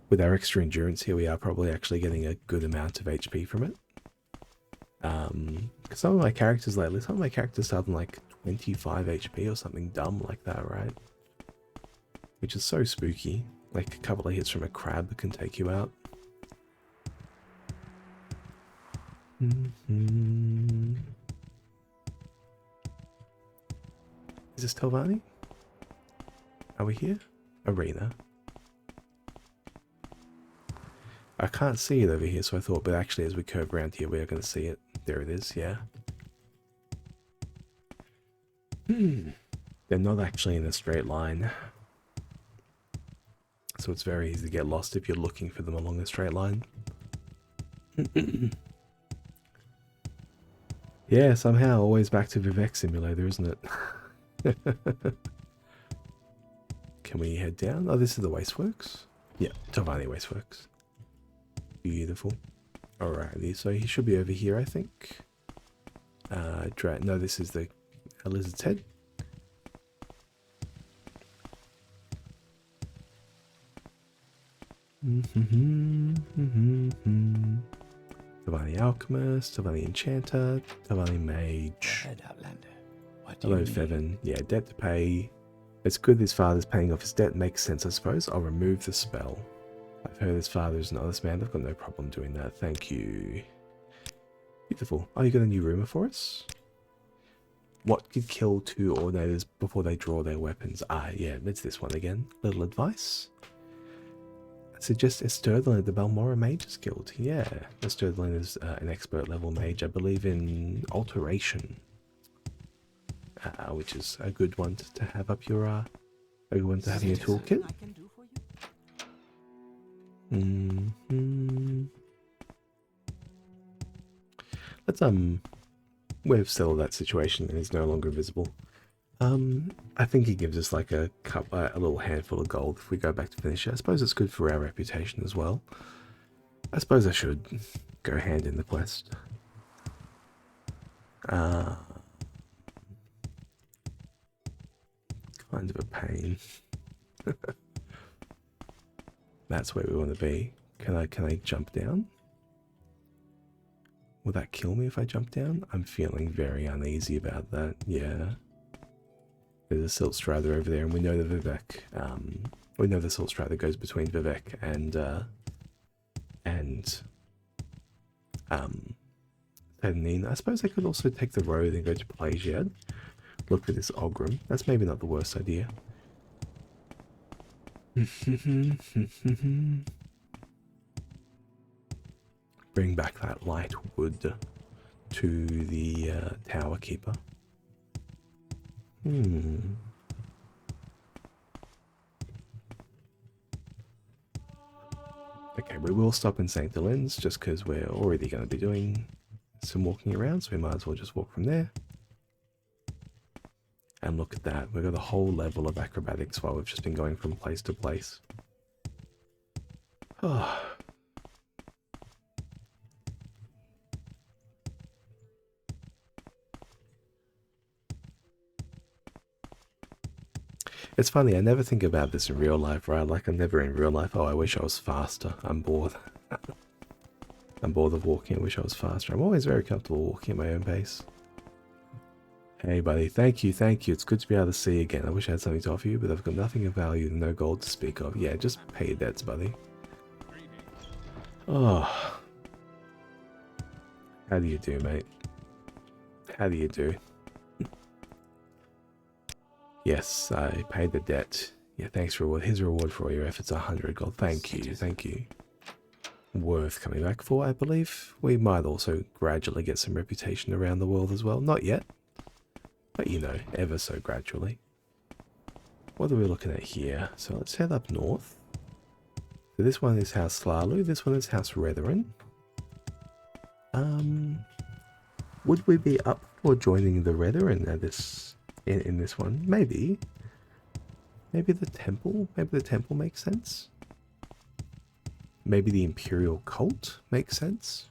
with our extra endurance here, we are probably actually getting a good amount of HP from it. Because some of my characters lately, start on like 25 HP or something dumb like that, right? Which is so spooky. Like a couple of hits from a crab can take you out. Is this Telvanni? Are we here? Arena. I can't see it over here, so I thought, but actually as we curve around here, we are going to see it. There it is, yeah. They're not actually in a straight line. So it's very easy to get lost if you're looking for them along a straight line. Yeah, somehow always back to Vivek Simulator, isn't it? Can we head down? Oh, this is the Wasteworks? Yeah, Telvanni Wasteworks. Beautiful. Alrighty, so he should be over here, I think. No, this is the Lizard's Head. Telvanni Alchemist, Telvanni Enchanter, Telvanni Mage. Head, Outlander. What do Hello, you need? Fevin. Yeah, debt to pay. It's good his father's paying off his debt. Makes sense, I suppose. I'll remove the spell. I've heard his father is an honest man. I've got no problem doing that. Thank you. Beautiful. Oh, you got a new rumour for us? What could kill 2 ordinators before they draw their weapons? Ah, yeah, it's this one again. Little advice. I suggest Esterlin at the Balmora Mages Guild. Yeah, Esterlin is an expert level mage, I believe, in alteration. Which is a good one to have up your a good one to have in your toolkit. I can do for you? Let's we've settled that situation and he's no longer visible. I think he gives us like a little handful of gold if we go back to finish it. I suppose it's good for our reputation as well. I suppose I should go hand in the quest. Kind of a pain. That's where we want to be. Can I jump down? Will that kill me if I jump down? I'm feeling very uneasy about that. Yeah. There's a silt strata over there, and we know the Vivek. We know the silt strata goes between Vivek and Tednine. I suppose I could also take the road and go to Playthough. Look for this Ogrim. That's maybe not the worst idea. Bring back that light wood to the Tower Keeper. Okay, we will stop in St. Helens just because we're already going to be doing some walking around, so we might as well just walk from there. And look at that, we've got a whole level of acrobatics while we've just been going from place to place. Oh. It's funny, I never think about this in real life, right? Like, I'm never in real life, oh, I wish I was faster. I'm bored. I'm bored of walking, I wish I was faster. I'm always very comfortable walking at my own pace. Hey buddy, thank you. It's good to be able to see you again. I wish I had something to offer you, but I've got nothing of value and no gold to speak of. Yeah, just pay your debts, buddy. Oh. How do you do, mate? How do you do? Yes, I paid the debt. Yeah, thanks for reward. His reward for all your efforts, 100 gold. Thank you. Worth coming back for, I believe. We might also gradually get some reputation around the world as well. Not yet. But you know, ever so gradually. What are we looking at here? So let's head up north. So this one is House Slalu, this one is House Retherin. Would we be up for joining the Retherin at this in this one? Maybe. Maybe the temple? Maybe the temple makes sense? Maybe the Imperial Cult makes sense?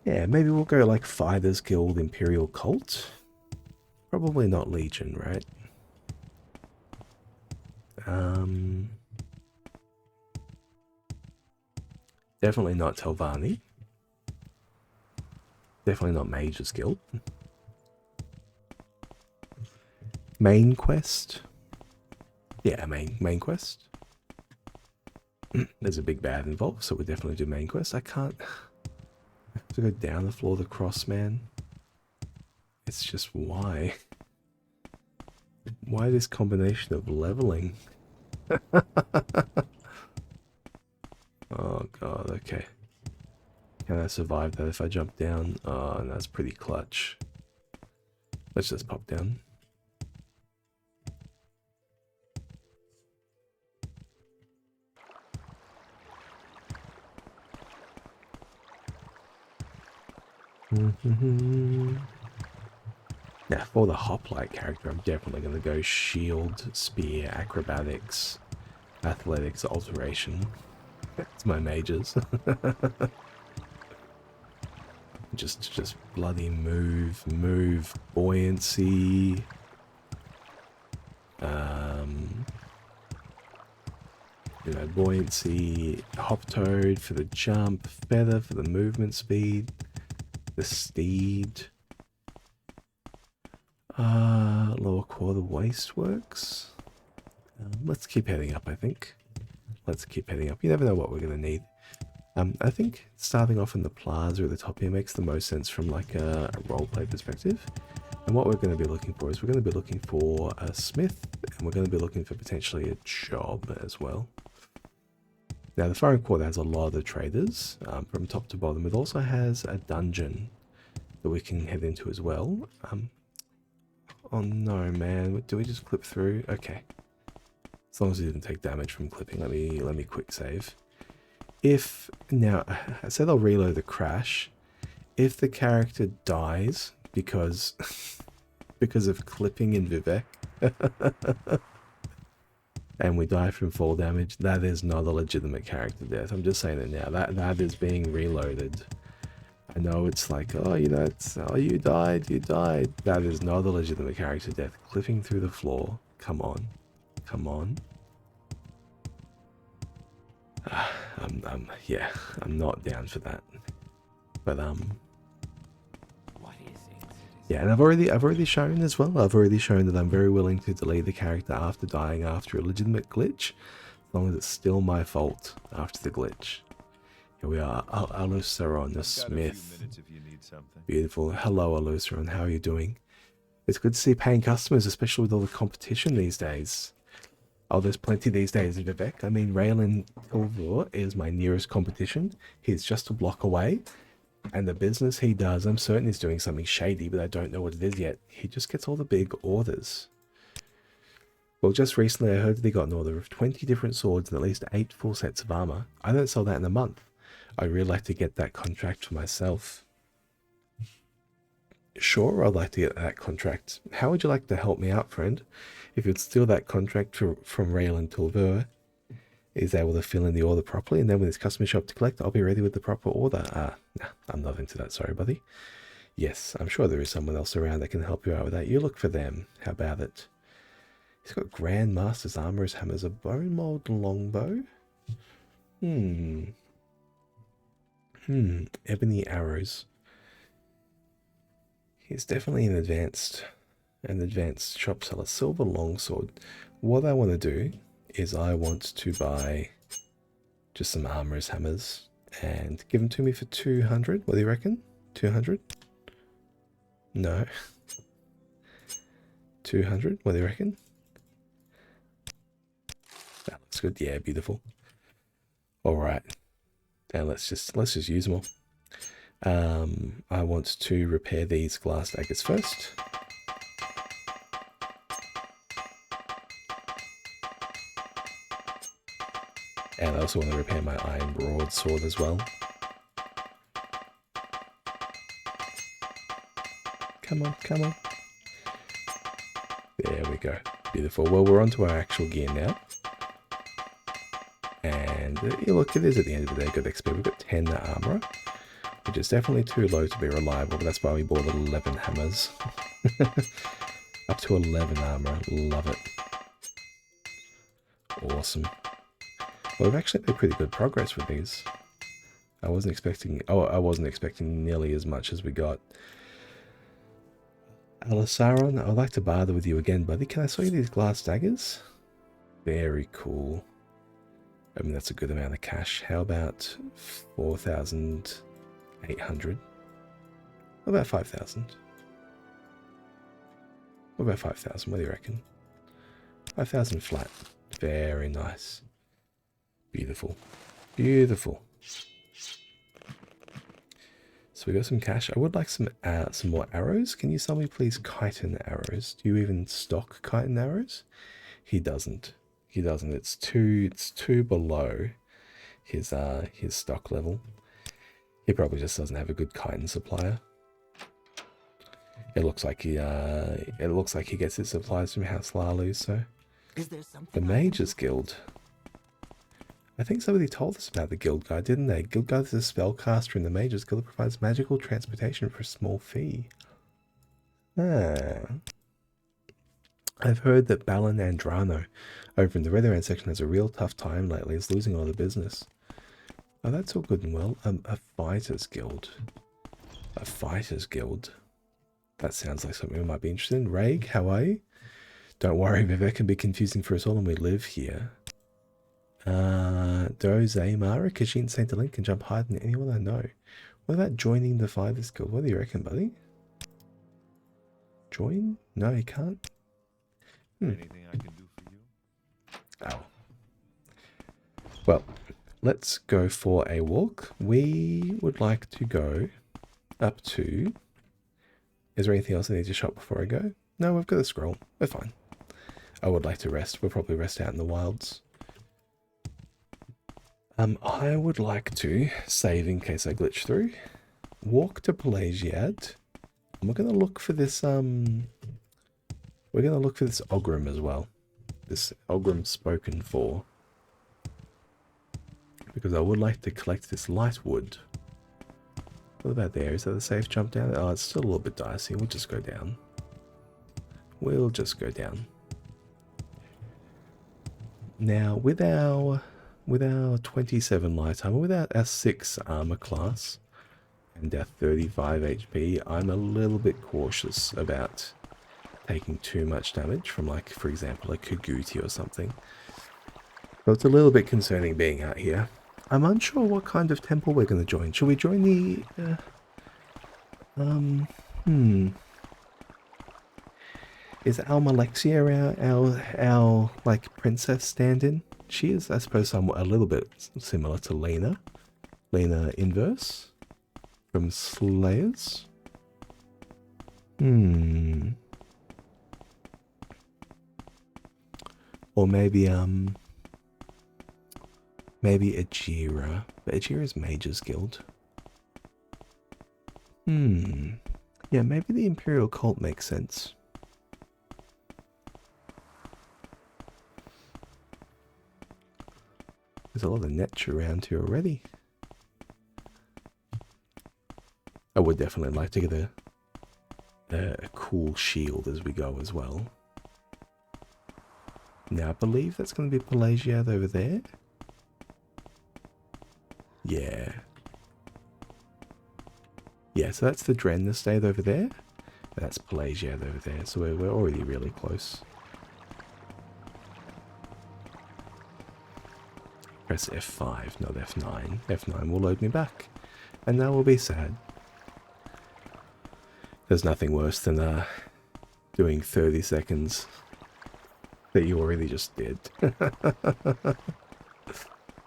Yeah, maybe we'll go like Fighters Guild, Imperial Cult. Probably not Legion, right? Definitely not Telvanni. Definitely not Mage's Guild. Main quest? Yeah, main quest. There's a big bad involved, so we'll definitely do main quest. I can't... I have to go down the floor of the cross, man. It's just why? Why this combination of leveling? Oh god, okay. Can I survive that if I jump down? Oh, that's pretty clutch. Let's just pop down. Now, for the hoplite character, I'm definitely going to go shield, spear, acrobatics, athletics, alteration. That's my mages. just bloody move, buoyancy. You know, buoyancy, hop toad for the jump, feather for the movement speed, the steed. Lower quarter wasteworks. Let's keep heading up, I think. Let's keep heading up. You never know what we're going to need. I think starting off in the plaza at the top here makes the most sense from like a roleplay perspective. And what we're going to be looking for is we're going to be looking for a smith, and we're going to be looking for potentially a job as well. Now the foreign quarter has a lot of the traders from top to bottom. It also has a dungeon that we can head into as well. Oh no, man! Do we just clip through? Okay. As long as we didn't take damage from clipping, let me quick save. If now I said I'll reload the crash. If the character dies because of clipping in Vivek, and we die from fall damage, that is not a legitimate character death. I'm just saying it now. That is being reloaded. I know it's like, oh, you know, it's, oh, you died. That is not a legitimate character death. Clipping through the floor. Come on. Yeah, I'm not down for that. But What is it? yeah, and I've already shown as well. I've already shown that I'm very willing to delete the character after dying after a legitimate glitch, as long as it's still my fault after the glitch. Here we are, Alusaron, the smith. Beautiful. Hello, Alusaron. How are you doing? It's good to see paying customers, especially with all the competition these days. Oh, there's plenty these days in Vivek. I mean, Raylan Tilvor is my nearest competition. He's just a block away. And the business he does, I'm certain he's doing something shady, but I don't know what it is yet. He just gets all the big orders. Well, just recently I heard that he got an order of 20 different swords and at least 8 full sets of armor. I don't sell that in a month. I'd really like to get that contract for myself. Sure, I'd like to get that contract. How would you like to help me out, friend? If you'd steal that contract from Raylan Tilver, is able to fill in the order properly, and then when it's customer shop to collect, I'll be ready with the proper order. Nah, I'm not into that, sorry, buddy. Yes, I'm sure there is someone else around that can help you out with that. You look for them. How about it? He's got Grandmaster's armor as hammers, a bone mold longbow. Ebony arrows. He's definitely an advanced shop seller. Silver longsword. What I want to do is I want to buy just some armorer's hammers and give them to me for 200. What do you reckon? 200? No. 200? What do you reckon? That looks good. Yeah, beautiful. All right. And let's just use them all. I want to repair these glass daggers first. And I also want to repair my iron broadsword as well. Come on. There we go. Beautiful. Well, we're on to our actual gear now. And look, it is at the end of the day good XP. We've got 10 armor, which is definitely too low to be reliable, but that's why we bought 11 hammers. Up to 11 armor. Love it. Awesome. Well, we've actually made pretty good progress with these. I wasn't expecting nearly as much as we got. Alisaron, I'd like to bother with you again, buddy. Can I sell you these glass daggers? Very cool. I mean, that's a good amount of cash. How about 4,800? What about 5,000? What about 5,000? What do you reckon? 5,000 flat. Very nice. Beautiful. Beautiful. So we got some cash. I would like some more arrows. Can you sell me, please, chitin arrows? Do you even stock chitin arrows? He doesn't. He doesn't. It's too below his stock level. He probably just doesn't have a good chitin supplier. It looks like he gets his supplies from House Lalu. So the Mages Guild. I think somebody told us about the Guild Guide, didn't they? Guild Guide is a spellcaster in the Mages Guild that provides magical transportation for a small fee. I've heard that Balan Andrano over in the Red section has a real tough time lately. He's losing all the business. Oh, that's all good and well. A Fighter's Guild. A Fighter's Guild. That sounds like something we might be interested in. Rag, how are you? Don't worry, Vivek can be confusing for us all and we live here. Doze Mara, Kashin Saint Link can jump higher than anyone I know. What about joining the Fighters Guild? What do you reckon, buddy? Join? No, you can't. Anything I can do for you? Oh. Well, let's go for a walk. We would like to go up to... Is there anything else I need to shop before I go? No, we've got a scroll. We're fine. I would like to rest. We'll probably rest out in the wilds. I would like to save in case I glitch through. Walk to Pelagiad. And we're going to look for this, we're going to look for this Ogrim as well. This Ogrim spoken for. Because I would like to collect this light wood. What about there? Is that a safe jump down? Oh, it's still a little bit dicey. We'll just go down. We'll just go down. Now, with our 27 light armor, without our 6 armor class, and our 35 HP, I'm a little bit cautious about taking too much damage from, like, for example, a Kaguti or something. So it's a little bit concerning being out here. I'm unsure what kind of temple we're going to join. Should we join the... Is Almalexia our like, princess stand-in? She is, I suppose, somewhat a little bit similar to Lena. Lena Inverse from Slayers. Or maybe, maybe Ajira. But Ajira's Mage's Guild. Yeah, maybe the Imperial Cult makes sense. There's a lot of netch around here already. I would definitely like to get a cool shield as we go as well. Now, I believe that's going to be Pelagiad over there. Yeah. Yeah, so that's the Dren estate over there. That's Pelagiad over there, so we're already really close. Press F5, not F9. F9 will load me back. And now we'll be sad. There's nothing worse than doing 30 seconds that you already just did.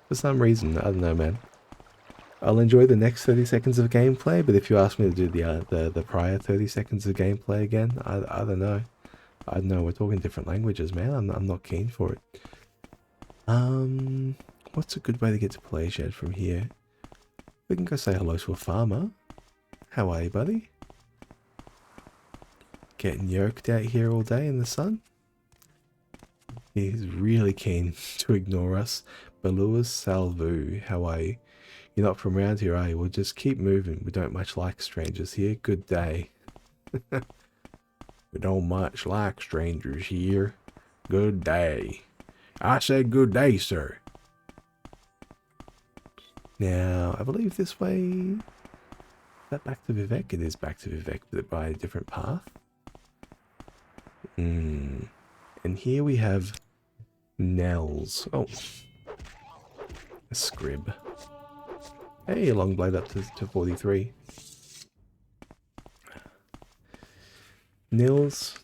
For some reason, I don't know, man. I'll enjoy the next 30 seconds of gameplay, but if you ask me to do the prior 30 seconds of gameplay again, I don't know. I don't know, we're talking different languages, man. I'm not keen for it. What's a good way to get to Pelagiad from here? We can go say hello to a farmer. How are you, buddy? Getting yoked out here all day in the sun? He's really keen to ignore us. Beluas Salvu, how are you? You're not from around here, are you? We'll just keep moving. We don't much like strangers here. Good day. We don't much like strangers here. Good day. I said good day, sir. Now, I believe this way... Is that back to Vivek? It is back to Vivek, but by a different path. And here we have Nels. Oh. A scrib. Hey, a long blade up to 43. Nels.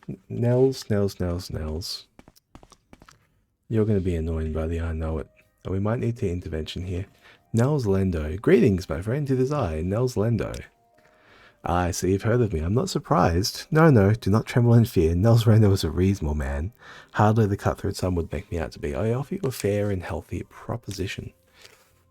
You're going to be annoying, buddy, I know it. Oh, we might need the intervention here. Nels Lendo. Greetings, my friend. It is I, Nels Lendo. I see you've heard of me. I'm not surprised. No, do not tremble in fear. Nels Lendo is a reasonable man. Hardly the cutthroat some would make me out to be. I offer you a fair and healthy proposition.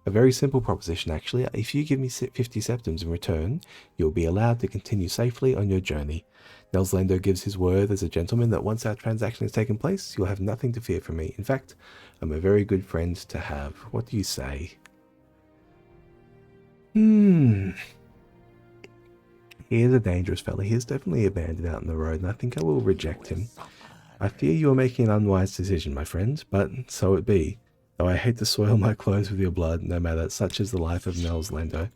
A very simple proposition, actually. If you give me 50 septums in return, you'll be allowed to continue safely on your journey. Nels Lendo gives his word as a gentleman that once our transaction has taken place, you'll have nothing to fear from me. In fact, I'm a very good friend to have. What do you say? He is a dangerous fella. He is definitely abandoned out on the road, and I think I will reject him. I fear you are making an unwise decision, my friend, but so it be. Though I hate to soil my clothes with your blood, no matter, such is the life of Nels Lendo.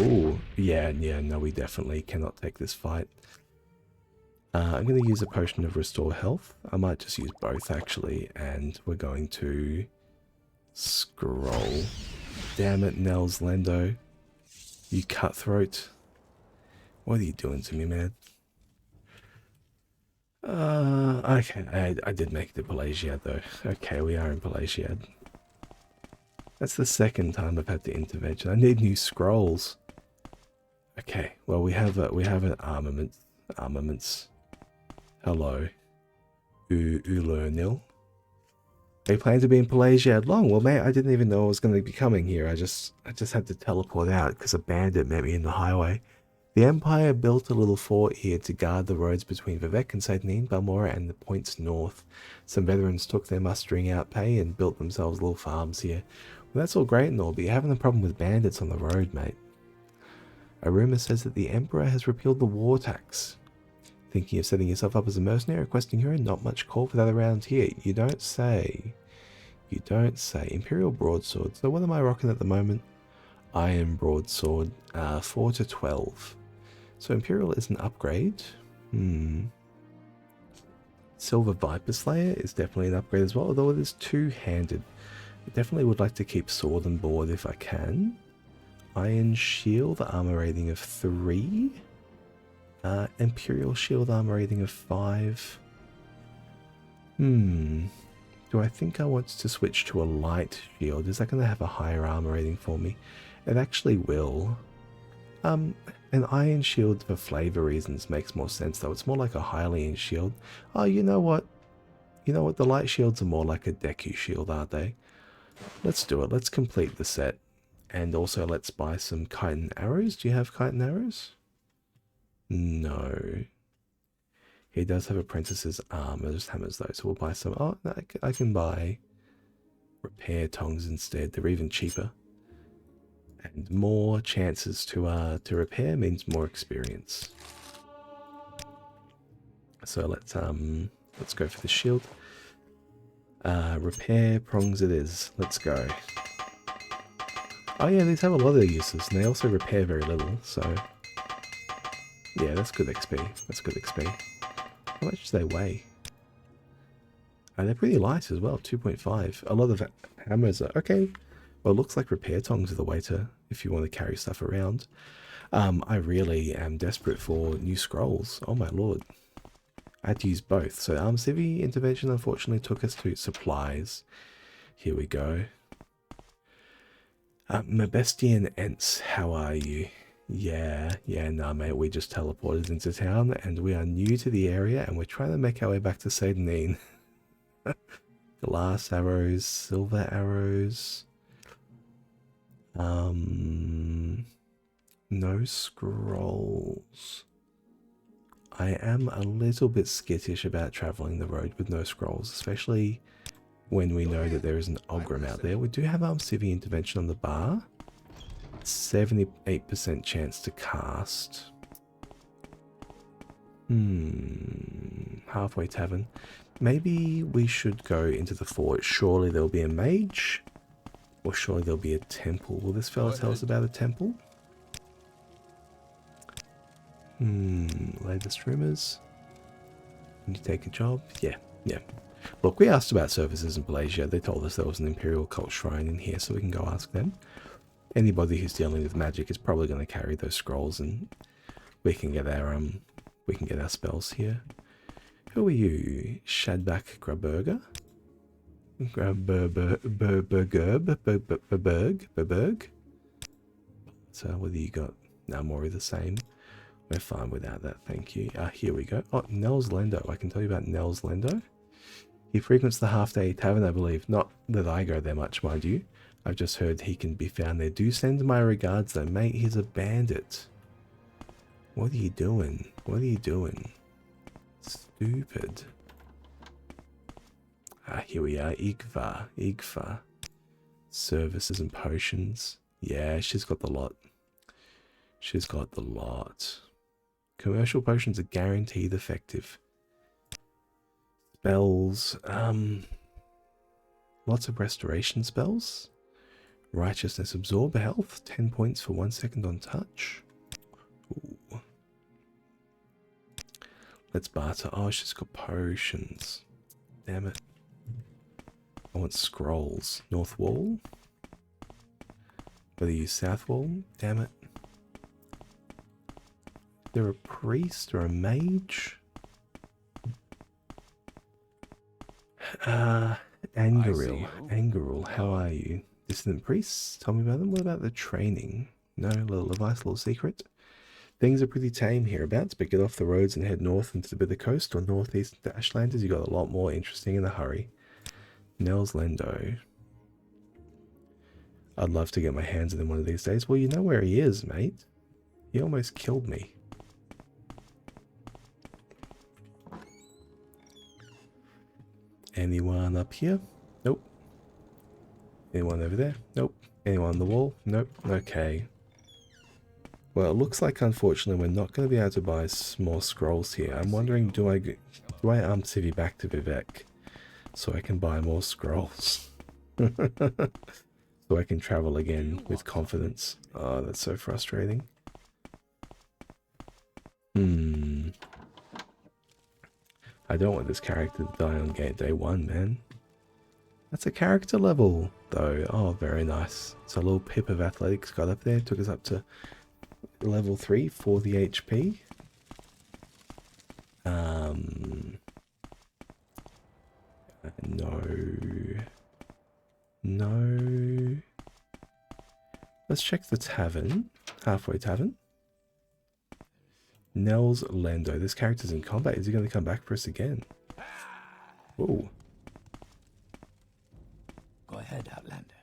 Ooh, yeah, no, we definitely cannot take this fight. I'm going to use a potion of restore health. I might just use both, actually, and we're going to scroll. Damn it, Nels Lendo. You cutthroat. What are you doing to me, man? Okay, I did make it to Pelagiad, though. Okay, we are in Pelagiad. That's the second time I've had to intervention. I need new scrolls. Okay, well, we have an armaments. Hello. Ulernil. They plan to be in Pelagiad long. Well, mate, I didn't even know I was going to be coming here. I just had to teleport out because a bandit met me in the highway. The Empire built a little fort here to guard the roads between Vivek and Satanine, Balmora, and the points north. Some veterans took their mustering out pay and built themselves little farms here. Well, that's all great and all, but you're having a problem with bandits on the road, mate. A rumor says that the Emperor has repealed the war tax. Thinking of setting yourself up as a mercenary or questing hero? Not much call for that around here. You don't say. You don't say. Imperial Broadsword. So what am I rocking at the moment? Iron Broadsword. 4 to 12. So Imperial is an upgrade. Silver Viper Slayer is definitely an upgrade as well, although it is two-handed. I definitely would like to keep Sword and Board if I can. Iron Shield, armor rating of 3. Imperial Shield, armor rating of 5. Do I think I want to switch to a light shield? Is that going to have a higher armor rating for me? It actually will. An iron shield for flavor reasons makes more sense though. It's more like a Hylian shield. Oh, you know what? You know what? The light shields are more like a Deku shield, aren't they? Let's do it. Let's complete the set. And also let's buy some chitin arrows. Do you have chitin arrows? No. He does have apprentice's armors, hammers though, so we'll buy some. Oh, no, I can buy repair tongs instead. They're even cheaper. And more chances to repair means more experience. So let's go for the shield. Repair prongs it is. Let's go. Oh yeah, these have a lot of uses, and they also repair very little, so yeah, that's good XP. That's good XP. How much do they weigh? They're pretty light as well, 2.5. A lot of hammers are okay. Well, it looks like repair tongs are the way to, if you want to carry stuff around. I really am desperate for new scrolls. Oh my lord. I had to use both. So Civvy intervention unfortunately took us to supplies. Here we go. Mabestian Ents, how are you? Yeah, nah mate, we just teleported into town and we are new to the area and we're trying to make our way back to Satanine. Glass arrows, silver arrows. No scrolls. I am a little bit skittish about traveling the road with no scrolls, especially when we know that there is an Ogrim out there. We do have Civvy intervention on the bar. 78% chance to cast. Halfway Tavern. Maybe we should go into the fort. Surely there'll be a mage. Or surely there'll be a temple. Will this fella tell us about a temple? Latest rumors. Can you take a job? Yeah. Look, we asked about services in Pelagia. They told us there was an Imperial Cult Shrine in here, so we can go ask them. Anybody who's dealing with magic is probably going to carry those scrolls, and we can get our spells here. Who are you? Shadback Graberger? Berberg. So what do you got? No, more of the same. We're fine without that, thank you. Here we go. Oh, Nels Lendo. I can tell you about Nels Lendo. He frequents the Half-Day Tavern, I believe. Not that I go there much, mind you. I've just heard he can be found there. Do send my regards, though, mate. He's a bandit. What are you doing? What are you doing? Stupid. Here we are. Igva. Services and potions. Yeah, she's got the lot. She's got the lot. Commercial potions are guaranteed effective. Spells. Lots of restoration spells. Righteousness, absorb health, 10 points for 1 second on touch. Ooh. Let's barter. Oh, she's got potions. Damn it. I want scrolls. North wall. Whether use south wall. Damn it. They're a priest or a mage? Angaril, how are you? Dissident priests? Tell me about them. What about the training? No, little advice, little secret. Things are pretty tame hereabouts, but get off the roads and head north into the bit of the coast or northeast into Ashlanders. You got a lot more interesting in a hurry. Nels Lendo. I'd love to get my hands on him one of these days. Well, you know where he is, mate. He almost killed me. Anyone up here? Nope. Anyone over there? Nope. Anyone on the wall? Nope. Okay. Well, it looks like, unfortunately, we're not going to be able to buy more scrolls here. I'm wondering, do I Civi back to Vivek so I can buy more scrolls? So I can travel again with confidence. Oh, that's so frustrating. I don't want this character to die on day 1, man. That's a character level, though. Oh, very nice. So a little pip of athletics got up there, took us up to level 3 for the HP. No. Let's check the tavern. Halfway tavern. Nels Lando. This character's in combat. Is he going to come back for us again? Whoa. Go ahead, Outlander.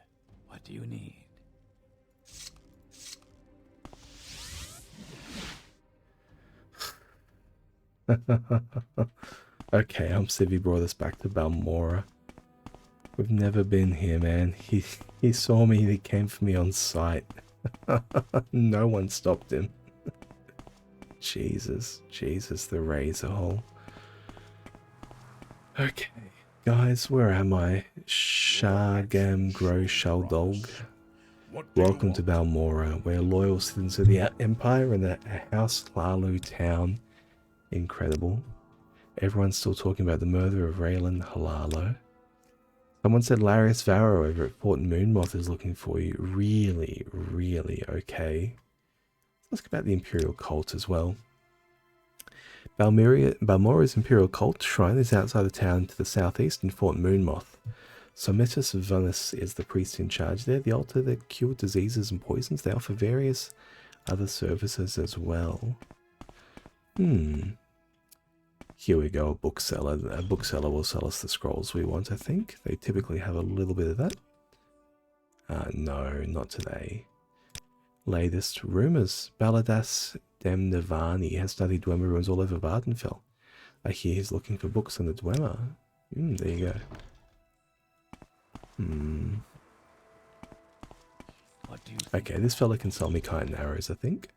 What do you need? Okay, Civi brought us back to Balmora. We've never been here, man. He saw me, he came for me on sight. No one stopped him. Jesus, the razor hole. Okay, guys, where am I? Shagam Gro Shaldog. Welcome to Balmora. We're loyal citizens of the Empire and a House Lalu town. Incredible. Everyone's still talking about the murder of Raylan Halalo. Someone said Larius Varro over at Fort Moonmoth is looking for you. Really, really okay. Let's talk about the Imperial Cult as well. Balmora's Imperial Cult shrine is outside the town to the southeast in Fort Moonmoth. Sometus Vanus is the priest in charge there. The altar that cure diseases and poisons. They offer various other services as well. Here we go, a bookseller. A bookseller will sell us the scrolls we want, I think. They typically have a little bit of that. No, not today. Latest rumours. Baladas Demnavani has studied Dwemer ruins all over Vardenfell. I hear he's looking for books on the Dwemer. There you go. Okay, this fella can sell me kite and arrows, I think.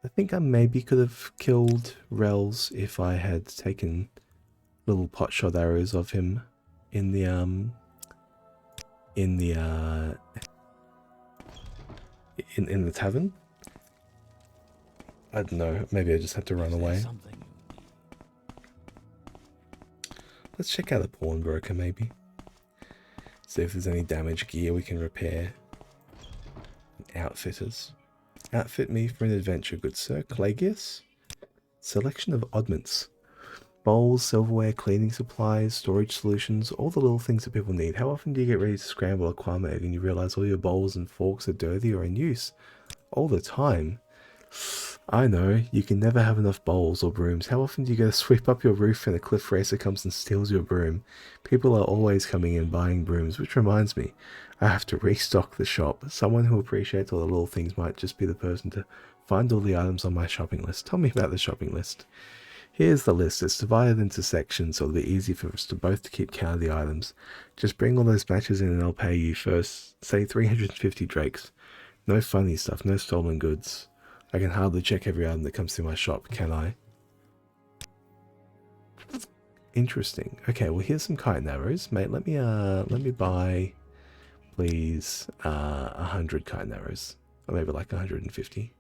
I think I maybe could have killed Rels if I had taken little potshot arrows of him in the tavern. I don't know, maybe I just had to run away. Let's check out the pawnbroker maybe. See if there's any damaged gear we can repair. Outfitters. Outfit me for an adventure, good sir. Clagius. Selection of oddments. Bowls, silverware, cleaning supplies, storage solutions, all the little things that people need. How often do you get ready to scramble a quam egg and you realize all your bowls and forks are dirty or in use? All the time. I know, you can never have enough bowls or brooms. How often do you go to sweep up your roof and a cliff racer comes and steals your broom? People are always coming in buying brooms, which reminds me, I have to restock the shop. Someone who appreciates all the little things might just be the person to find all the items on my shopping list. Tell me about the shopping list. Here's the list. It's divided into sections so it'll be easy for us to both to keep count of the items. Just bring all those matches in and I'll pay you first, say 350 drakes. No funny stuff, no stolen goods. I can hardly check every item that comes through my shop, can I? Interesting. Okay, well here's some kite and arrows. Mate, let me buy please 100 kite arrows, or maybe like 150.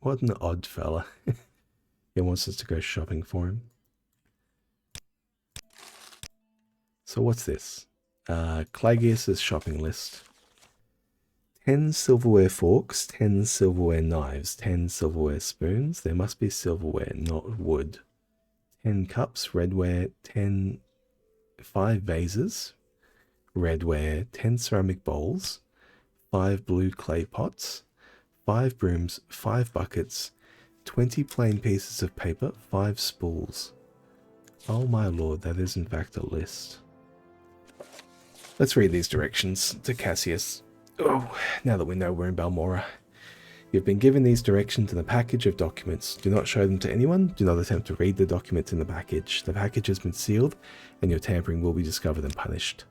What an odd fella. He wants us to go shopping for him. So what's this? Clagius's shopping list. 10 silverware forks, 10 silverware knives, 10 silverware spoons. There must be silverware, not wood. 10 cups, redware, 5 vases, redware, 10 ceramic bowls, 5 blue clay pots, 5 brooms, 5 buckets, 20 plain pieces of paper, 5 spools. Oh my lord, that is in fact a list. Let's read these directions to Cassius. Oh, now that we know we're in Balmora. You've been given these directions in a package of documents. Do not show them to anyone. Do not attempt to read the documents in the package. The package has been sealed, and your tampering will be discovered and punished.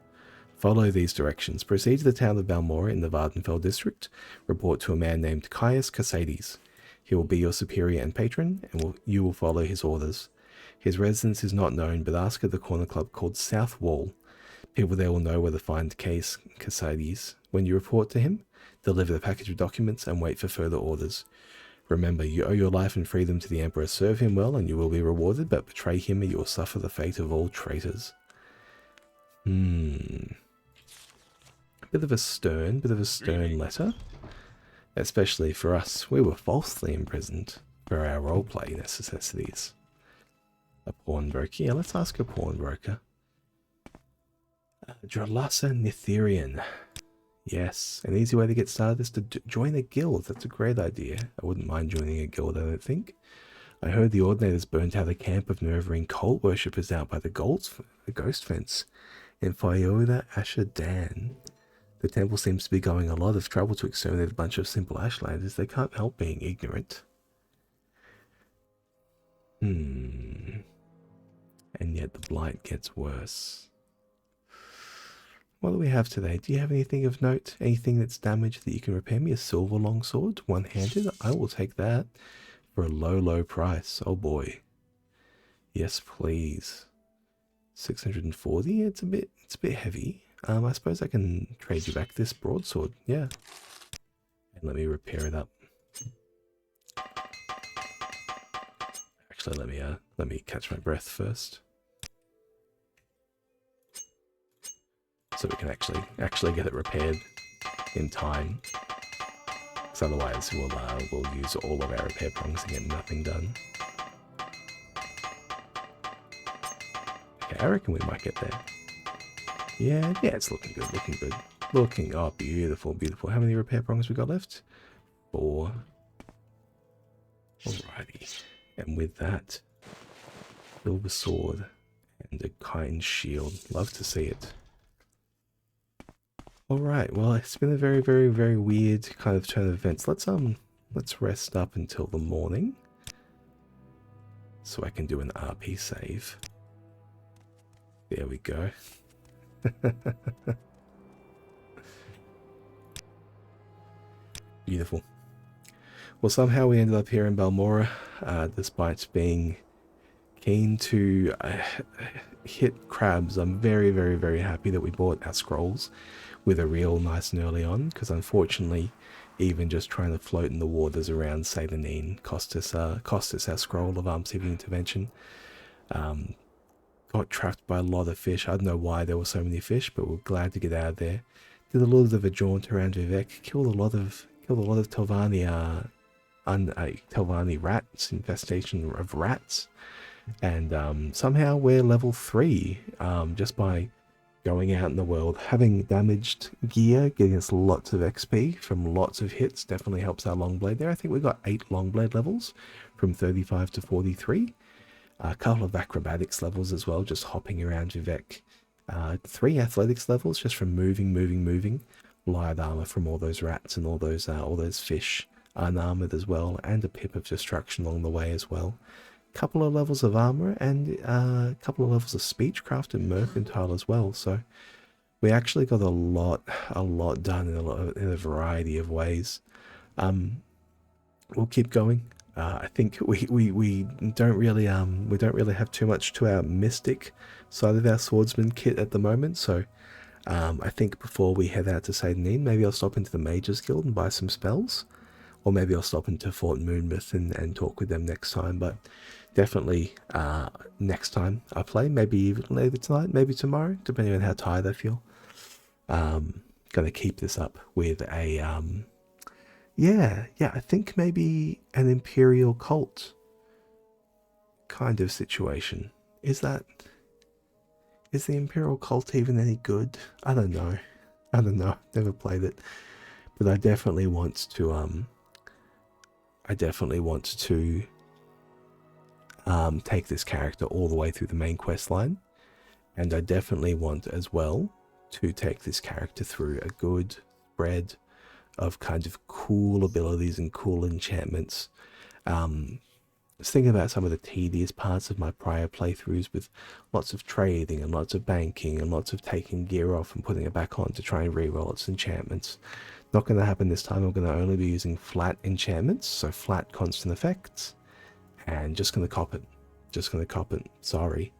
Follow these directions. Proceed to the town of Balmora in the Vardenfell district. Report to a man named Caius Casades. He will be your superior and patron, and you will follow his orders. His residence is not known, but ask at the corner club called South Wall. People there will know where to find Caius Casades. When you report to him, deliver the package of documents and wait for further orders. Remember, you owe your life and freedom to the Emperor. Serve him well and you will be rewarded, but betray him and you will suffer the fate of all traitors. Bit of a stern letter. Especially for us. We were falsely imprisoned for our roleplay necessities. A pawnbroker. Yeah, let's ask a pawnbroker. Dralasa Nithirian. Yes, an easy way to get started is to join a guild. That's a great idea. I wouldn't mind joining a guild, I don't think. I heard the Ordinators burnt out a camp of Nervering cult worshippers out by the ghost fence in Fyoda Ashadan. The temple seems to be going a lot of trouble to exterminate a bunch of simple Ashlanders. They can't help being ignorant. And yet the blight gets worse. What do we have today? Do you have anything of note? Anything that's damaged that you can repair me? A silver longsword? One-handed? I will take that for a low, low price. Oh boy. Yes, please. 640? It's a bit heavy. I suppose I can trade you back this broadsword. Yeah. And let me repair it up. Actually, let me catch my breath first. So we can actually get it repaired in time. Because otherwise we'll use all of our repair prongs and get nothing done. Okay, I reckon we might get there. Yeah, it's looking good. Oh, beautiful, beautiful. How many repair prongs we got left? 4. Alrighty. And with that, silver sword and a kind shield. Love to see it. Alright, well, it's been a very, very, very weird kind of turn of events. Let's rest up until the morning. So I can do an RP save. There we go. Beautiful. Well, somehow we ended up here in Balmora, despite being keen to hit crabs. I'm very, very, very happy that we bought our scrolls with a reel nice and early on, because unfortunately, even just trying to float in the waters around Salanine cost us our scroll of civil intervention. Got trapped by a lot of fish. I don't know why there were so many fish, but we're glad to get out of there. Did a little bit of a jaunt around Vivek. Killed a lot of Telvanni Telvanni rats, infestation of rats, and somehow we're level 3 just by going out in the world. Having damaged gear, getting us lots of XP from lots of hits definitely helps our Longblade there. I think we got 8 Longblade levels from 35 to 43. A couple of acrobatics levels as well, just hopping around Vivek. 3 athletics levels just from moving. Light armor from all those rats and all those fish, unarmored as well, and a pip of destruction along the way as well. Couple of levels of armor and a couple of levels of speechcraft and mercantile as well. So we actually got a lot done in a variety of ways. We'll keep going. I think we don't really have too much to our mystic side of our swordsman kit at the moment. So I think before we head out to Satan, maybe I'll stop into the Mages Guild and buy some spells, or maybe I'll stop into Fort Moonmouth and talk with them next time. But definitely next time I play, maybe even later tonight, maybe tomorrow, depending on how tired I feel. Gonna keep this up with a yeah, I think maybe an Imperial cult kind of situation. Is the Imperial cult even any good? I don't know. Never played it, but I definitely want to take this character all the way through the main quest line, and I definitely want as well to take this character through a good spread of kind of cool abilities and cool enchantments. I was thinking about some of the tedious parts of my prior playthroughs with lots of trading and lots of banking and lots of taking gear off and putting it back on to try and reroll its enchantments. Not going to happen this time. I'm going to only be using flat enchantments, so flat constant effects, and just going to cop it. Sorry.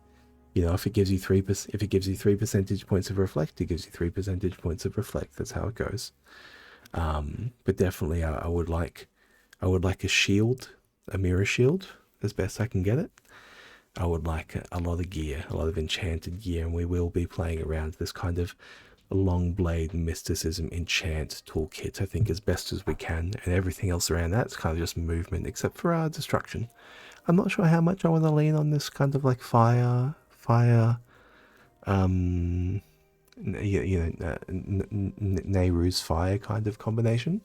You know, if it gives you 3 percentage points of reflect, it gives you 3 percentage points of reflect. That's how it goes. But definitely I would like a shield, a mirror shield, as best I can get it. I would like a lot of gear, a lot of enchanted gear, and we will be playing around this kind of long blade mysticism enchant toolkit, I think, as best as we can, and everything else around that's kind of just movement, except for our destruction. I'm not sure how much I want to lean on this kind of like fire, Nehru's fire kind of combination.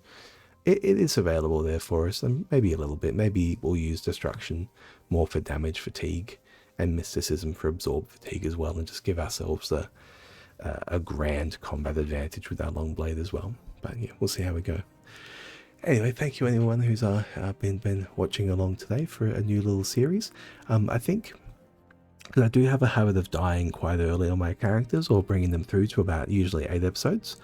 It is available there for us, and maybe a little bit. Maybe we'll use destruction more for damage fatigue and mysticism for absorb fatigue as well, and just give ourselves a grand combat advantage with our long blade as well. But yeah, we'll see how we go. Anyway, thank you anyone who's been watching along today for a new little series. I think, because I do have a habit of dying quite early on my characters, or bringing them through to about usually 8 episodes,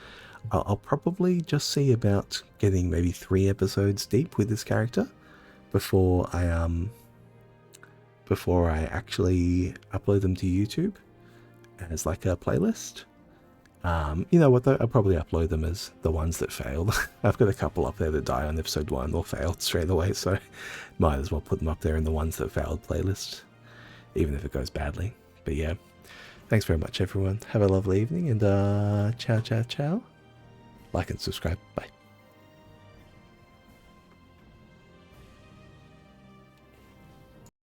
I'll probably just see about getting maybe 3 episodes deep with this character before I actually upload them to YouTube as like a playlist. You know what though, I'll probably upload them as the ones that failed. I've got a couple up there that die on episode 1 or failed straight away, so might as well put them up there in the ones that failed playlist, even if it goes badly. But yeah, thanks very much everyone. Have a lovely evening, and ciao. Like and subscribe. Bye.